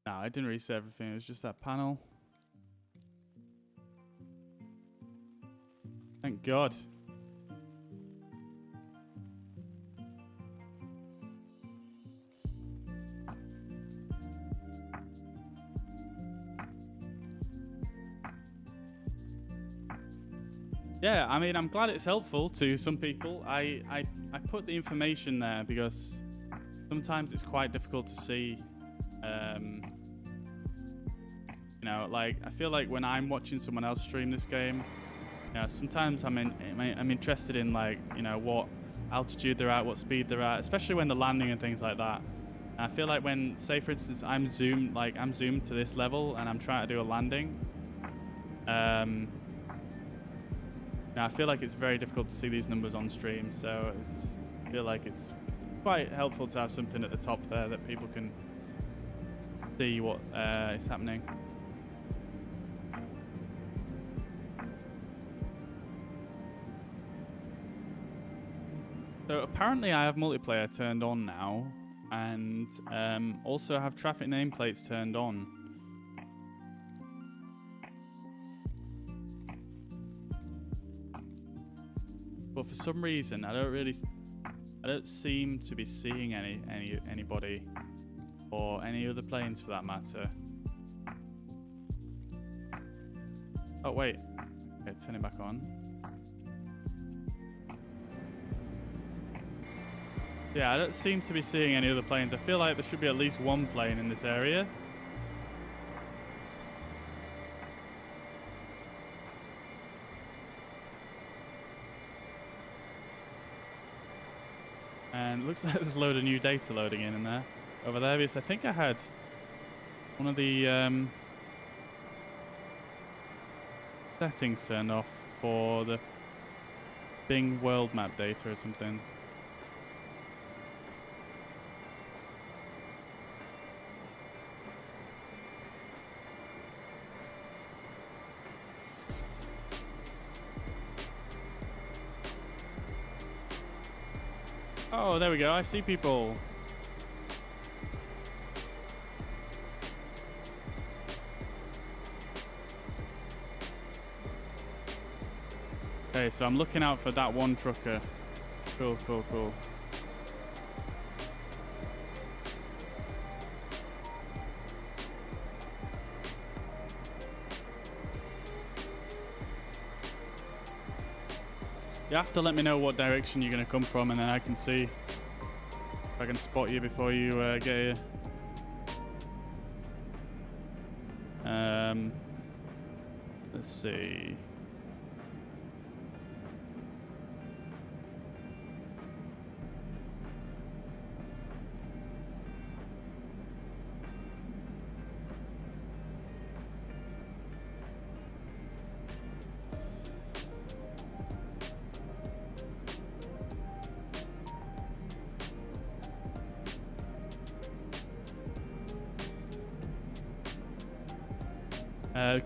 No, I didn't reset everything. It was just that panel. Thank God. Yeah, I mean, I'm glad it's helpful to some people. I put the information there because sometimes it's quite difficult to see. You know, like I feel like when I'm watching someone else stream this game, you know, sometimes I'm interested in, like, you know, what altitude they're at, what speed they're at, especially when they're landing and things like that. And I feel like when, say for instance, I'm zoomed to this level and I'm trying to do a landing, now I feel like it's very difficult to see these numbers on stream. So I feel like it's quite helpful to have something at the top there that people can see what is happening. So apparently I have multiplayer turned on now, and also have traffic nameplates turned on. But for some reason I don't seem to be seeing anybody or any other planes for that matter. Oh wait, okay, turn it back on. Yeah, I don't seem to be seeing any other planes. I feel like there should be at least one plane in this area. And it looks like there's a load of new data loading in there. Over there, because I think I had one of the settings turned off for the Bing world map data or something. Oh, there we go. I see people. Okay, so I'm looking out for that one trucker. Cool, cool, cool. You have to let me know what direction you're going to come from, and then I can see if I can spot you before you get here. Let's see.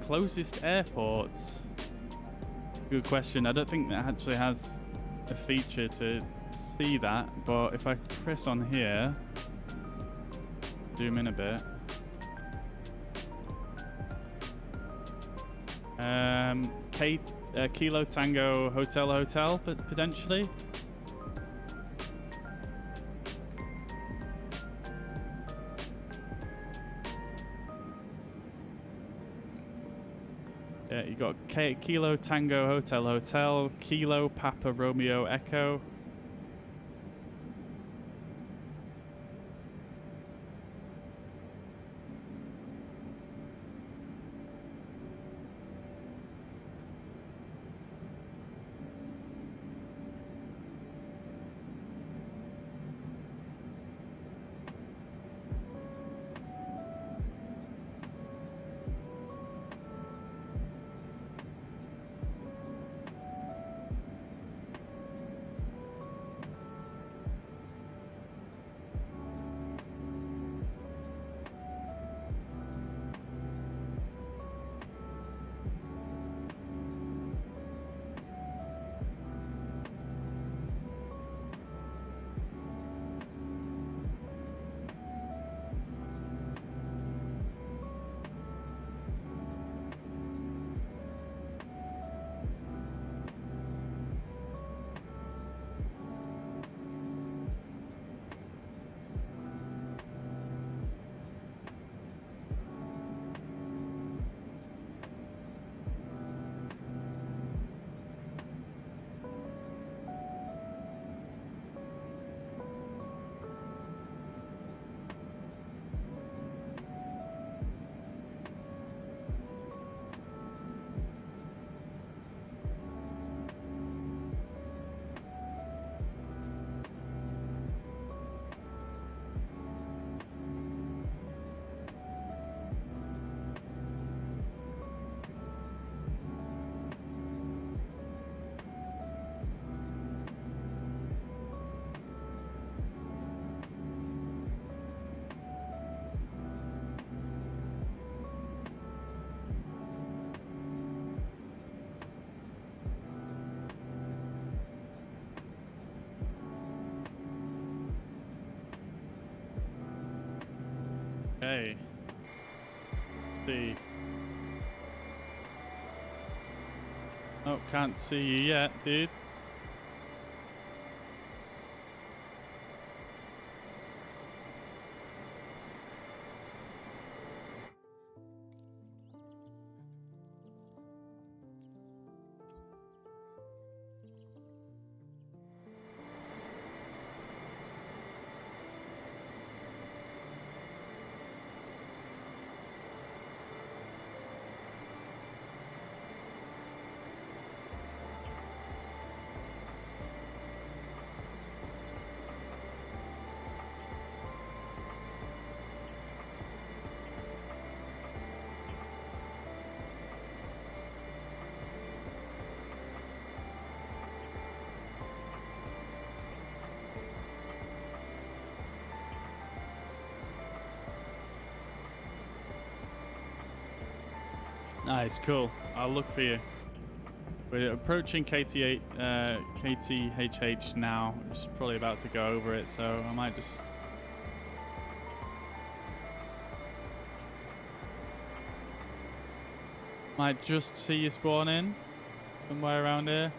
Closest airports. Good question. I don't think that actually has a feature to see that, but if I press on here, zoom in a bit. Kilo Tango Hotel, potentially. Yeah, you got Kilo Tango Hotel, Kilo Papa Romeo Echo. Okay. See. Oh, can't see you yet, dude. Nice, cool. I'll look for you. We're approaching KT8, KTHH now. Just probably about to go over it, so I might just... Might just see you spawn in somewhere around here.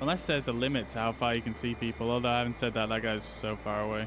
Unless there's a limit to how far you can see people, although I haven't said that, that guy's so far away.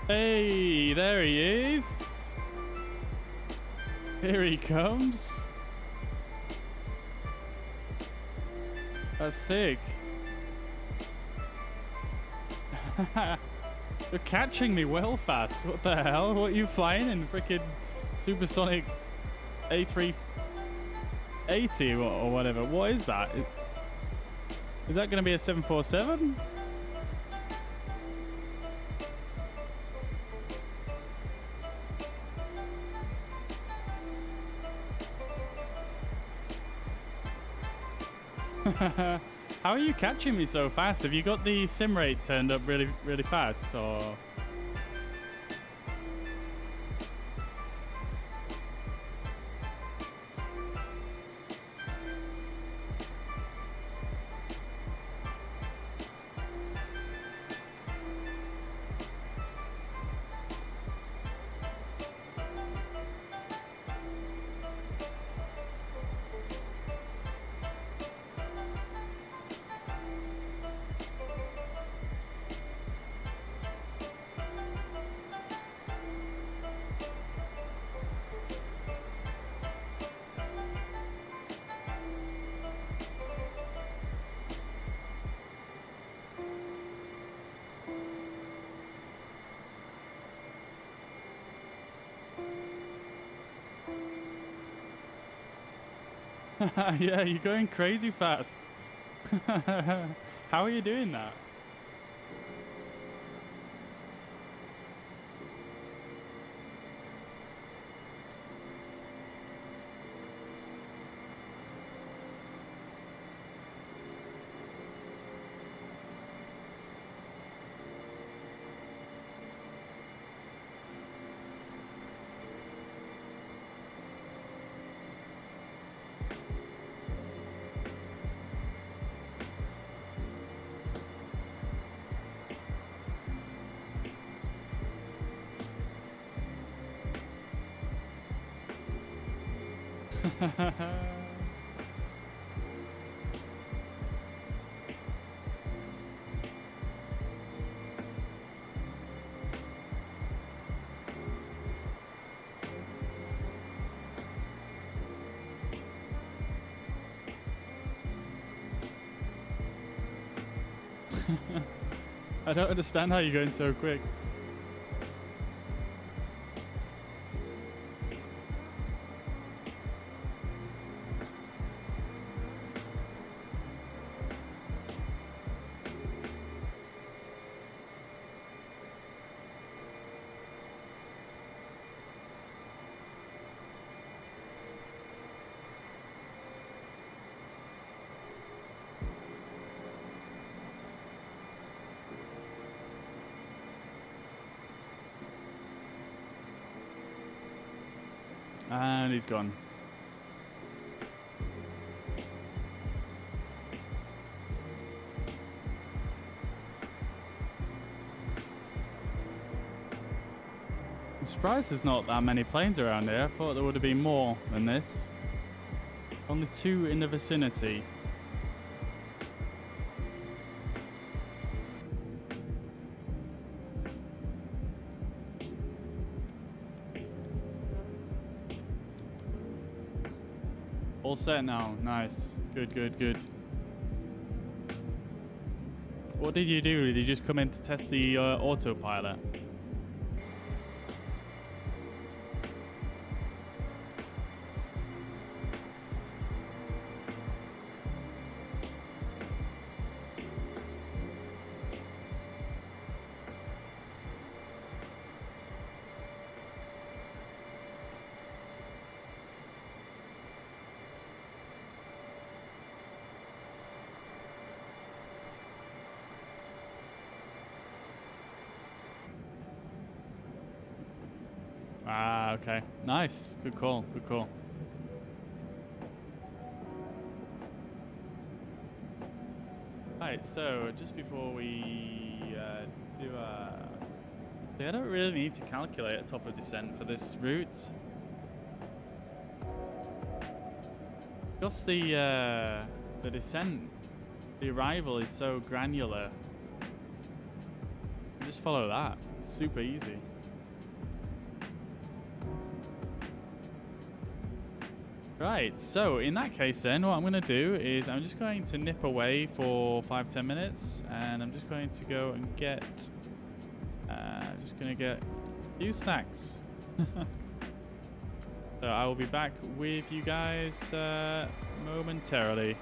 Hey, there he is. Here he comes. That's sick. You're catching me well fast. What the hell? What are you flying in? Freaking supersonic A380 or whatever. What is that? Is that going to be a 747? How are you catching me so fast? Have you got the sim rate turned up really, really fast, or? Yeah, you're going crazy fast. How are you doing that? I don't understand how you're going so quick. And he's gone. I'm surprised there's not that many planes around here. I thought there would have been more than this. Only 2 in the vicinity. All set now. Nice. Good, good, good. What did you do? Did you just come in to test the autopilot? Ah, okay. Nice. Good call. Good call. Right, so just before we do I don't really need to calculate a top of descent for this route. Because the descent, the arrival is so granular. You just follow that. It's super easy. Right, so in that case then, what I'm going to do is I'm just going to nip away for 5-10 minutes, and I'm just going to go and get, a few snacks. So I will be back with you guys momentarily.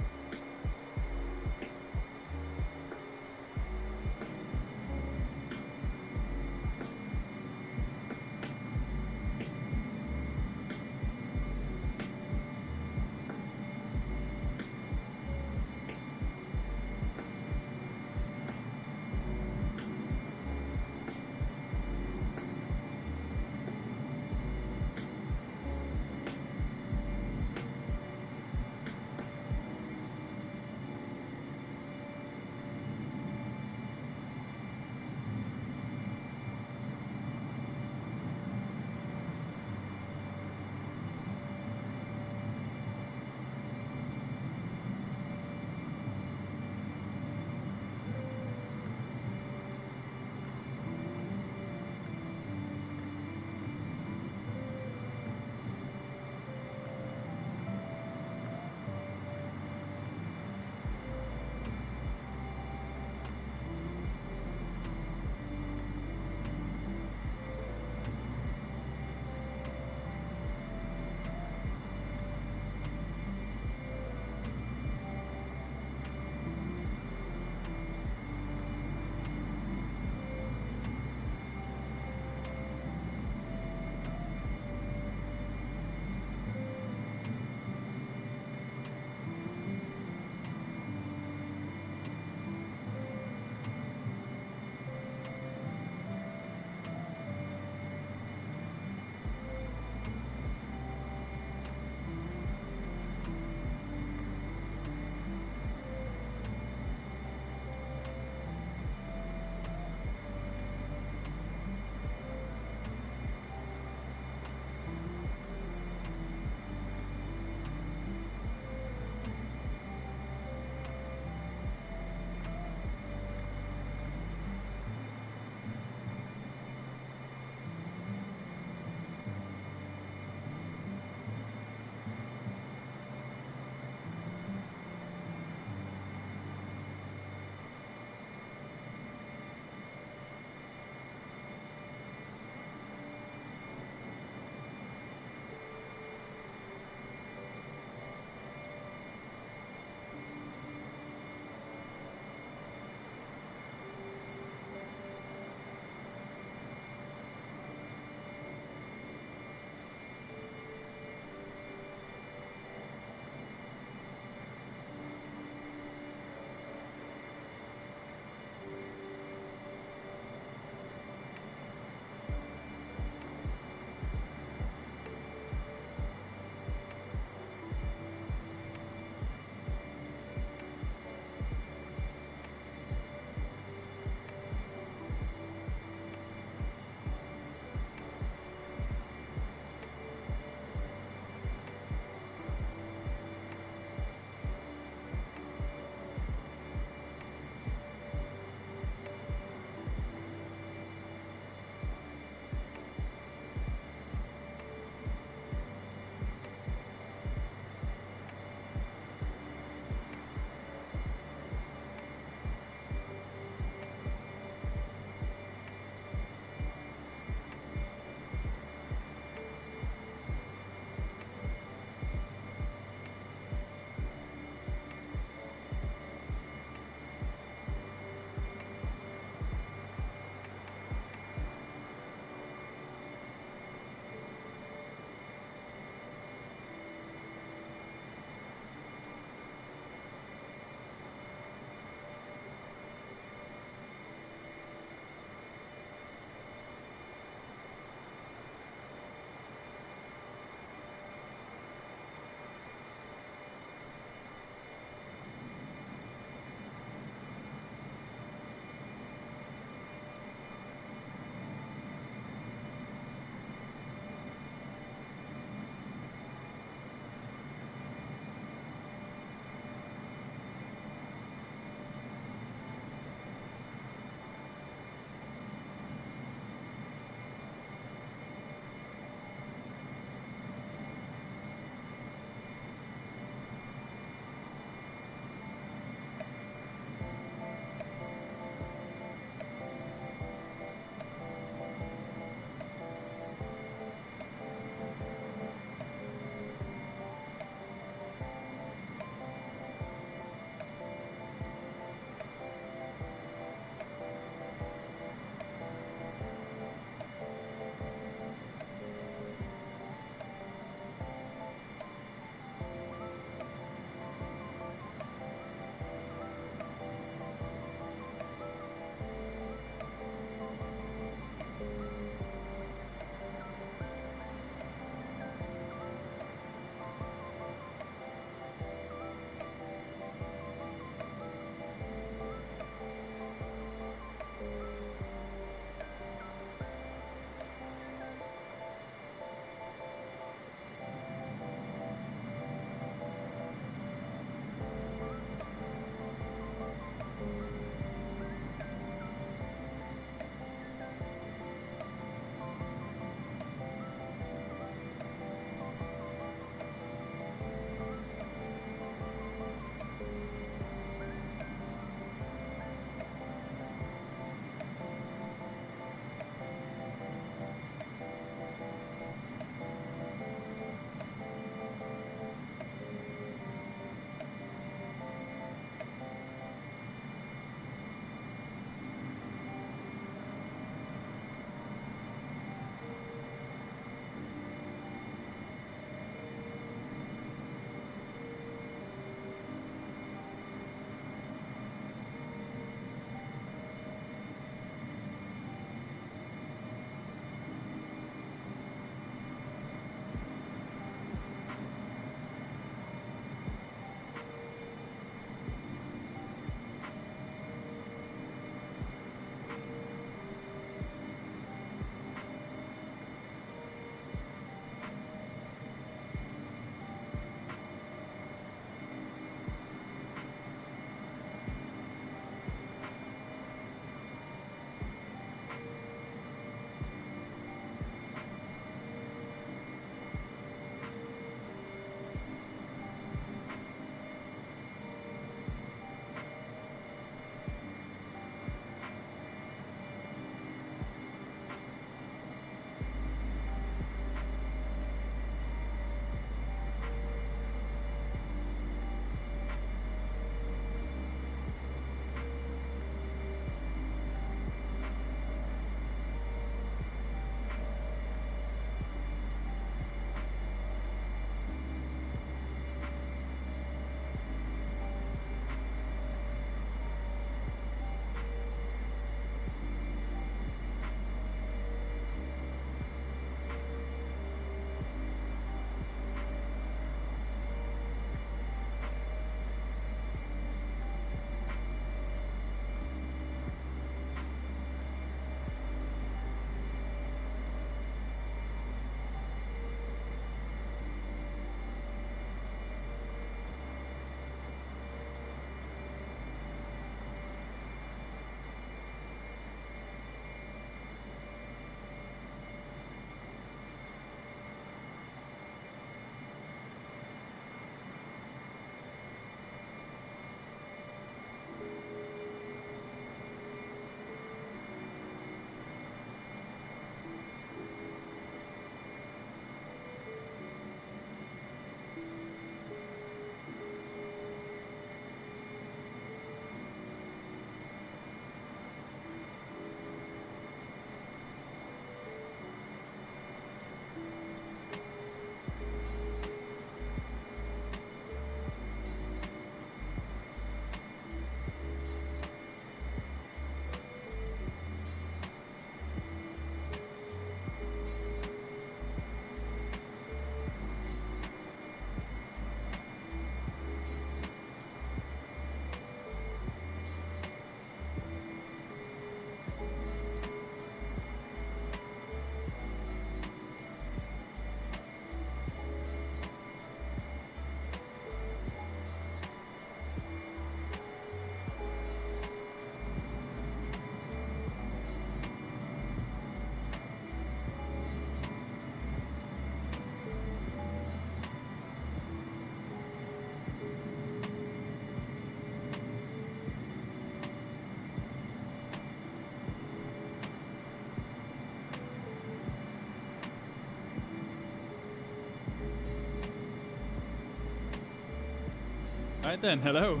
Right then, hello.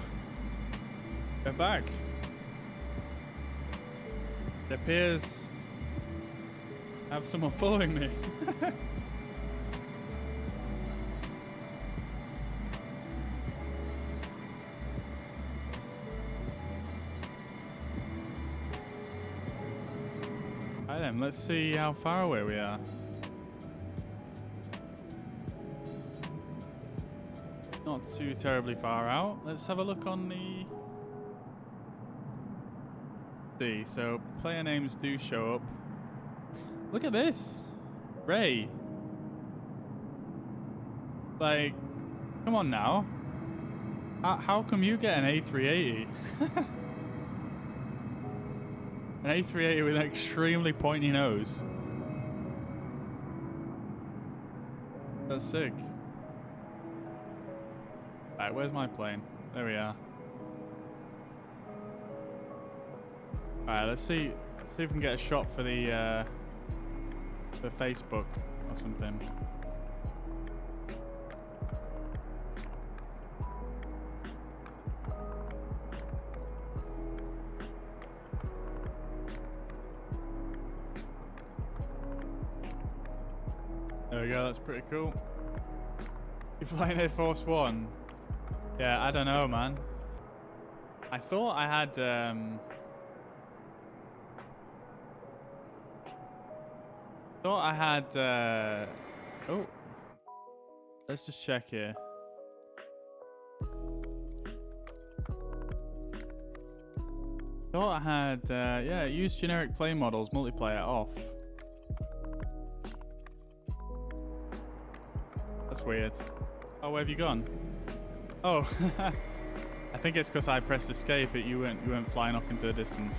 We're back. It appears I have someone following me. Right then, let's see how far away we are. Not too terribly far out. Let's have a look on the... See, so player names do show up. Look at this! Ray! Like, come on now. How come you get an A380? An A380 with an extremely pointy nose. That's sick. Alright, where's my plane? There we are. Alright, let's see if we can get a shot for the for Facebook or something. There we go, that's pretty cool. You're flying Air Force One? Yeah, I don't know, man. I thought I had, oh. Let's just check here. Thought I had, yeah, use generic plane models, multiplayer off. That's weird. Oh, where have you gone? Oh, I think it's because I pressed escape. You weren't flying off into the distance.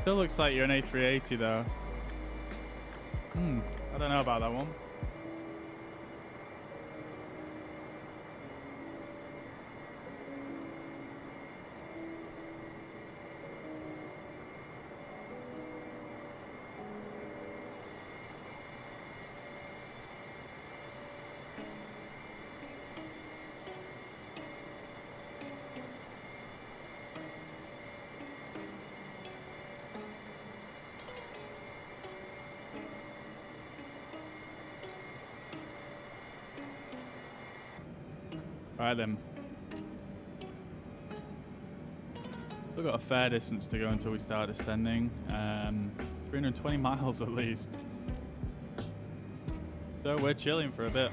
Still looks like you're an A380 though. I don't know about that one. Alright then. We've got a fair distance to go until we start ascending. 320 miles at least. So we're chilling for a bit.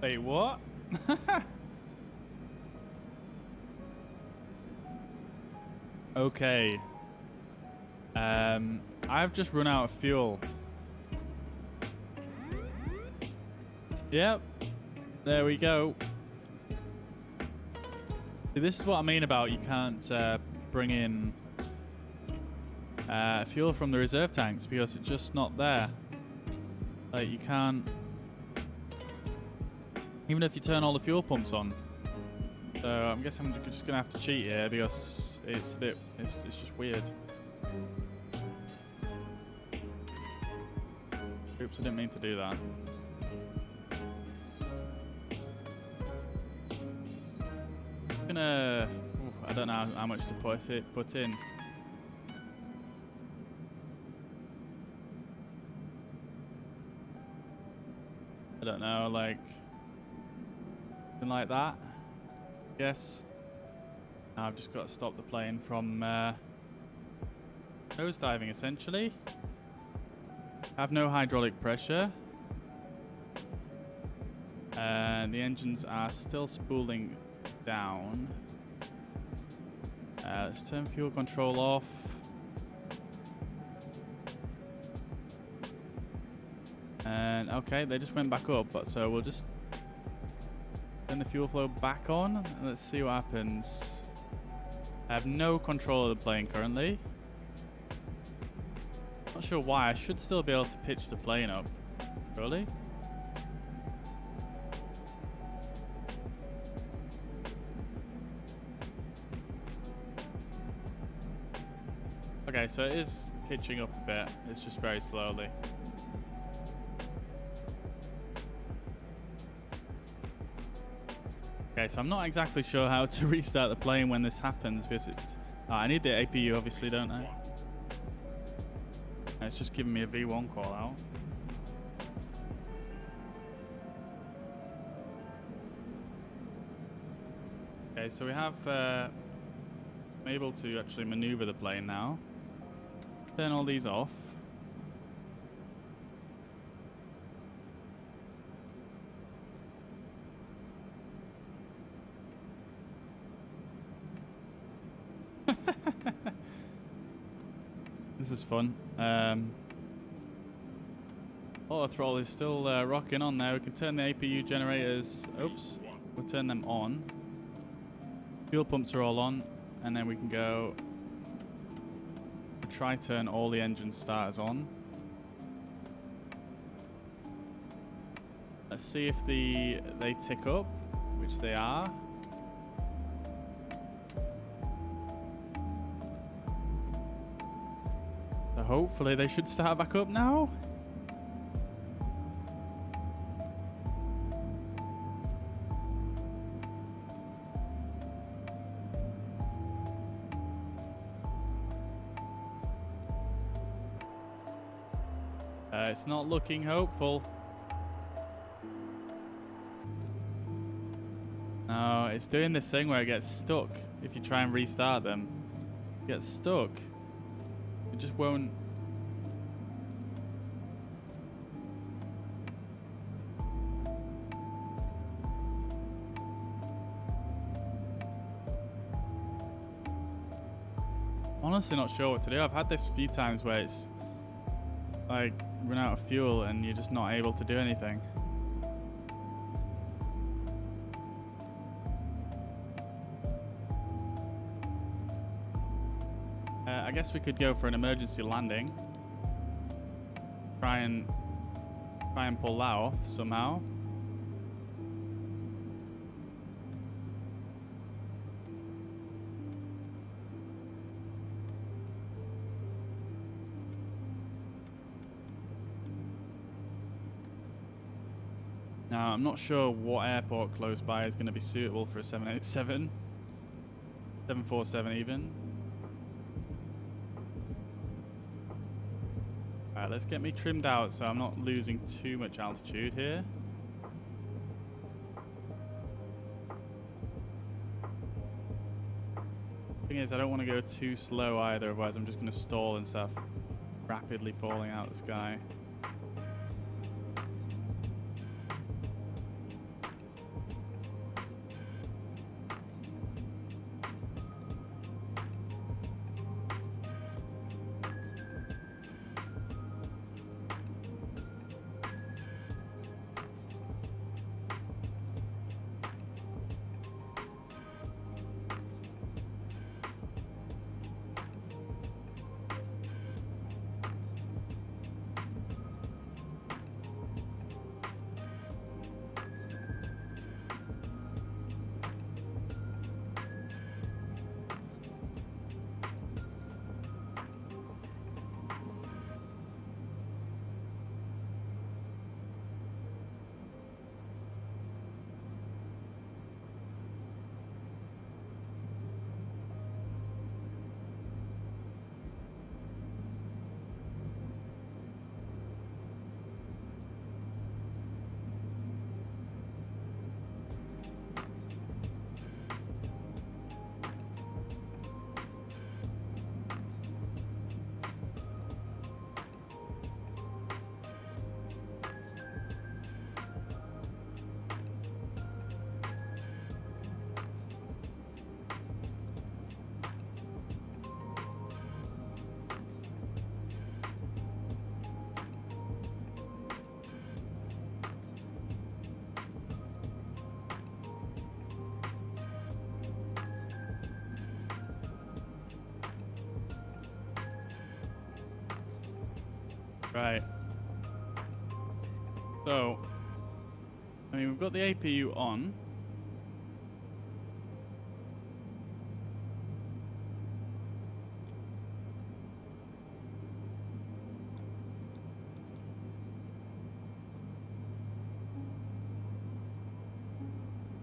Wait, what? Okay. I've just run out of fuel. Yep. There we go. See, this is what I mean about you can't bring in fuel from the reserve tanks because it's just not there. Like, you can't... Even if you turn all the fuel pumps on. So I guess I'm just gonna have to cheat here because it's a bit, it's just weird. Oops, I didn't mean to do that. Gonna, I don't know how much to put in. I don't know, like something like that. Yes. Now I've just got to stop the plane from nose diving essentially. Have no hydraulic pressure. And the engines are still spooling down. Let's turn fuel control off. And okay, they just went back up, but so we'll just turn the fuel flow back on and let's see what happens. I have no control of the plane currently. Not sure why. I should still be able to pitch the plane up. Really? Okay, so it is pitching up a bit. It's just very slowly. Okay, so I'm not exactly sure how to restart the plane when this happens because it's... I need the APU obviously, don't I? And it's just giving me a V1 call out. Okay, so we have... I'm able to actually maneuver the plane now. Turn all these off. This is fun. Auto throttle is still rocking on there. We can turn the APU generators. Oops. We'll turn them on. Fuel pumps are all on. And then we can go... try turn all the engine starters on. Let's see if they tick up, which they are. So hopefully they should start back up now. It's not looking hopeful. No, it's doing this thing where it gets stuck. If you try and restart them, it gets stuck. It just won't. Honestly not sure what to do. I've had this a few times where it's like run out of fuel and you're just not able to do anything. I guess we could go for an emergency landing. Try and pull that off somehow. Now, I'm not sure what airport close by is going to be suitable for a 787. 747 even. Alright, let's get me trimmed out so I'm not losing too much altitude here. Thing is, I don't want to go too slow either, otherwise I'm just going to stall and start rapidly falling out of the sky. Right. So, I mean, we've got the APU on.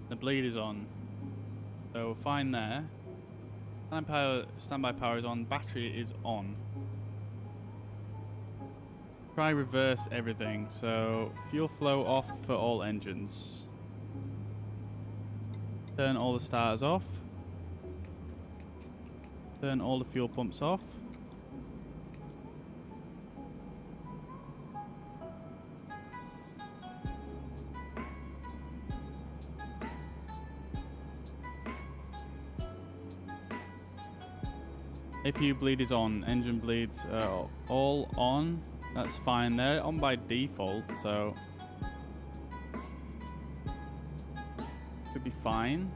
The bleed is on. So fine there. Standby power is on. Battery is on. Try reverse everything. So fuel flow off for all engines. Turn all the starters off. Turn all the fuel pumps off. APU bleed is on. Engine bleeds are all on. That's fine. They're on by default, so should be fine.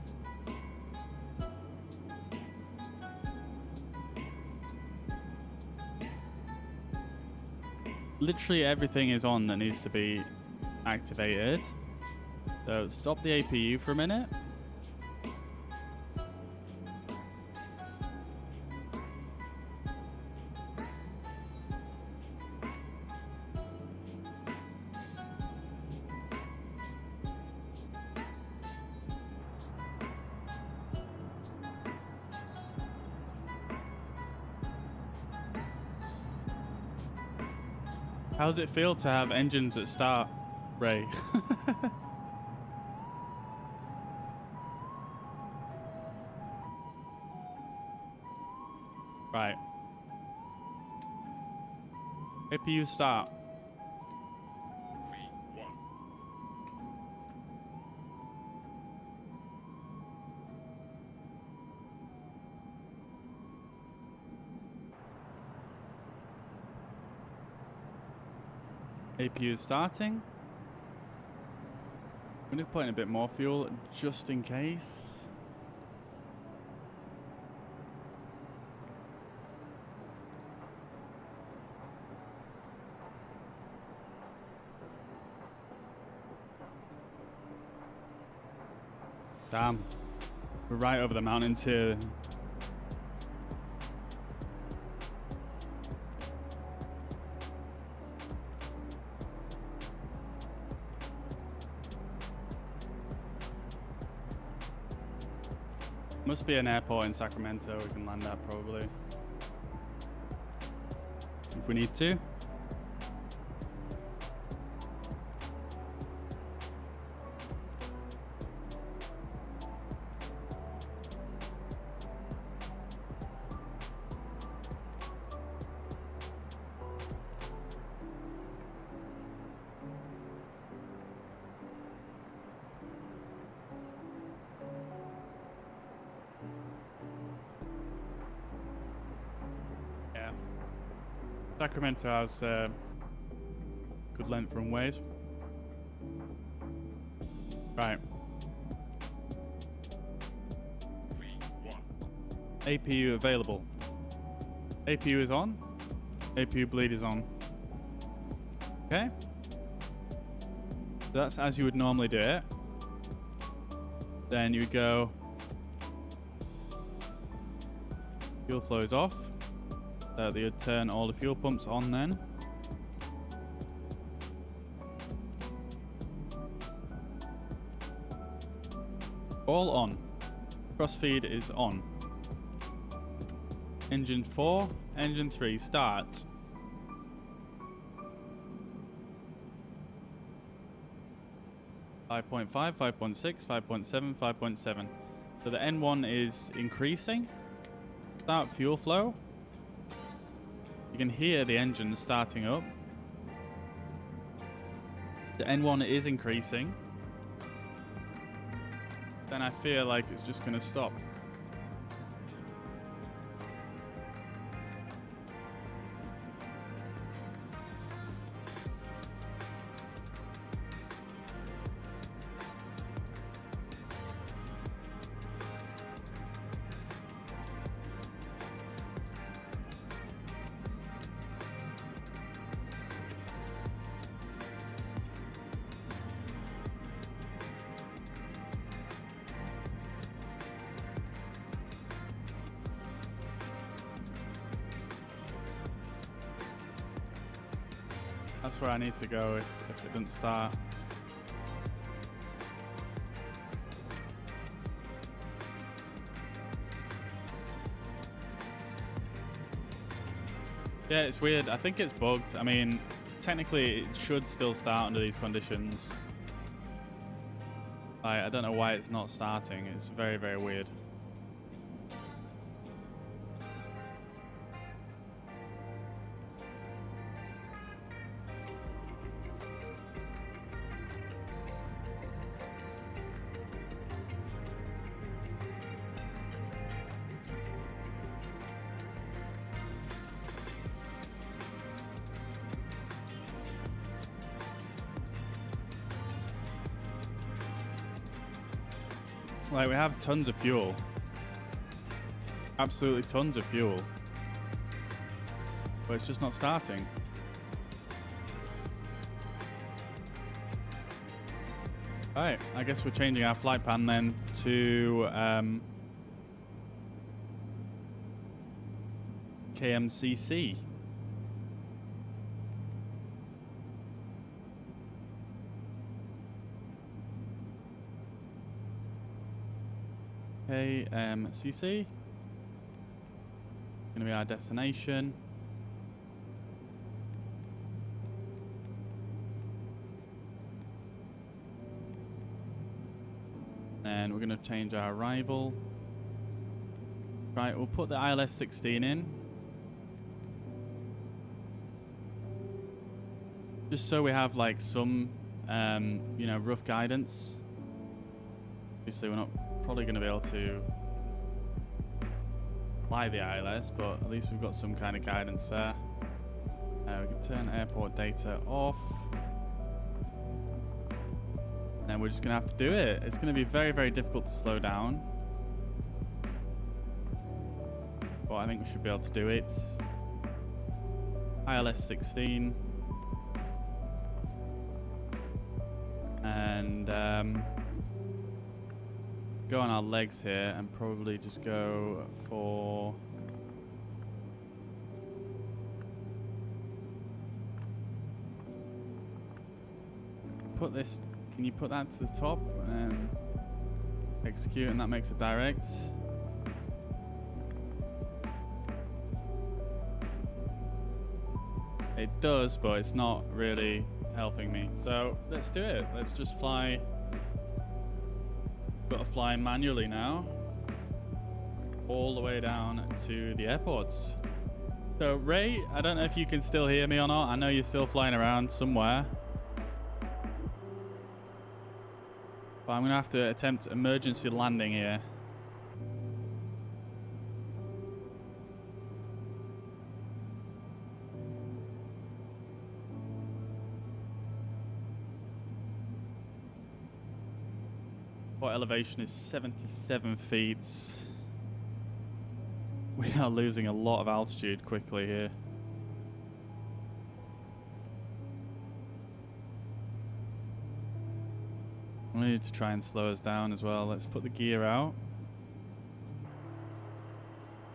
Literally everything is on that needs to be activated. So stop the APU for a minute. How does it feel to have engines that start, Ray? Right. APU start. APU is starting. I'm going to put in a bit more fuel just in case. Damn. We're right over the mountains here. Must be an airport in Sacramento. We can land at probably. If we need to. Sacramento has good length runways. Right. APU available. APU is on. APU bleed is on. Okay. So that's as you would normally do it. Then you would go. Fuel flow is off. So you would turn all the fuel pumps on then. All on. Crossfeed is on. Engine 4, engine 3, start. .5, 5.6, 5.7, 5.7. So the N1 is increasing. Start fuel flow. You can hear the engine starting up. The N1 is increasing. Then I feel like it's just going to stop. That's where I need to go if it doesn't start. Yeah, it's weird. I think it's bugged. I mean, technically it should still start under these conditions. I don't know why it's not starting. It's very, very weird. Like, we have tons of fuel. Absolutely tons of fuel. But it's just not starting. Alright, I guess we're changing our flight plan then to KMCC. KMCC. Gonna be our destination. And we're gonna change our arrival. Right, we'll put the ILS 16 in. Just so we have like some, you know, rough guidance. Obviously we're not probably going to be able to fly the ILS, but at least we've got some kind of guidance there. We can turn airport data off. And we're just going to have to do it. It's going to be very, very difficult to slow down. But I think we should be able to do it. ILS 16. And go on our legs here and probably just go for put this, can you put that to the top and execute, and that makes it direct. It does, but it's not really helping me, so let's do it. Let's just fly. Got to fly manually now all the way down to the airports. So Ray, I don't know if you can still hear me or not. I know you're still flying around somewhere, but I'm gonna have to attempt emergency landing here. Elevation is 77 feet. We are losing a lot of altitude quickly here. We need to try and slow us down as well. Let's put the gear out.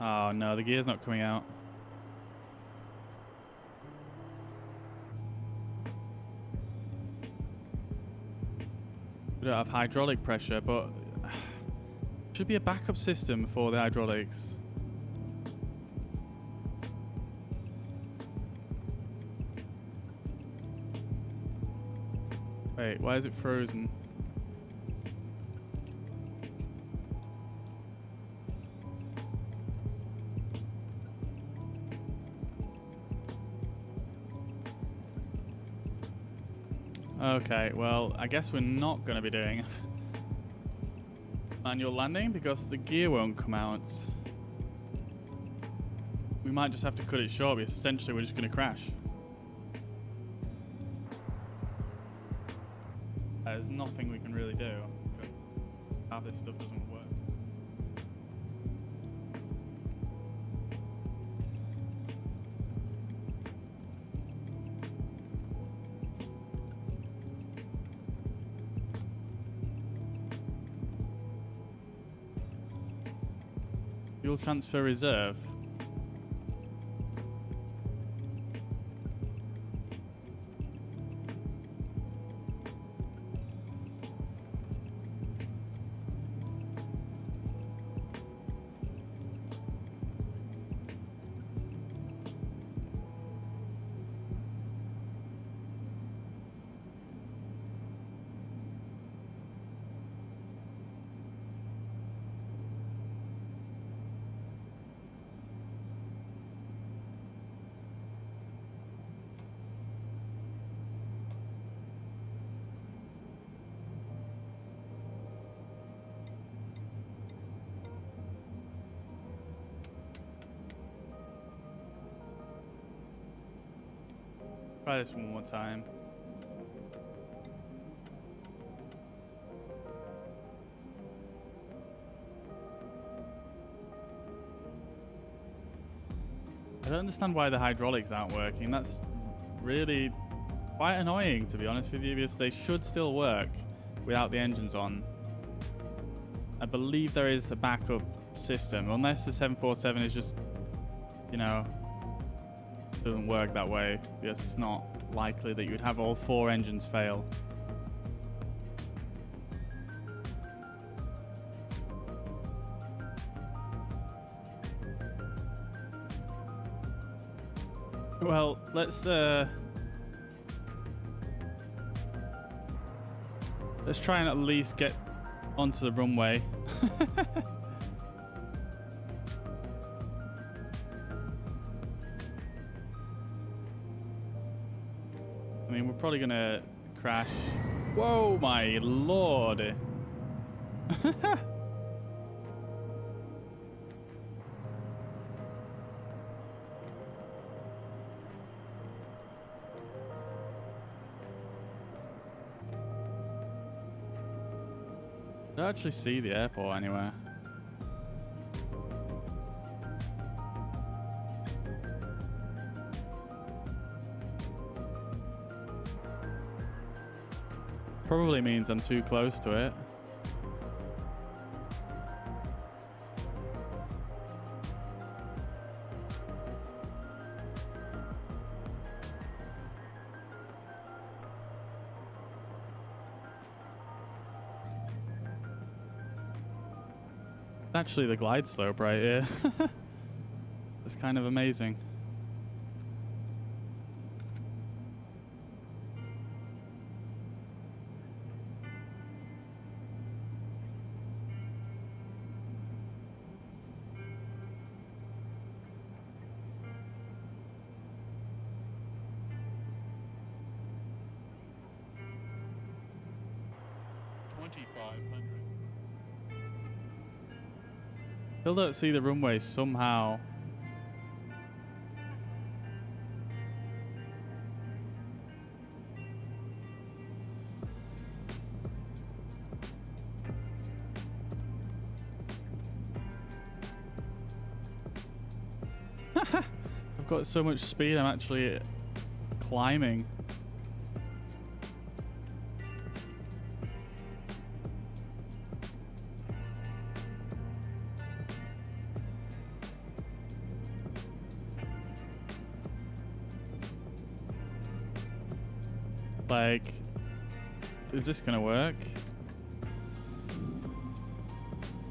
Oh no, the gear's not coming out. We don't have hydraulic pressure, but should be a backup system for the hydraulics. Wait, why is it frozen? Okay, well, I guess we're not going to be doing manual landing because the gear won't come out. We might just have to cut it short because essentially we're just going to crash. There's nothing we can really do because half this stuff doesn't work. Fuel transfer reserve. Try this one more time. I don't understand why the hydraulics aren't working. That's really quite annoying, to be honest with you, because they should still work without the engines on. I believe there is a backup system, unless the 747 is just, you know, doesn't work that way, because it's not likely that you would have all 4 engines fail. Well, let's try and at least get onto the runway. I mean, we're probably gonna crash. Whoa, my lord! I don't actually see the airport anywhere. Probably means I'm too close to it. Actually, the glide slope right here. It's kind of amazing. Still don't see the runway somehow. I've got so much speed, I'm actually climbing. Like, is this gonna work?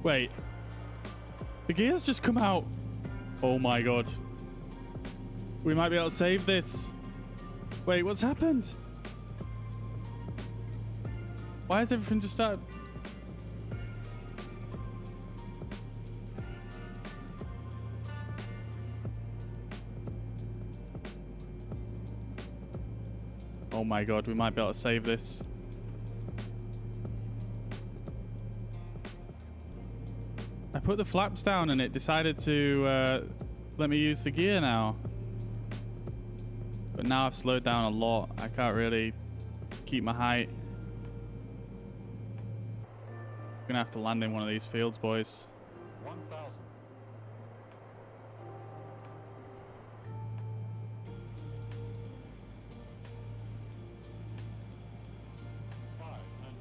Wait, the gears just come out. Oh my god, we might be able to save this. Wait, what's happened? Why has everything just started? Oh my god, we might be able to save this. I put the flaps down and it decided to let me use the gear now. But now I've slowed down a lot. I can't really keep my height. I'm gonna have to land in one of these fields, boys. 1,000.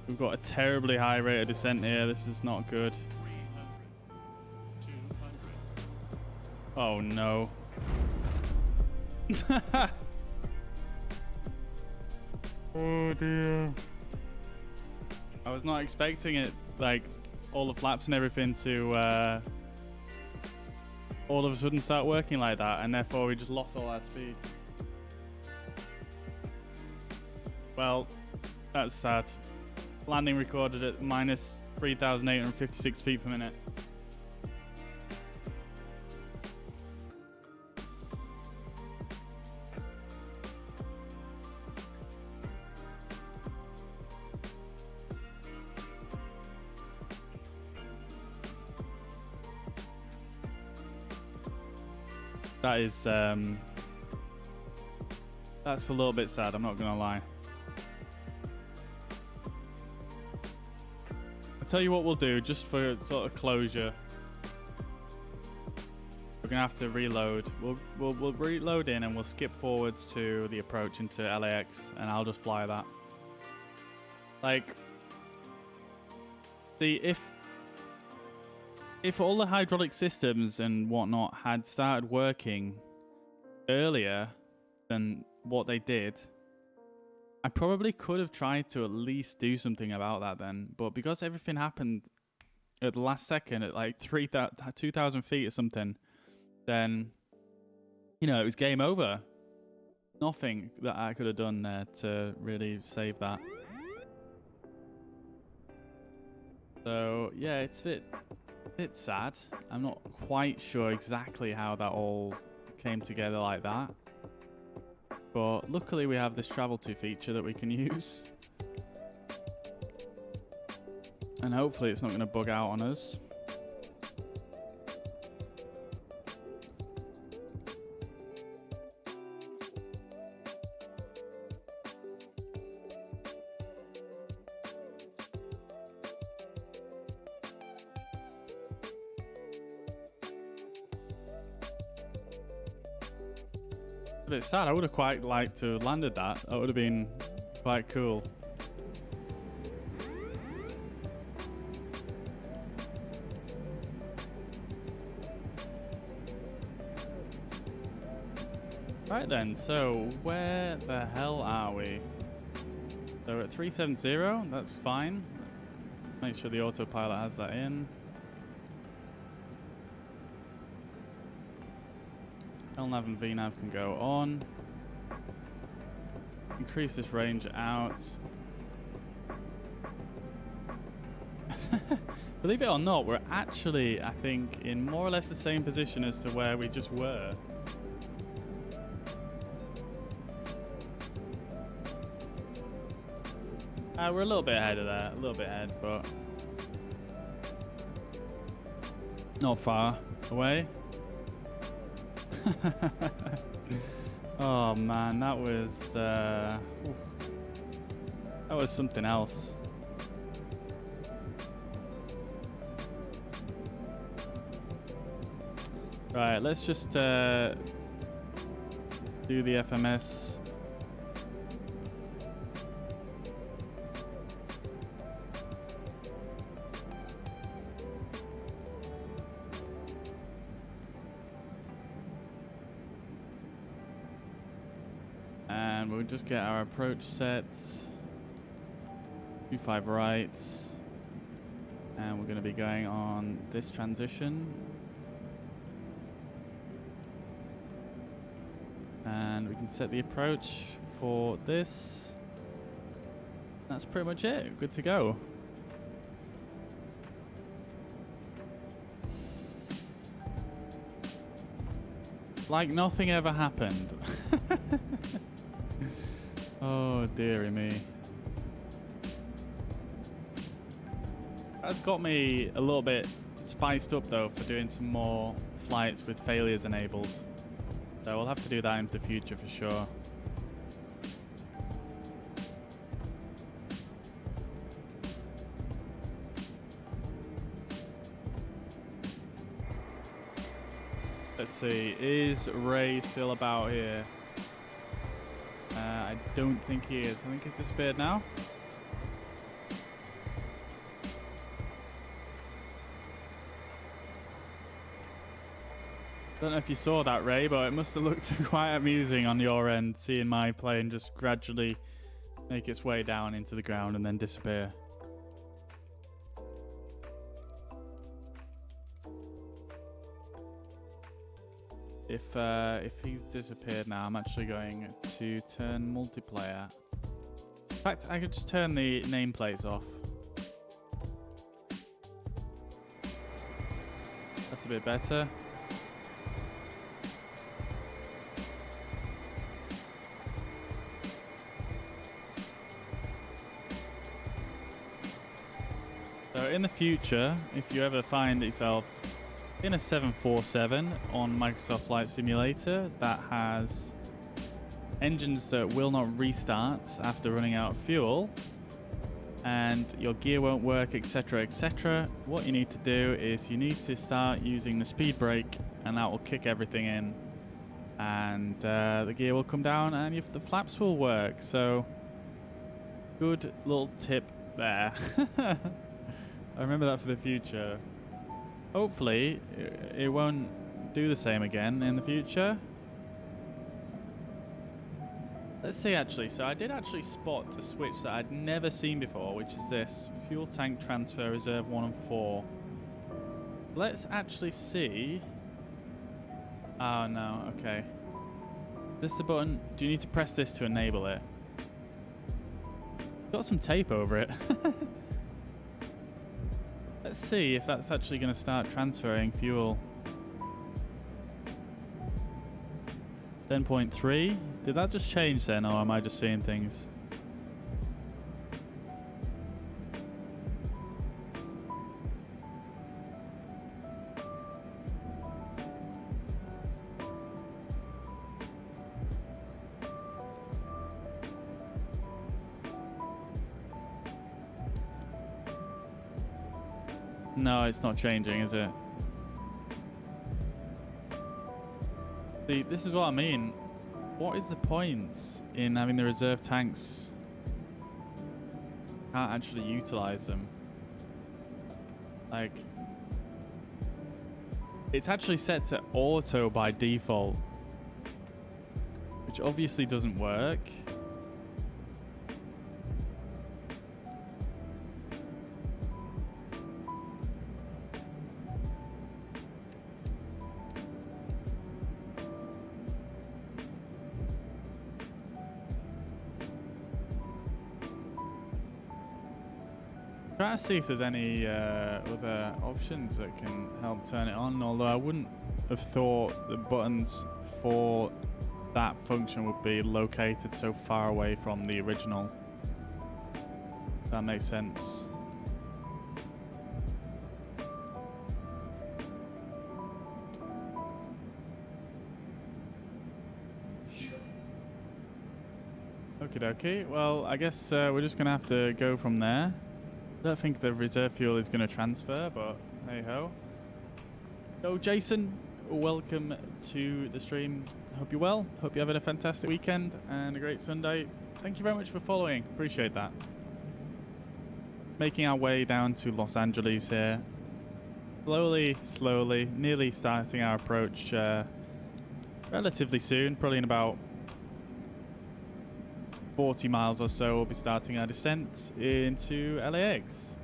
We've got a terribly high rate of descent here. This is not good. 300. 200. Oh no. Oh dear. I was not expecting it, like all the flaps and everything to all of a sudden start working like that, and therefore we just lost all our speed. Well, that's sad. Landing recorded at minus 3,856 feet per minute. That That's a little bit sad, I'm not gonna lie. I'll tell you what we'll do, just for sort of closure. We're gonna have to reload. We'll reload in and we'll skip forwards to the approach into LAX, and I'll just fly that. Like, see, if all the hydraulic systems and whatnot had started working earlier than what they did, I probably could have tried to at least do something about that then. But because everything happened at the last second at like 2,000 feet or something, then, you know, it was game over. Nothing that I could have done there to really save that. So, yeah, it's a bit sad. I'm not quite sure exactly how that all came together like that. But luckily we have this travel to feature that we can use. And hopefully it's not going to bug out on us. A bit sad. I would have quite liked to have landed that. That would have been quite cool. Right then, so where the hell are we? So we're at 370, that's fine. Make sure the autopilot has that in. LNAV and VNAV can go on. Increase this range out. Believe it or not, we're actually, I think, in more or less the same position as to where we just were. We're a little bit ahead of that, a little bit ahead, but not far away. Oh man, that was something else. Right, let's just do the FMS. And we'll just get our approach sets. 25 right. And we're going to be going on this transition. And we can set the approach for this. That's pretty much it. Good to go. Like nothing ever happened. Oh, dearie me. That's got me a little bit spiced up though for doing some more flights with failures enabled. So we'll have to do that in the future for sure. Let's see, is Ray still about here? I don't think he is. I think he's disappeared now. Don't know if you saw that, Ray, but it must have looked quite amusing on your end, seeing my plane just gradually make its way down into the ground and then disappear. If he's disappeared now, I'm actually going to turn multiplayer. In fact, I could just turn the nameplates off. That's a bit better. So in the future, if you ever find yourself in a 747 on Microsoft Flight Simulator that has engines will not restart after running out of fuel, and your gear won't work, etc., etc. What you need to do is you need to start using the speed brake, and that will kick everything in, and the gear will come down, and the flaps will work. So, good little tip there. I remember that for the future. Hopefully, it won't do the same again in the future. Let's see, actually. So I did actually spot a switch that I'd never seen before, which is this. Fuel tank transfer reserve 1 and 4. Let's actually see. Oh, no. Okay. Is this the button? Do you need to press this to enable it? Got some tape over it. Let's see if that's actually going to start transferring fuel. 10.3. Did that just change then, or am I just seeing things? No, it's not changing, is it? See, this is what I mean. What is the point in having the reserve tanks? Can't actually utilize them. Like, it's actually set to auto by default, which obviously doesn't work. Try to see if there's any other options that can help turn it on, although I wouldn't have thought the buttons for that function would be located so far away from the original. That makes sense. Okie dokie. Well, I guess we're just going to have to go from there. I don't think the reserve fuel is going to transfer, but hey ho. So Jason, welcome to the stream. Hope you're well. Hope you're having a fantastic weekend and a great Sunday. Thank you very much for following. Appreciate that. Making our way down to Los Angeles here. Slowly, nearly starting our approach relatively soon, probably in about 40 miles or so. We'll be starting our descent into LAX.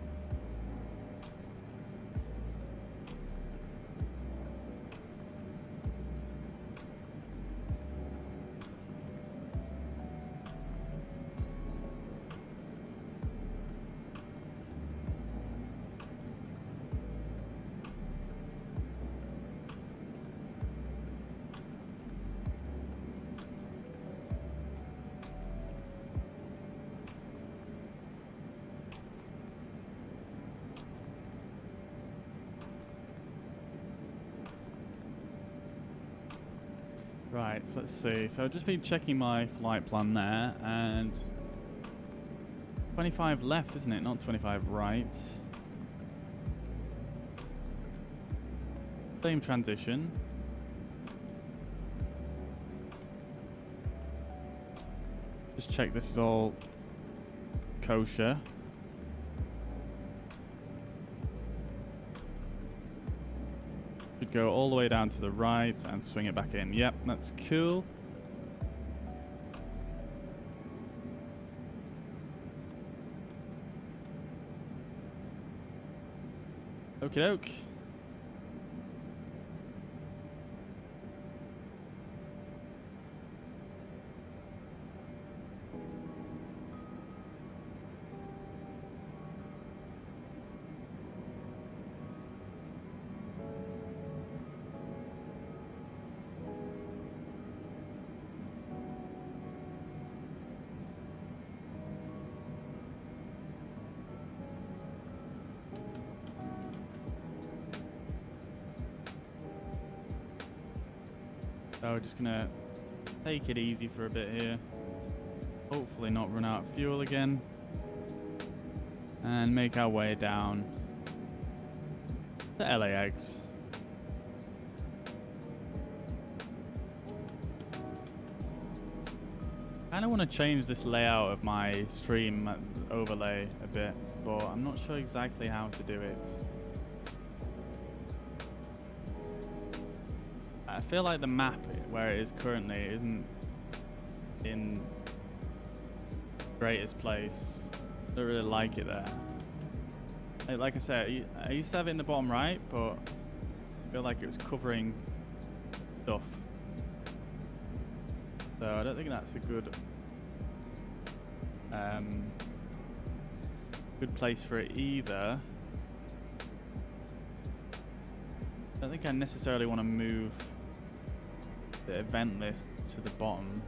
Right, so let's see. So I've just been checking my flight plan there, and 25 left, isn't it? Not 25 right. Same transition. Just check this is all kosher. Should go all the way down to the right and swing it back in. Yep, that's cool. Okie doke. So we're just gonna take it easy for a bit here. Hopefully not run out of fuel again. And make our way down to LAX. I kind of want to change this layout of my stream overlay a bit, but I'm not sure exactly how to do it. I feel like the map where it is currently isn't in the greatest place. I don't really like it there. Like I said, I used to have it in the bottom right, but I feel like it was covering stuff. So I don't think that's a good good place for it either. I don't think I necessarily want to move the event list to the bottom.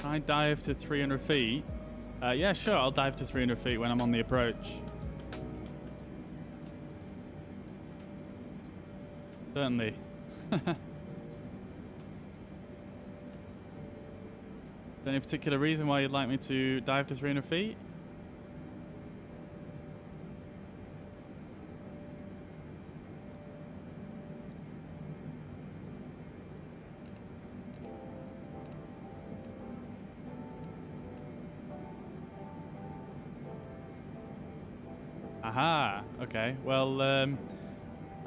I dive to 300 feet. Yeah, sure, I'll dive to 300 feet when I'm on the approach. Certainly. Is there any particular reason why you'd like me to dive to 300 feet? Aha, okay. Well, I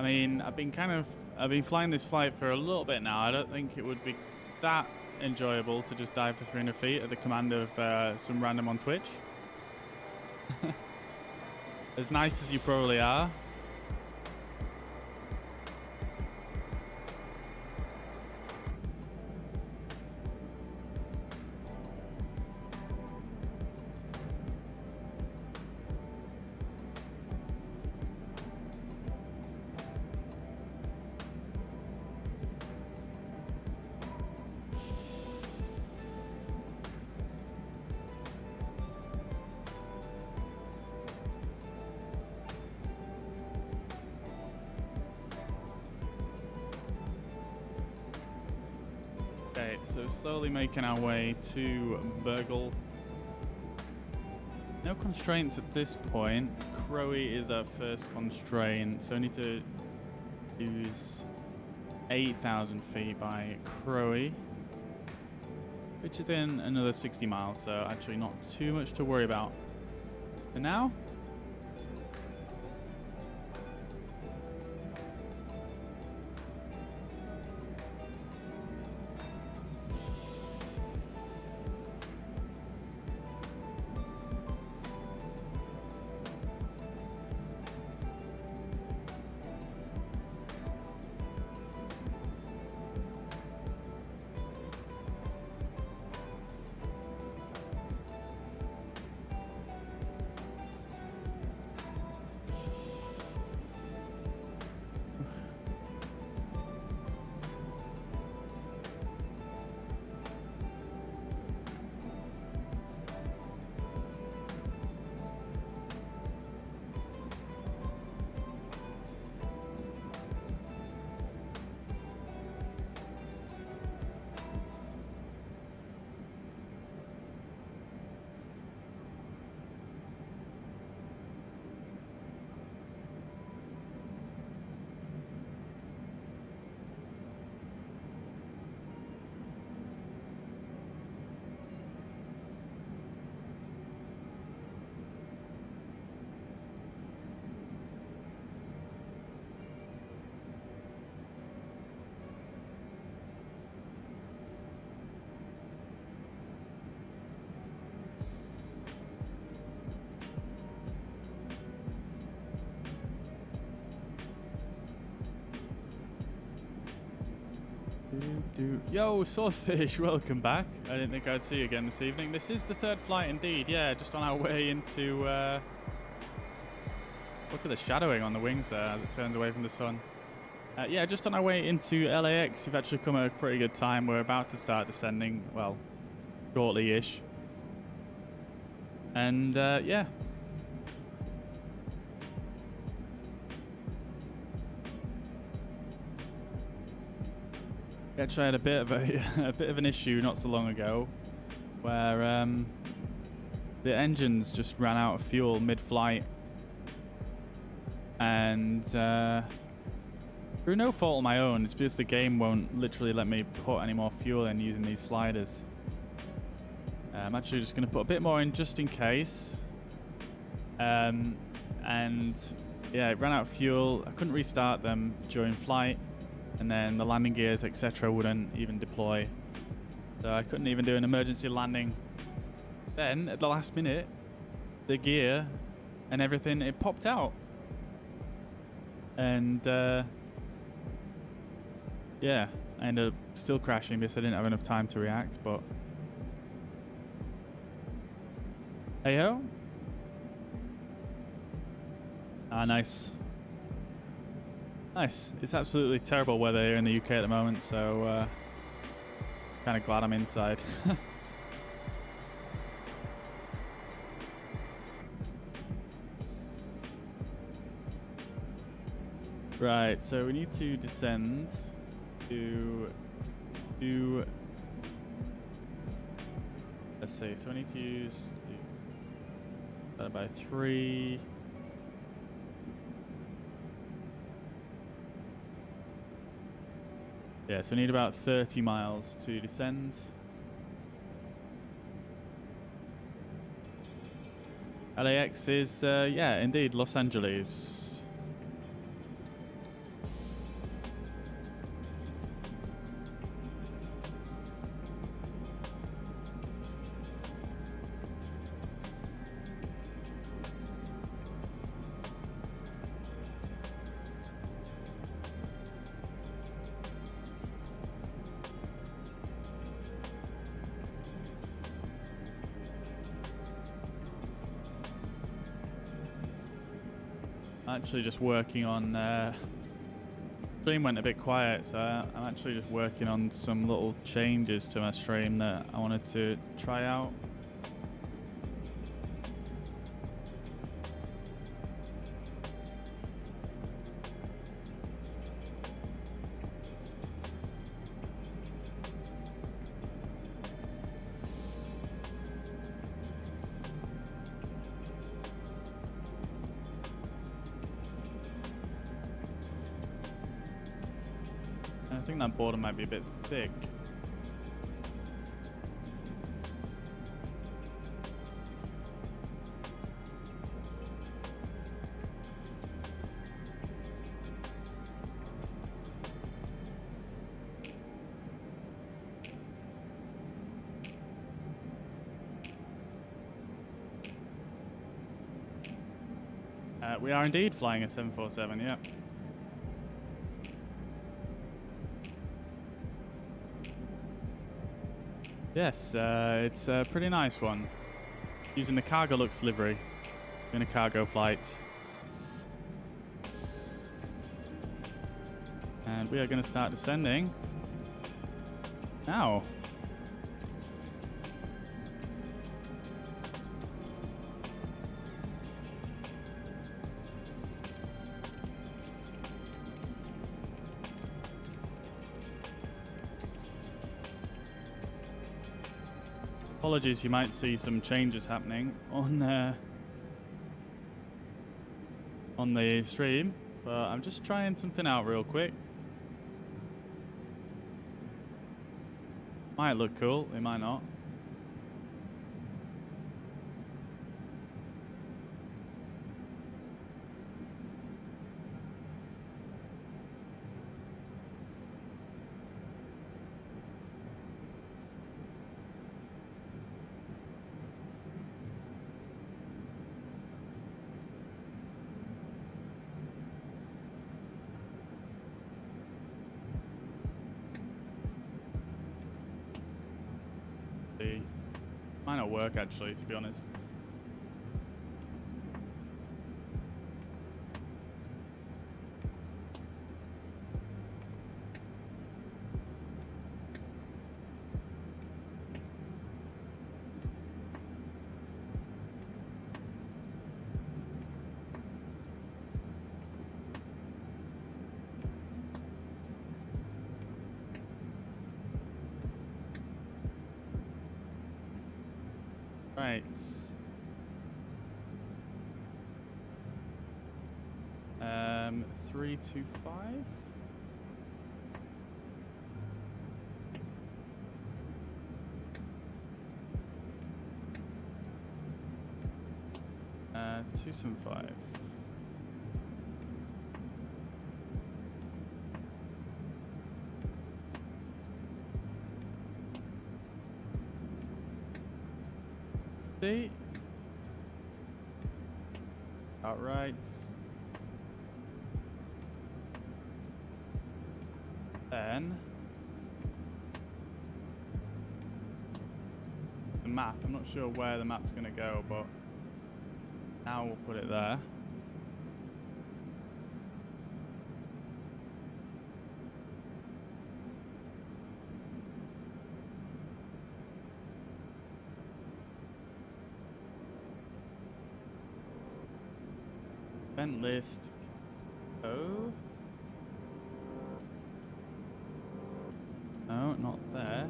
mean, I've been flying this flight for a little bit now. I don't think it would be that enjoyable to just dive to 300 feet at the command of some random on Twitch. As nice as you probably are. Okay, so slowly making our way to Burgle. No constraints at this point. Crowe is our first constraint, so I need to use 8,000 feet by Crowe, which is in another 60 miles, so actually not too much to worry about. And now? Yo, Swordfish, welcome back. I didn't think I'd see you again this evening. This is the third flight indeed, yeah, just on our way into... look at the shadowing on the wings there as it turns away from the sun. Yeah, just on our way into LAX. You've actually come at a pretty good time. We're about to start descending, well, shortly-ish. And, yeah. Actually, I had a bit of a bit of an issue not so long ago, where the engines just ran out of fuel mid-flight, and through no fault of my own, it's because the game won't literally let me put any more fuel in using these sliders. I'm actually just going to put a bit more in just in case. And yeah, it ran out of fuel. I couldn't restart them during flight. And then the landing gears, etc., wouldn't even deploy. So I couldn't even do an emergency landing. Then, at the last minute, the gear and everything, it popped out. And, yeah, I ended up still crashing because I didn't have enough time to react, but... Hey-ho. Ah, nice. Nice. It's absolutely terrible weather here in the UK at the moment, so kind of glad I'm inside. Right, so we need to descend to let's see, so I need to use that by 3. Yeah, so we need about 30 miles to descend. LAX is, yeah, indeed, Los Angeles. Actually just working on stream went a bit quiet, so I'm actually just working on some little changes to my stream that I wanted to try out. I think that border might be a bit thick. We are indeed flying a 747, yeah. Yes, it's a pretty nice one. Using the Cargolux livery in a cargo flight. And we are going to start descending now. Apologies, you might see some changes happening on the stream, but I'm just trying something out real quick. Might look cool, it might not. Might not work actually, to be honest. Right. 325. Uh, 275. See? Outright. Then the map. I'm not sure where the map's gonna go, but now we'll put it there. Event list. Oh. No, not there.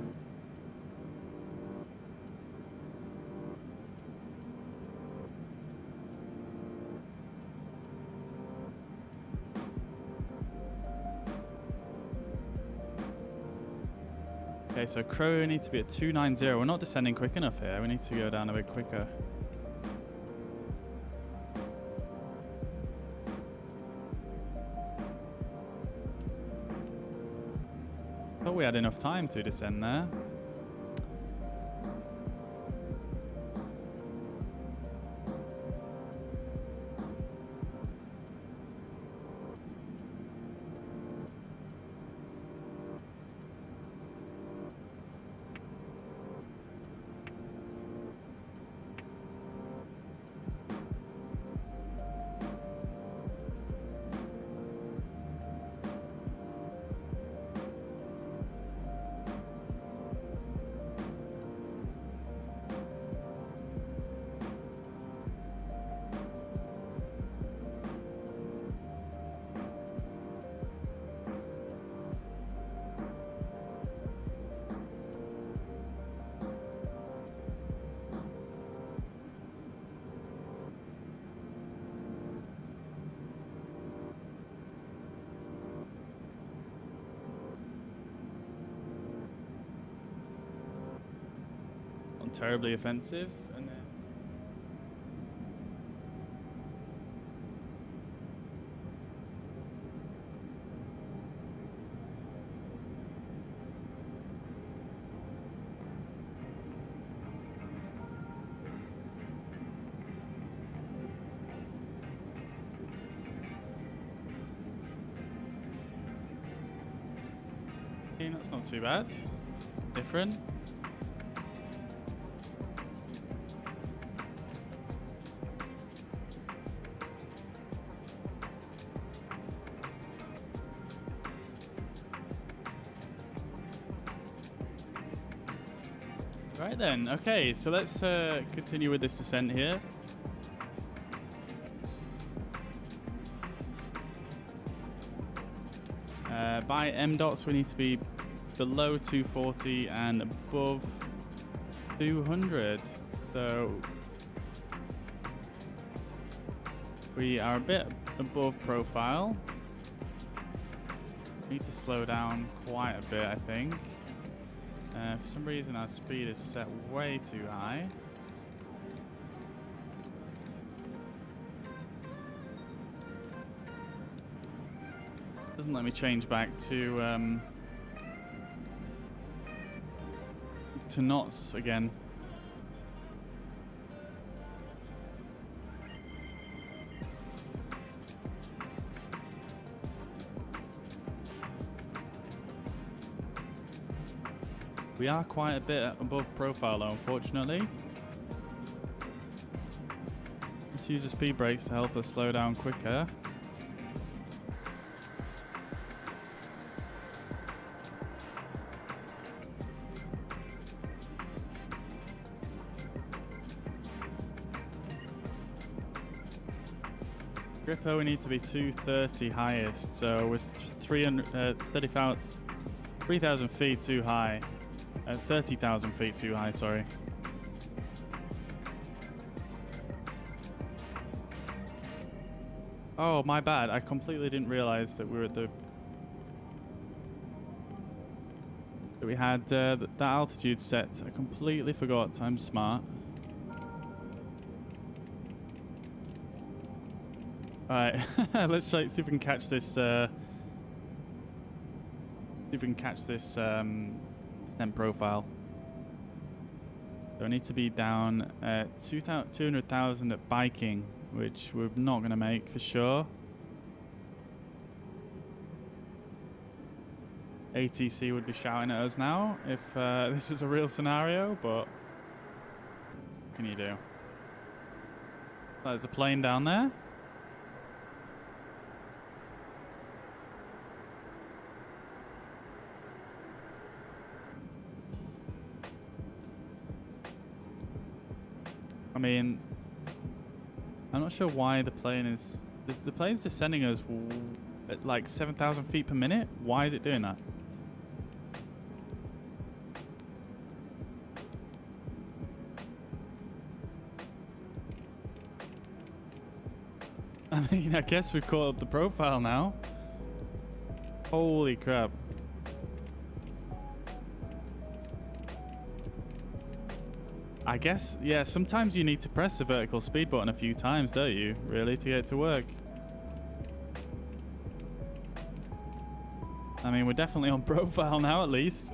Okay, so Crow needs to be at 290. We're not descending quick enough here. We need to go down a bit quicker. Thought we had enough time to descend there. Terribly offensive, and then that's not too bad. Different. Right then, okay, so let's continue with this descent here. By M-dots, we need to be below 240 and above 200. So we are a bit above profile. Need to slow down quite a bit, I think. For some reason our speed is set way too high. Doesn't let me change back to knots again. We are quite a bit above profile though, unfortunately. Let's use the speed brakes to help us slow down quicker. Grippo, we need to be 230 highest, so we're 3,000 feet too high. 30,000 feet too high, sorry. Oh, my bad. I completely didn't realize that we were at the... that we had that altitude set. I completely forgot. I'm smart. Alright, let's try see if we can catch this. See if we can catch this descent profile. So I need to be down at 200,000 at biking, which we're not going to make for sure. ATC would be shouting at us now if this was a real scenario, but what can you do? There's a plane down there. I mean, I'm not sure why the plane is... The plane's descending us at like 7,000 feet per minute. Why is it doing that? I mean, I guess we've caught up the profile now. Holy crap. I guess, yeah, sometimes you need to press the vertical speed button a few times, don't you, really, to get it to work. I mean, we're definitely on profile now, at least.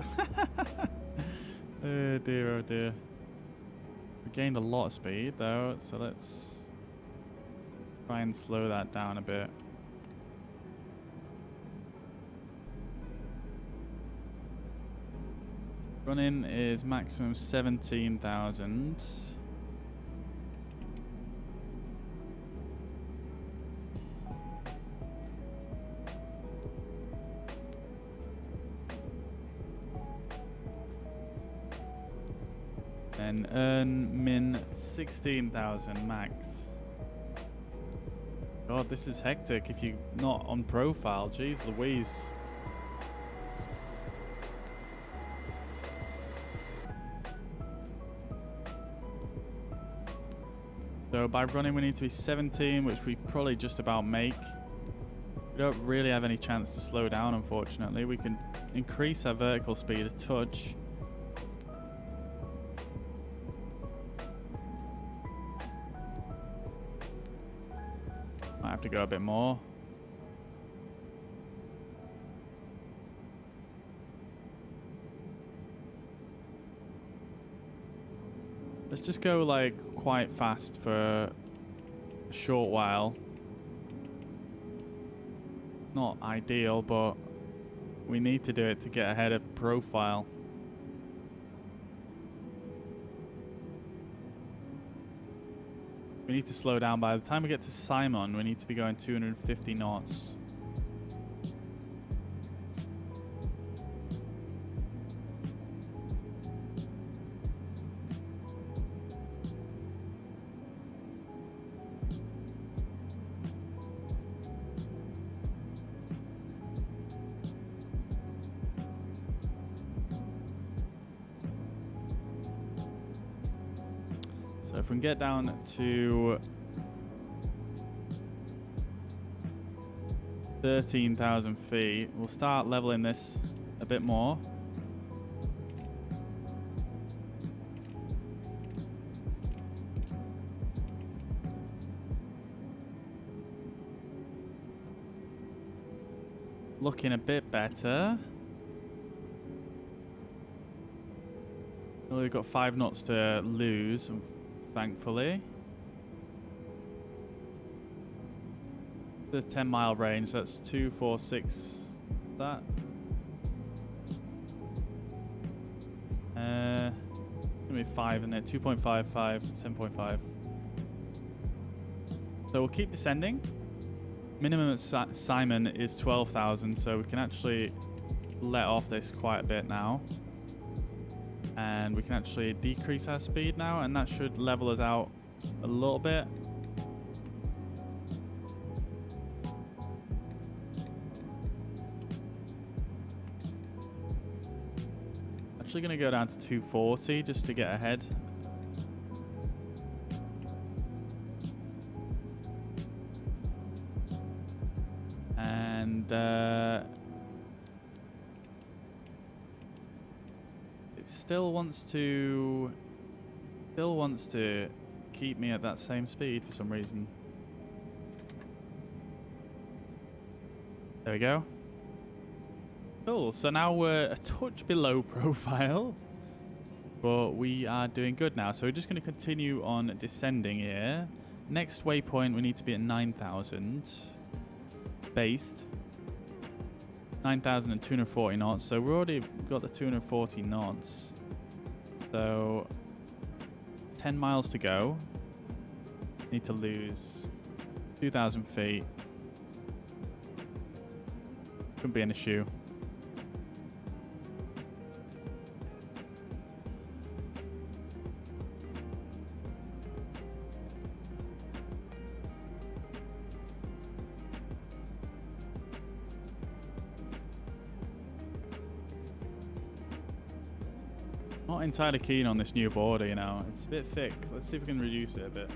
Oh dear, oh dear. We gained a lot of speed, though, so let's try and slow that down a bit. Running is maximum 17,000. And earn min 16,000 max. God, this is hectic if you're not on profile. Jeez Louise. So by running we need to be 17, which we probably just about make. We don't really have any chance to slow down, unfortunately. We can increase our vertical speed a touch. Might have to go a bit more. Let's just go like quite fast for a short while. Not ideal, but we need to do it to get ahead of profile. We need to slow down. By the time we get to Simon, we need to be going 250 knots. So if we can get down to 13,000 feet, we'll start leveling this a bit more. Looking a bit better. Well, we've got 5 knots to lose, thankfully. There's 10-mile range, so that's 2, 4, 6. That. Gonna be 5 in there. 2.55, 7.5. So we'll keep descending. Minimum at Simon is 12,000, so we can actually let off this quite a bit now. And we can actually decrease our speed now, and that should level us out a little bit. Actually going to go down to 240 just to get ahead. And it still wants to keep me at that same speed for some reason. There we go. Cool, so now we're a touch below profile, but we are doing good now. So we're just going to continue on descending here. Next waypoint, we need to be at 9,000 based. 9,240 knots, so we've already got the 240 knots. So 10 miles to go. Need to lose 2,000 feet. Couldn't be an issue. Not entirely keen on this new border, you know. It's a bit thick. Let's see if we can reduce it a bit.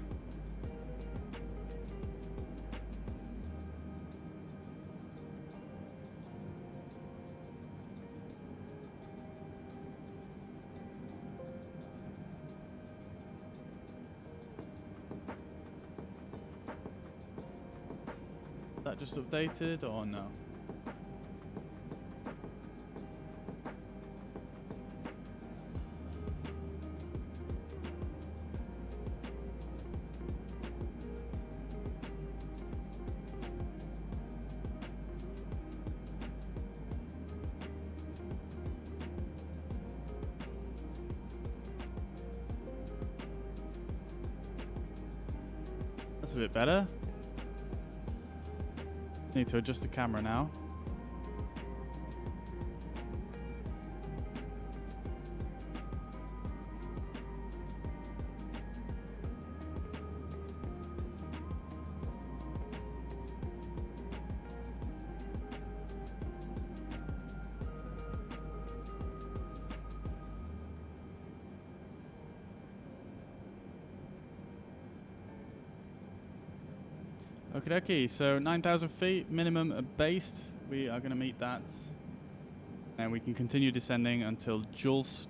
Is that just updated or no? That's a bit better. Need to adjust the camera now. Okay, so 9,000 feet minimum based. We are going to meet that, and we can continue descending until Juice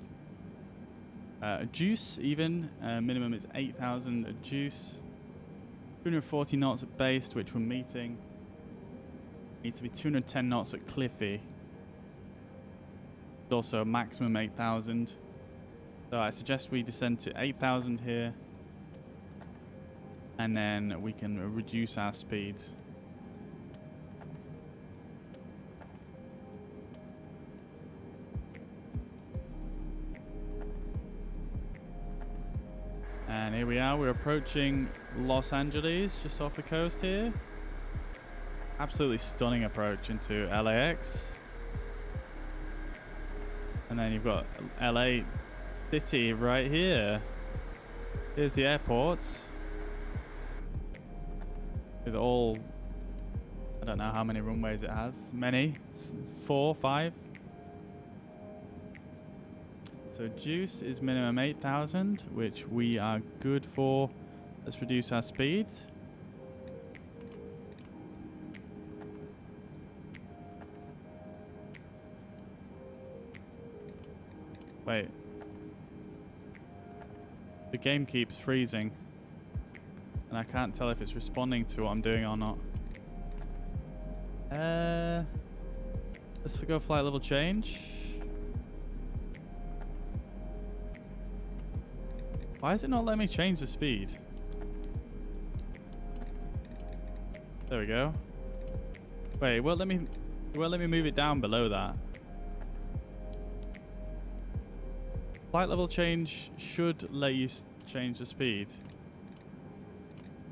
even. Minimum is 8,000 at Juice. 240 knots at based, which we're meeting. Need to be 210 knots at Cliffy. It's also a maximum 8,000. So I suggest we descend to 8,000 here. And then we can reduce our speeds. And here we are, we're approaching Los Angeles, just off the coast here. Absolutely stunning approach into LAX. And then you've got LA City right here. Here's the airports. With all, I don't know how many runways it has. Many, 4, 5. So Juice is minimum 8,000, which we are good for. Let's reduce our speed. Wait. The game keeps freezing. And I can't tell if it's responding to what I'm doing or not. Let's go flight level change. Why is it not letting me change the speed? There we go. Wait, it won't let me move it down below that. Flight level change should let you change the speed.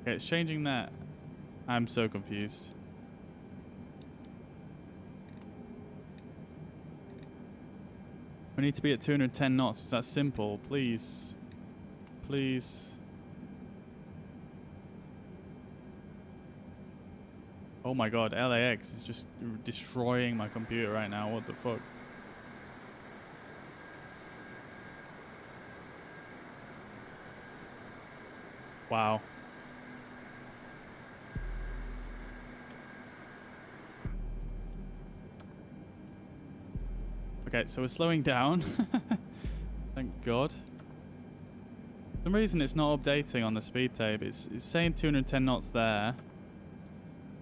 Okay, it's changing that I'm so confused. We need to be at 210 knots. Is that simple? Please. Please. Oh my god, LAX is just destroying my computer right now. What the fuck? Wow. Okay, so we're slowing down. Thank God. For some reason it's not updating on the speed tape. It's saying 210 knots there,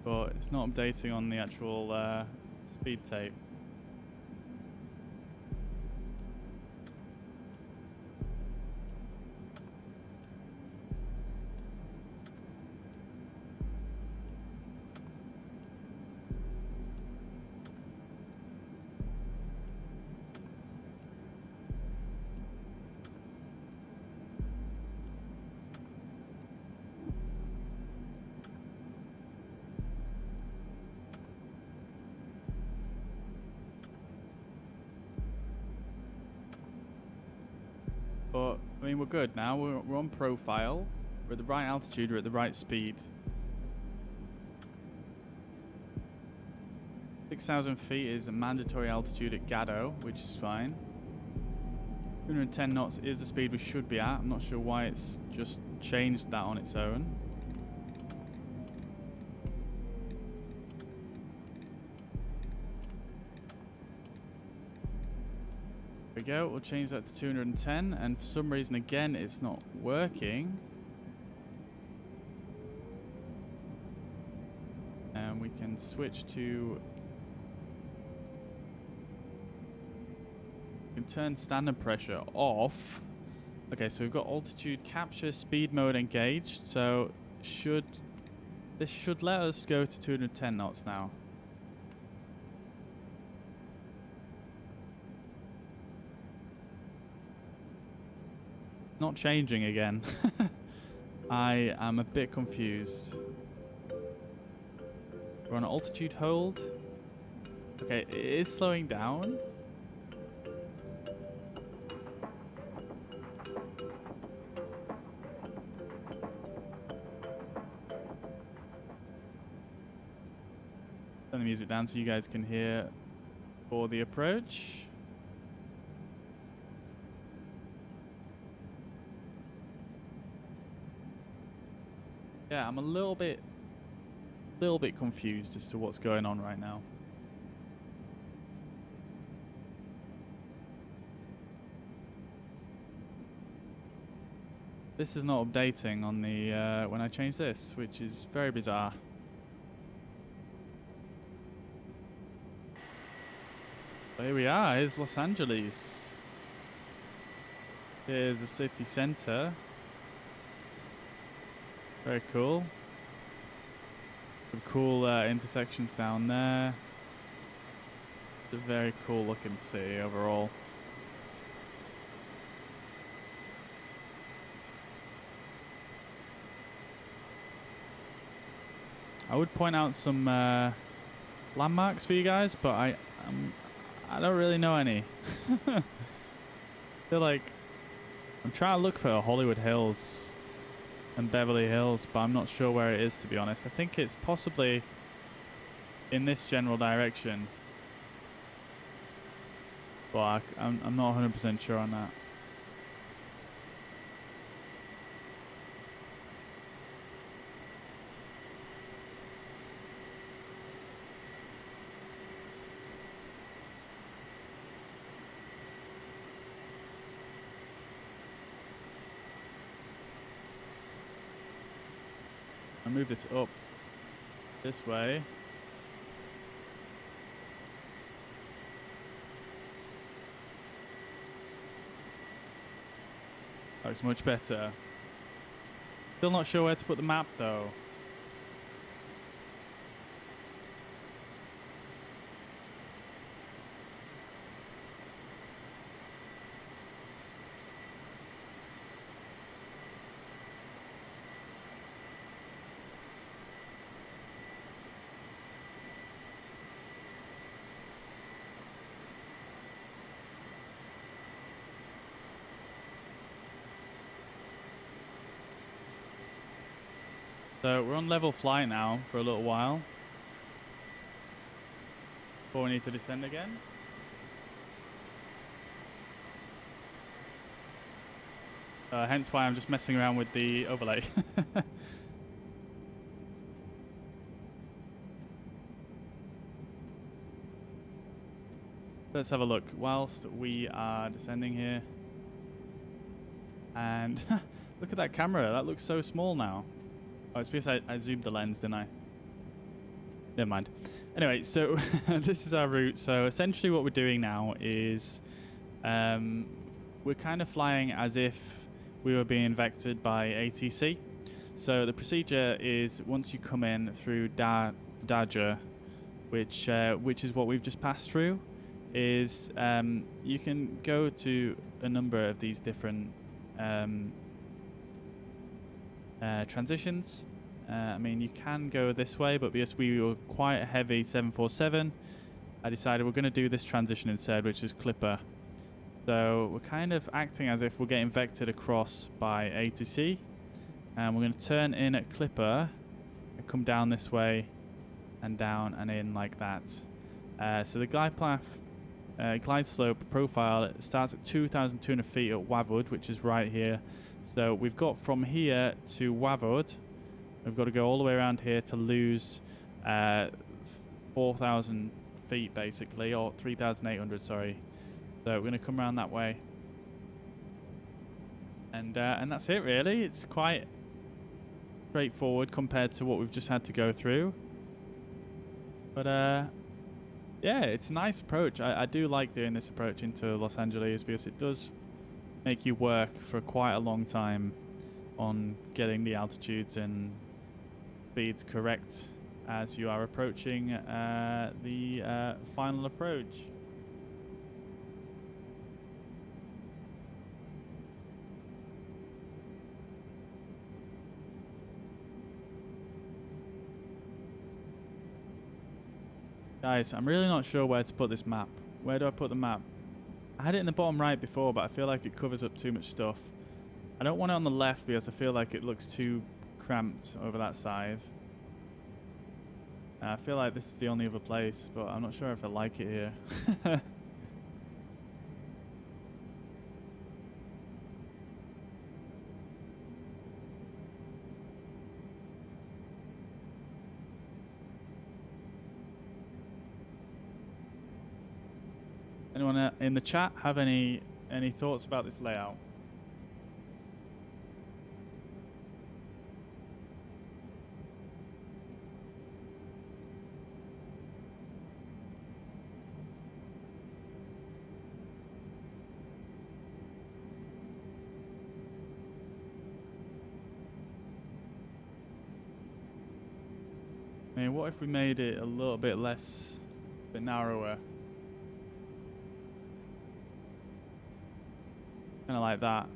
but it's not updating on the actual speed tape. But, I mean, we're good now. We're on profile. We're at the right altitude. We're at the right speed. 6,000 feet is a mandatory altitude at Gado, which is fine. 210 knots is the speed we should be at. I'm not sure why it's just changed that on its own. There we go. We'll change that to 210, and for some reason again it's not working. And we can switch to... we can turn standard pressure off. Okay, so we've got altitude capture, speed mode engaged. So this should let us go to 210 knots now. Not changing again. I am a bit confused. We're on altitude hold. Okay, it is slowing down. Turn the music down so you guys can hear for the approach. Yeah, I'm a little bit confused as to what's going on right now. This is not updating on the when I change this, which is very bizarre. So here we are. Here's Los Angeles. Here's the city center. Very cool. Some cool intersections down there. It's a very cool looking city overall. I would point out some landmarks for you guys, but I don't really know any. I feel like I'm trying to look for Hollywood Hills and Beverly Hills, but I'm not sure where it is, to be honest. I think it's possibly in this general direction, but I'm not 100% sure on that. I'll move this up this way. Looks much better. Still not sure where to put the map though. So we're on level flight now for a little while. Before we need to descend again. Hence why I'm just messing around with the overlay. Let's have a look whilst we are descending here. And look at that camera. That looks so small now. Oh, it's because I zoomed the lens, didn't I? Never mind. Anyway, so this is our route. So essentially what we're doing now is we're kind of flying as if we were being vectored by ATC. So the procedure is once you come in through Daja, which is what we've just passed through, is you can go to a number of these different transitions. I mean, you can go this way, but because we were quite a heavy 747, I decided we're going to do this transition instead, which is Clipper. So we're kind of acting as if we're getting vectored across by ATC, and we're going to turn in at Clipper and come down this way and down and in like that. So the glide path, glide slope profile, it starts at 2,200 feet at Wavud, which is right here. So we've got from here to Wavud, we've got to go all the way around here to lose 4,000 feet basically, or 3,800, sorry. So we're going to come around that way. And that's it really. It's quite straightforward compared to what we've just had to go through. But yeah, it's a nice approach. I do like doing this approach into Los Angeles because it does make you work for quite a long time on getting the altitudes and speeds correct as you are approaching the final approach. Guys, I'm really not sure where to put this map. Where do I put the map? I had it in the bottom right before, but I feel like it covers up too much stuff. I don't want it on the left because I feel like it looks too cramped over that side. I feel like this is the only other place, but I'm not sure if I like it here. Anyone in the chat have any thoughts about this layout? I mean, what if we made it a little bit less, a bit narrower? Kind of like that.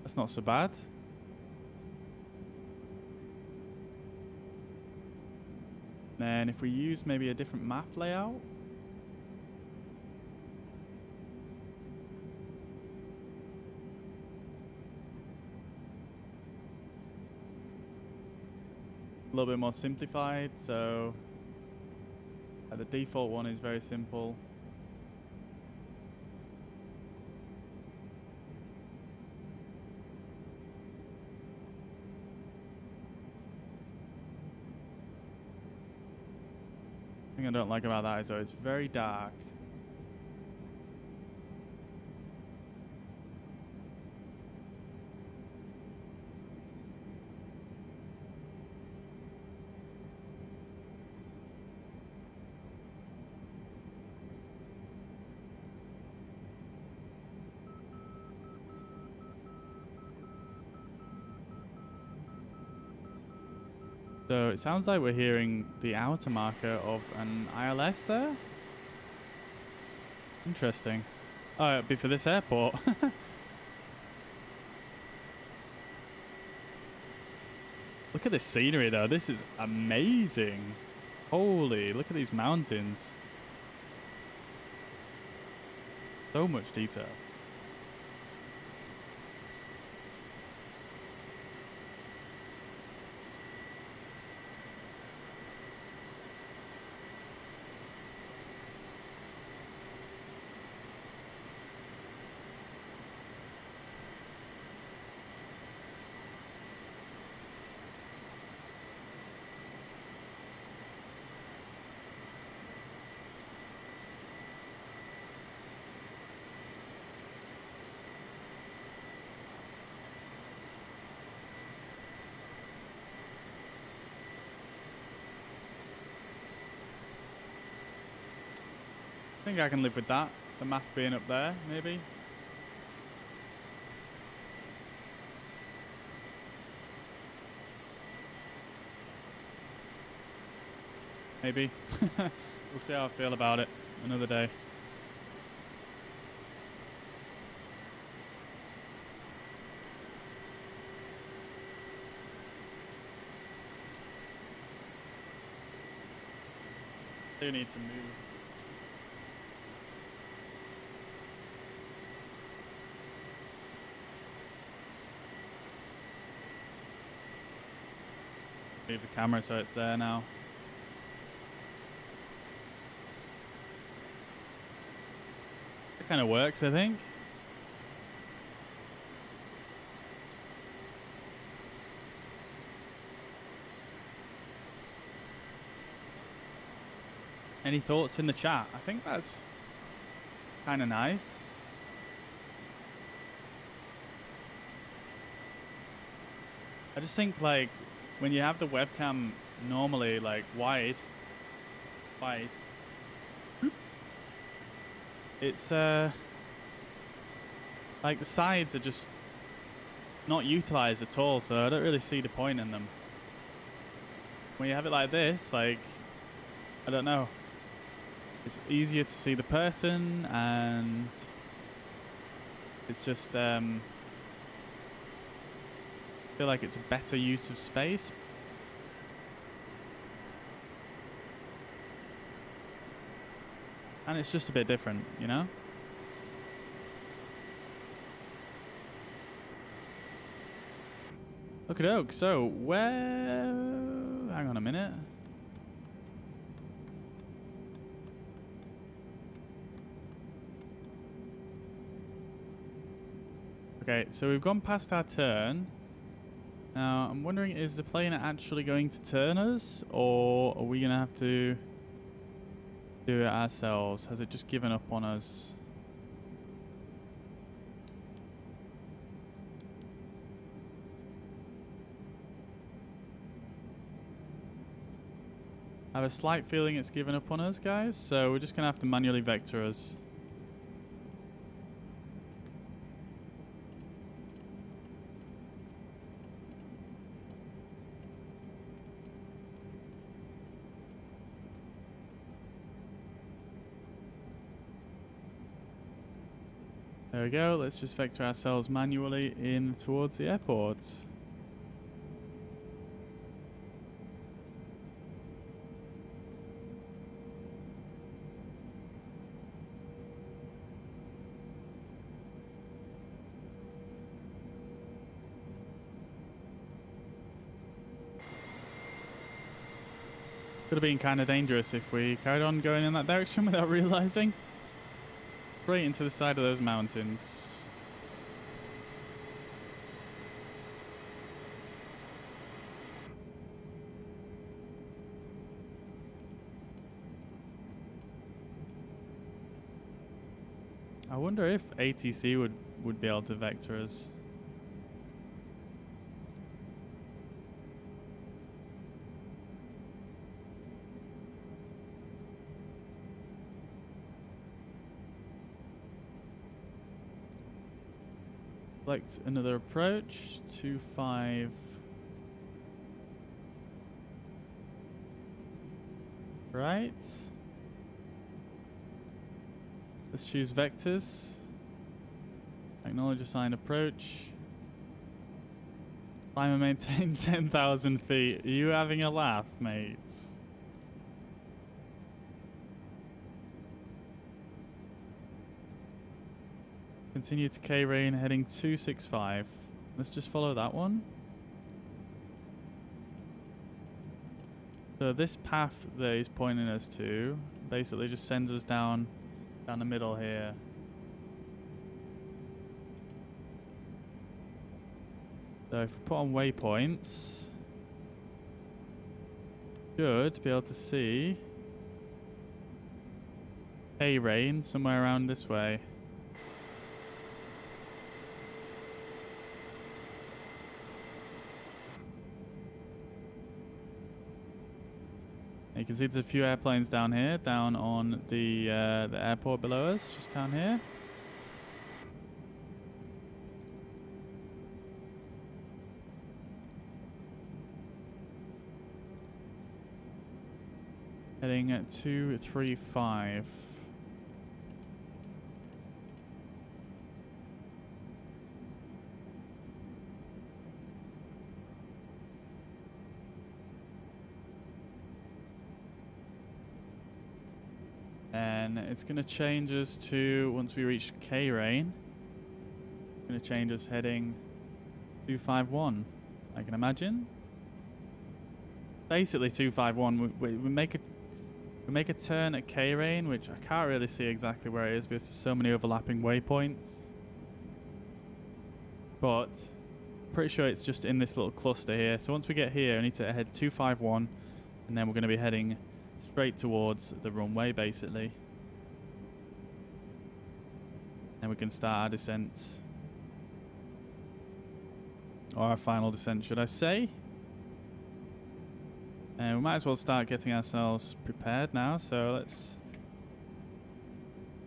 That's not so bad. Then if we use maybe a different map layout. A little bit more simplified, so the default one is very simple. The thing I don't like about that is though it's very dark. So it sounds like we're hearing the outer marker of an ILS there. Interesting. Oh, it'd be for this airport. Look at this scenery though. This is amazing. Holy, look at these mountains. So much detail. think I can live with that. The map being up there, maybe. Maybe. We'll see how I feel about it another day. Do need to move. Leave the camera so it's there now. It kind of works, I think. Any thoughts in the chat? I think that's kind of nice. I just think like when you have the webcam normally like wide, it's like the sides are just not utilized at all, so I don't really see the point in them. When you have it like this, like, I don't know, it's easier to see the person, and it's just I feel like it's a better use of space. And it's just a bit different, you know? Okie doke, so where... Hang on a minute. Okay, so we've gone past our turn. Now, I'm wondering, is the plane actually going to turn us? Or are we going to have to do it ourselves? Has it just given up on us? I have a slight feeling it's given up on us, guys, so we're just going to have to manually vector us. There we go, let's just vector ourselves manually in towards the airport. Could have been kind of dangerous if we carried on going in that direction without realizing. Straight into the side of those mountains. I wonder if ATC would be able to vector us. Select another approach, 2-5. Right. Let's choose vectors. Acknowledge assigned approach. Climb and maintain 10,000 feet. Are you having a laugh, mates? Continue to K-Rain, heading 265. Let's just follow that one. So this path that he's pointing us to basically just sends us down the middle here. So if we put on waypoints, should be able to see K-Rain somewhere around this way. You can see there's a few airplanes down here, down on the airport below us, just down here. Heading at 235. And it's going to change us to, once we reach K-Rain, it's going to change us heading 251, I can imagine. Basically 251, we make a turn at K-Rain, which I can't really see exactly where it is because there's so many overlapping waypoints. But pretty sure it's just in this little cluster here. So once we get here, we need to head 251, and then we're going to be heading straight towards the runway, basically. And we can start our descent. Or our final descent, should I say. And we might as well start getting ourselves prepared now. So let's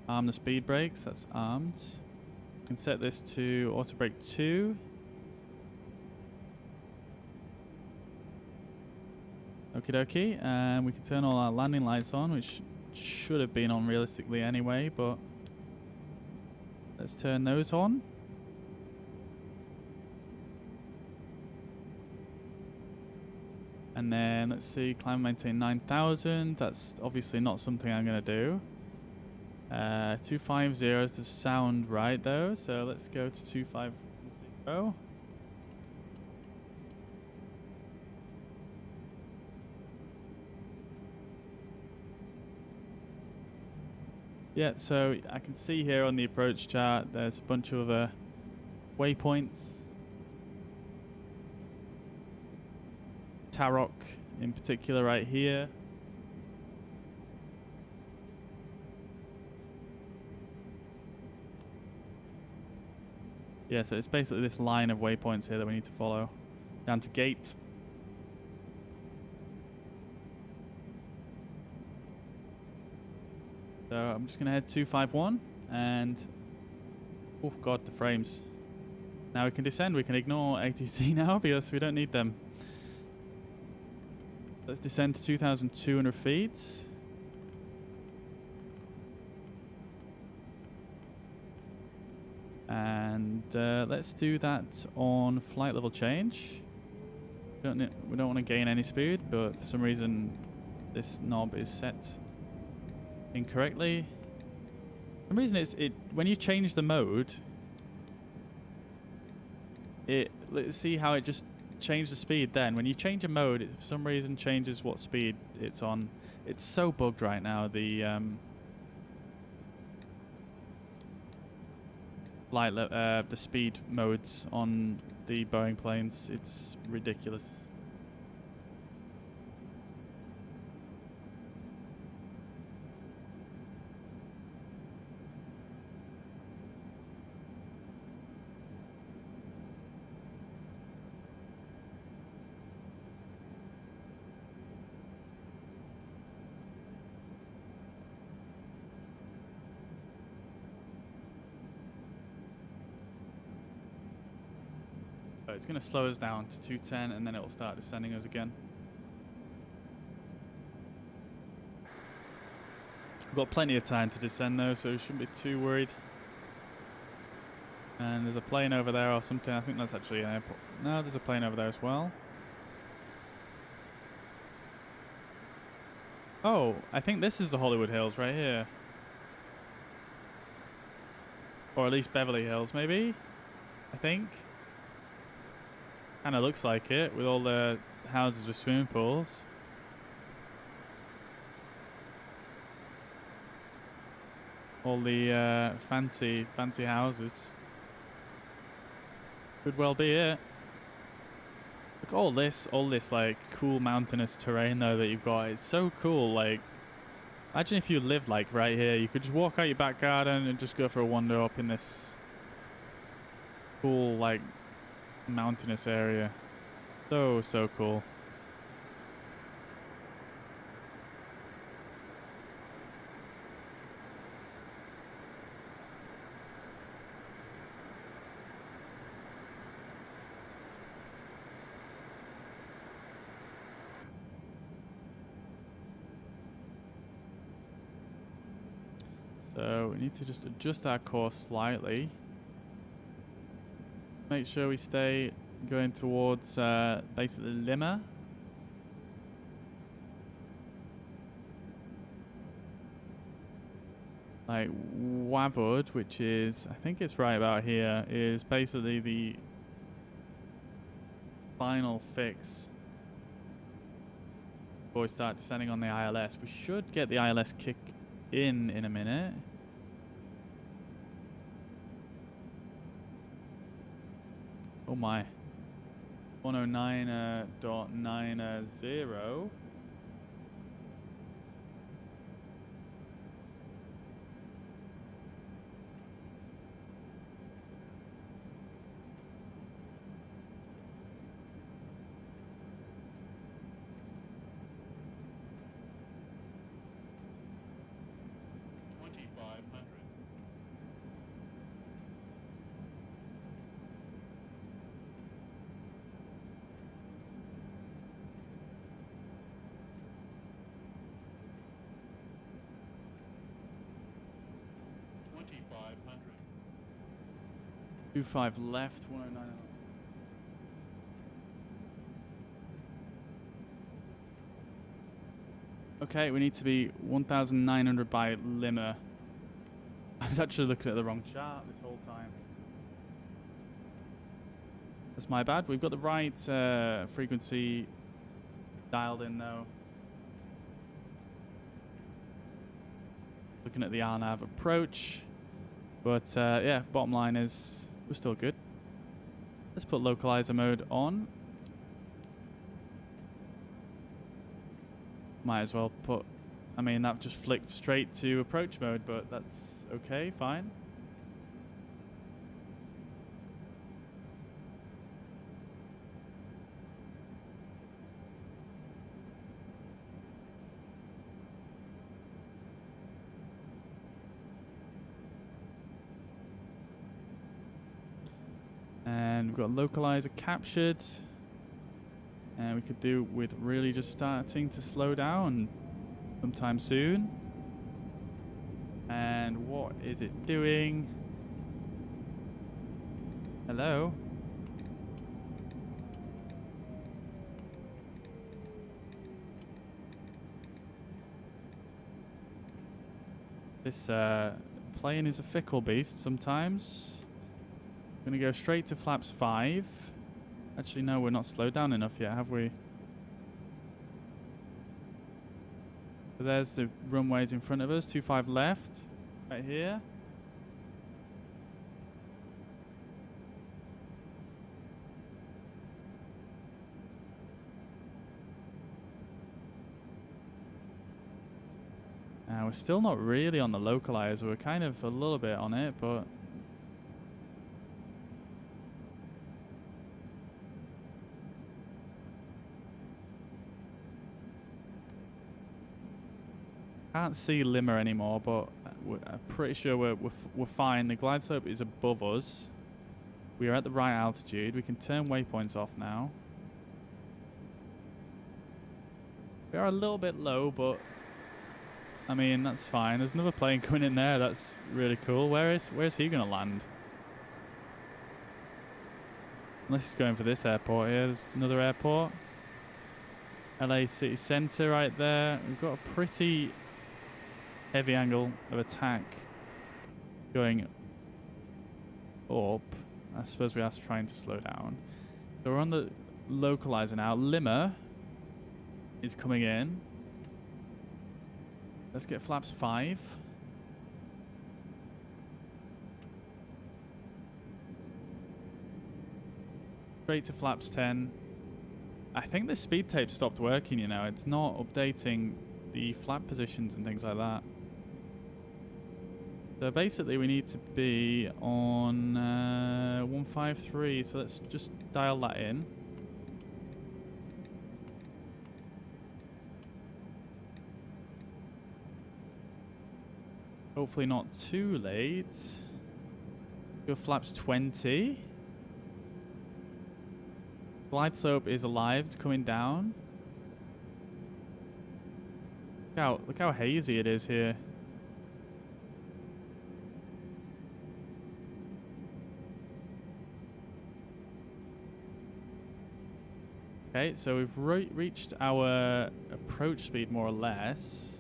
arm the speed brakes. That's armed. We can set this to auto brake 2. Okie dokie. And we can turn all our landing lights on, which should have been on realistically anyway, but let's turn those on. And then let's see, climb and maintain 9,000. That's obviously not something I'm going to do. 250 to sound right though, so let's go to 250. Yeah, so I can see here on the approach chart there's a bunch of waypoints. Tarok in particular right here. Yeah, so it's basically this line of waypoints here that we need to follow down to gate. So I'm just going to head 251 and oh god, the frames. Now we can descend. We can ignore ATC now because we don't need them. Let's descend to 2,200 feet. And let's do that on flight level change. We don't want to gain any speed, but for some reason this knob is set incorrectly. For some reason when you change the mode, let's see how it just changed the speed then. When you change a mode, it for some reason changes what speed it's on. It's so bugged right now, the the speed modes on the Boeing planes. It's ridiculous. It's going to slow us down to 210 and then it will start descending us again. We've got plenty of time to descend though, so we shouldn't be too worried. And there's a plane over there or something. I think that's actually an airport. No, there's a plane over there as well. Oh, I think this is the Hollywood Hills right here. Or at least Beverly Hills, maybe? I think. Kind of looks like it, with all the houses with swimming pools. All the fancy houses. Could well be it. Look, all this like cool mountainous terrain though that you've got. It's so cool. Like, imagine if you lived like right here. You could just walk out your back garden and just go for a wander up in this cool like mountainous area. So cool. So we need to just adjust our course slightly. Make sure we stay going towards basically Lima. Like Wavud, which is, I think it's right about here, is basically the final fix before we start descending on the ILS. We should get the ILS kick in a minute. Oh my. 109.90. Two five left, 109. Okay, we need to be 1,900 by Lima. I was actually looking at the wrong chart this whole time. That's my bad. We've got the right frequency dialed in though. Looking at the RNAV approach. But yeah, bottom line is we're still good. Let's put localizer mode on. Might as well put, I mean that just flicked straight to approach mode, but that's okay, fine. And we've got localizer captured. And we could do with really just starting to slow down sometime soon. And what is it doing? Hello? This plane is a fickle beast sometimes. Gonna go straight to flaps 5. Actually, no, we're not slowed down enough yet, have we? So there's the runways in front of us. 25 left, right here. We're still not really on the localizer. We're kind of a little bit on it, but can't see Lima anymore, but I'm pretty sure we're fine. The glide slope is above us. We are at the right altitude. We can turn waypoints off now. We are a little bit low, but I mean that's fine. There's another plane coming in there. That's really cool. Where's he gonna land? Unless he's going for this airport here. There's another airport. LA City Centre right there. We've got a pretty heavy angle of attack going up. I suppose we are trying to slow down. So we're on the localizer now. Lima is coming in. Let's get flaps 5. Straight to flaps 10. I think the speed tape stopped working, you know. It's not updating the flap positions and things like that. So basically we need to be on 153, so let's just dial that in. Hopefully not too late. Go flaps 20. Glide slope is alive, it's coming down. Look how hazy it is here. Okay, so we've reached our approach speed more or less.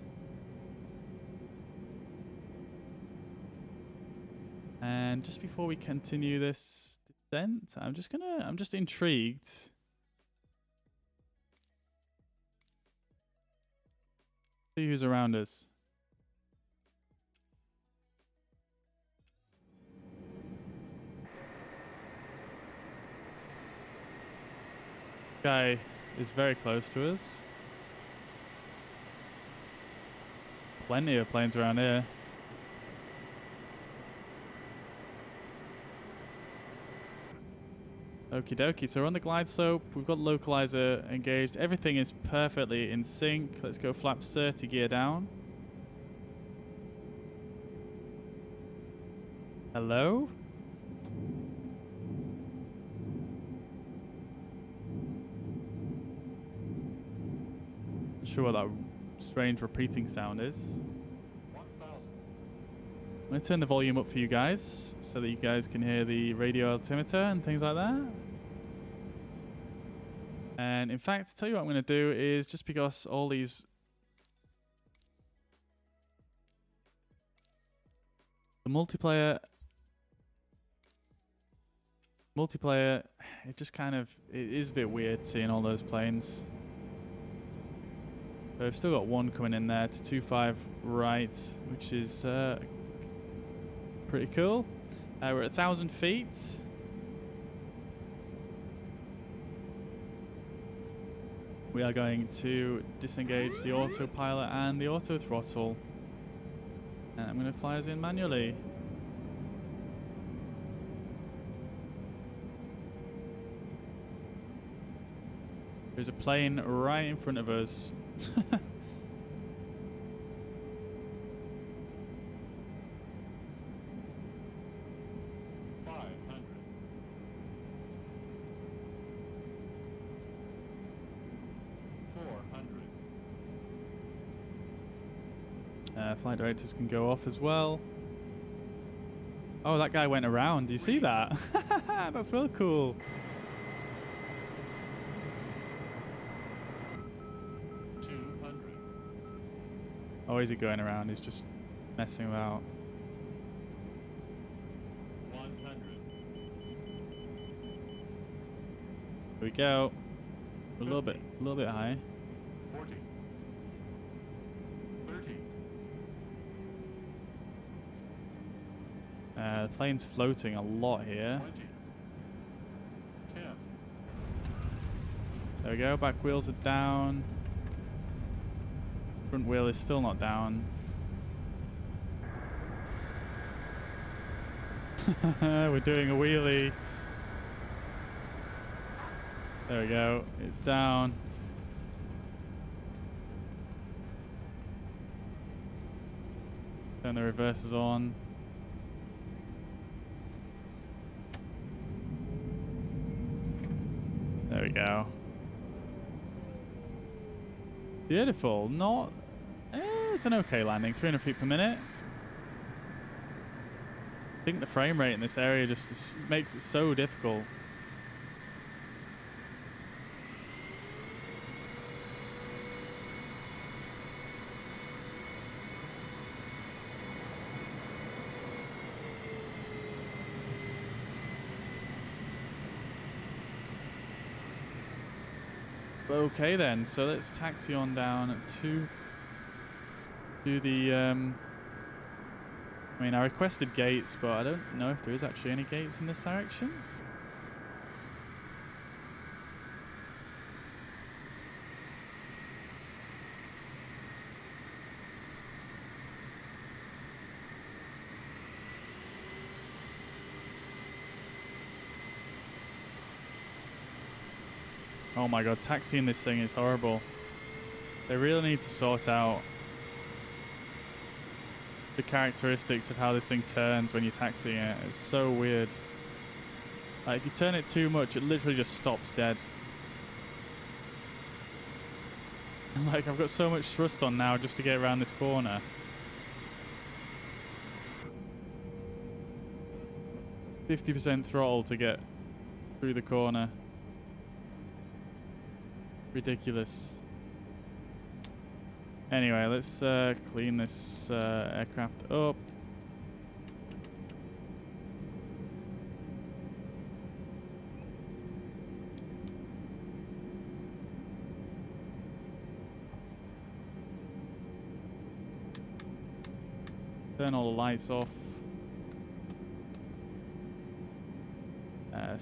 And just before we continue this descent, I'm just intrigued. See who's around us. Guy is very close to us. Plenty of planes around here. Okie dokie, so we're on the glide slope, we've got localizer engaged, everything is perfectly in sync. Let's go flaps 30, gear down. Hello? Not sure what that strange repeating sound is. 1,000. I'm going to turn the volume up for you guys so that you guys can hear the radio altimeter and things like that. And in fact, tell you what I'm going to do is, just because all these the multiplayer, it just kind of, it is a bit weird seeing all those planes. So I've still got one coming in there to 25 right, which is pretty cool. We're at 1,000 feet. We are going to disengage the autopilot and the auto throttle. And I'm going to fly us in manually. There's a plane right in front of us. 500. 400. Flight directors can go off as well. Oh, that guy went around. Do you see that? That's real cool. 200. Oh, is he going around? He's just messing about. 100. Here we go. A little bit high. 40. 30. The plane's floating a lot here. 20. 10. There we go. Back wheels are down. Front wheel is still not down. We're doing a wheelie. There we go. It's down. Turn the reversers on. There we go. Beautiful. Not... it's an okay landing. 300 feet per minute. I think the frame rate in this area just makes it so difficult. Okay then, so let's taxi on down to the I mean, I requested gates, but I don't know if there is actually any gates in this direction. Oh my god, taxiing this thing is horrible. They really need to sort out the characteristics of how this thing turns when you're taxiing it. It's so weird. Like, if you turn it too much, it literally just stops dead. Like, I've got so much thrust on now just to get around this corner. .50% throttle to get through the corner. Ridiculous. Anyway, let's clean this aircraft up. Turn all the lights off.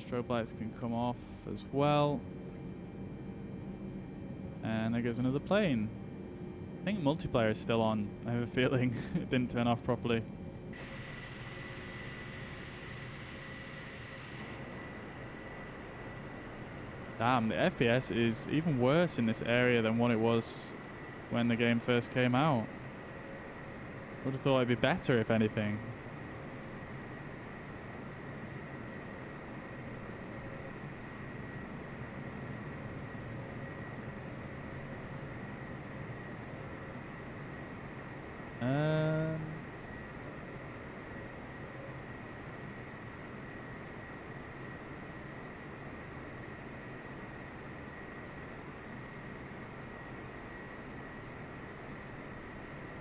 Strobe lights can come off as well. And there goes another plane. I think multiplayer is still on. I have a feeling it didn't turn off properly. Damn, the FPS is even worse in this area than what it was when the game first came out. Would have thought it'd be better if anything.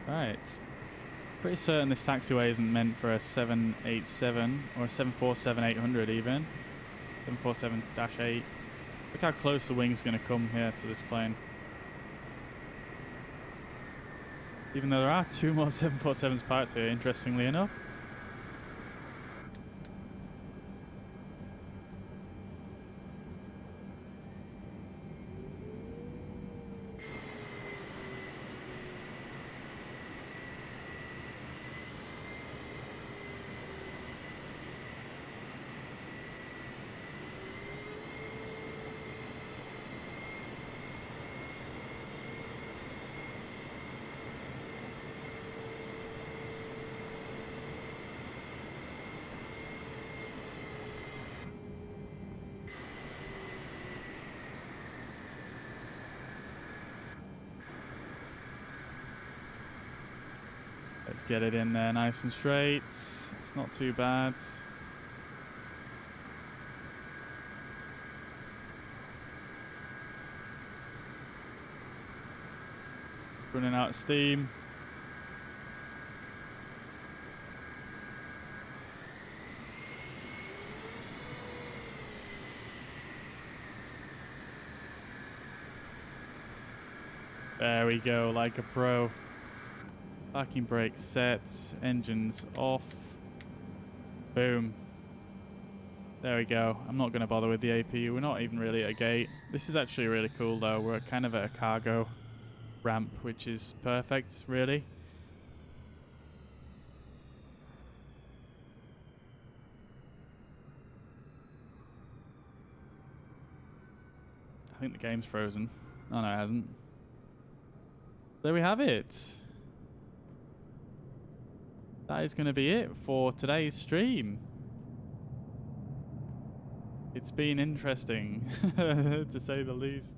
Right. Pretty certain this taxiway isn't meant for a 787 or a 747-800 even. 747-8. Look how close the wing's going to come here to this plane. Even though there are 2 more 747s parked here, interestingly enough. Let's get it in there nice and straight. It's not too bad. Running out of steam. There we go, like a pro. Parking brake set, engines off. Boom. There we go. I'm not going to bother with the AP. We're not even really at a gate. This is actually really cool though. We're kind of at a cargo ramp, which is perfect, really. I think the game's frozen. Oh no, it hasn't. There we have it. That is going to be it for today's stream. It's been interesting, to say the least.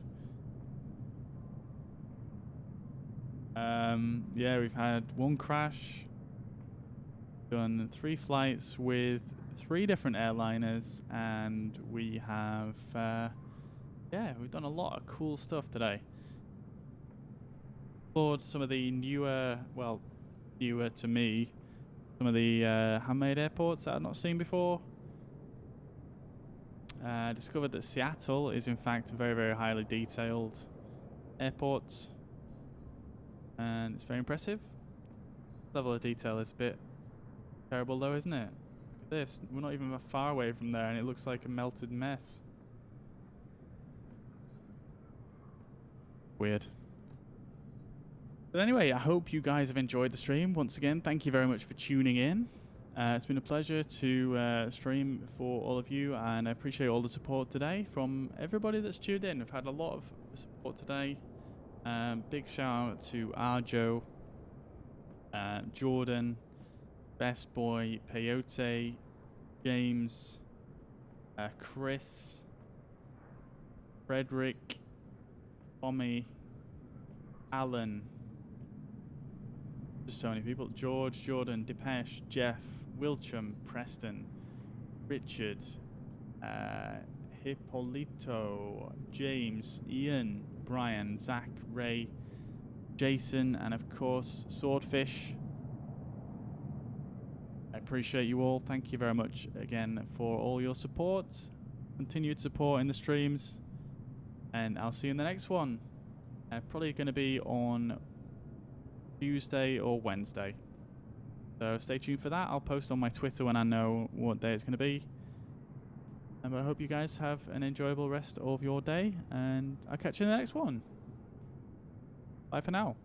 Yeah, we've had 1 crash, done 3 flights with 3 different airliners, and we have, yeah, we've done a lot of cool stuff today. Explored some of the newer, well, newer to me, some of the handmade airports that I've not seen before. Discovered that Seattle is in fact a very, very highly detailed airport. And it's very impressive. Level of detail is a bit terrible though, isn't it? Look at this. We're not even far away from there and it looks like a melted mess. Weird. But anyway, I hope you guys have enjoyed the stream. Once again, thank you very much for tuning in. It's been a pleasure to stream for all of you, and I appreciate all the support today from everybody that's tuned in. We've had a lot of support today. Big shout out to Arjo, Jordan, Best Boy, Peyote, James, Chris, Frederick, Tommy, Alan. Just so many people. George, Jordan, Depeche, Jeff, Wilcham, Preston, Richard, Hippolito, James, Ian, Brian, Zach, Ray, Jason, and of course Swordfish. I appreciate you all. Thank you very much again for all your support, continued support in the streams, and I'll see you in the next one. Probably going to be on Tuesday or Wednesday. So stay tuned for that. I'll post on my Twitter when I know what day it's going to be. And I hope you guys have an enjoyable rest of your day, and I'll catch you in the next one. Bye for now.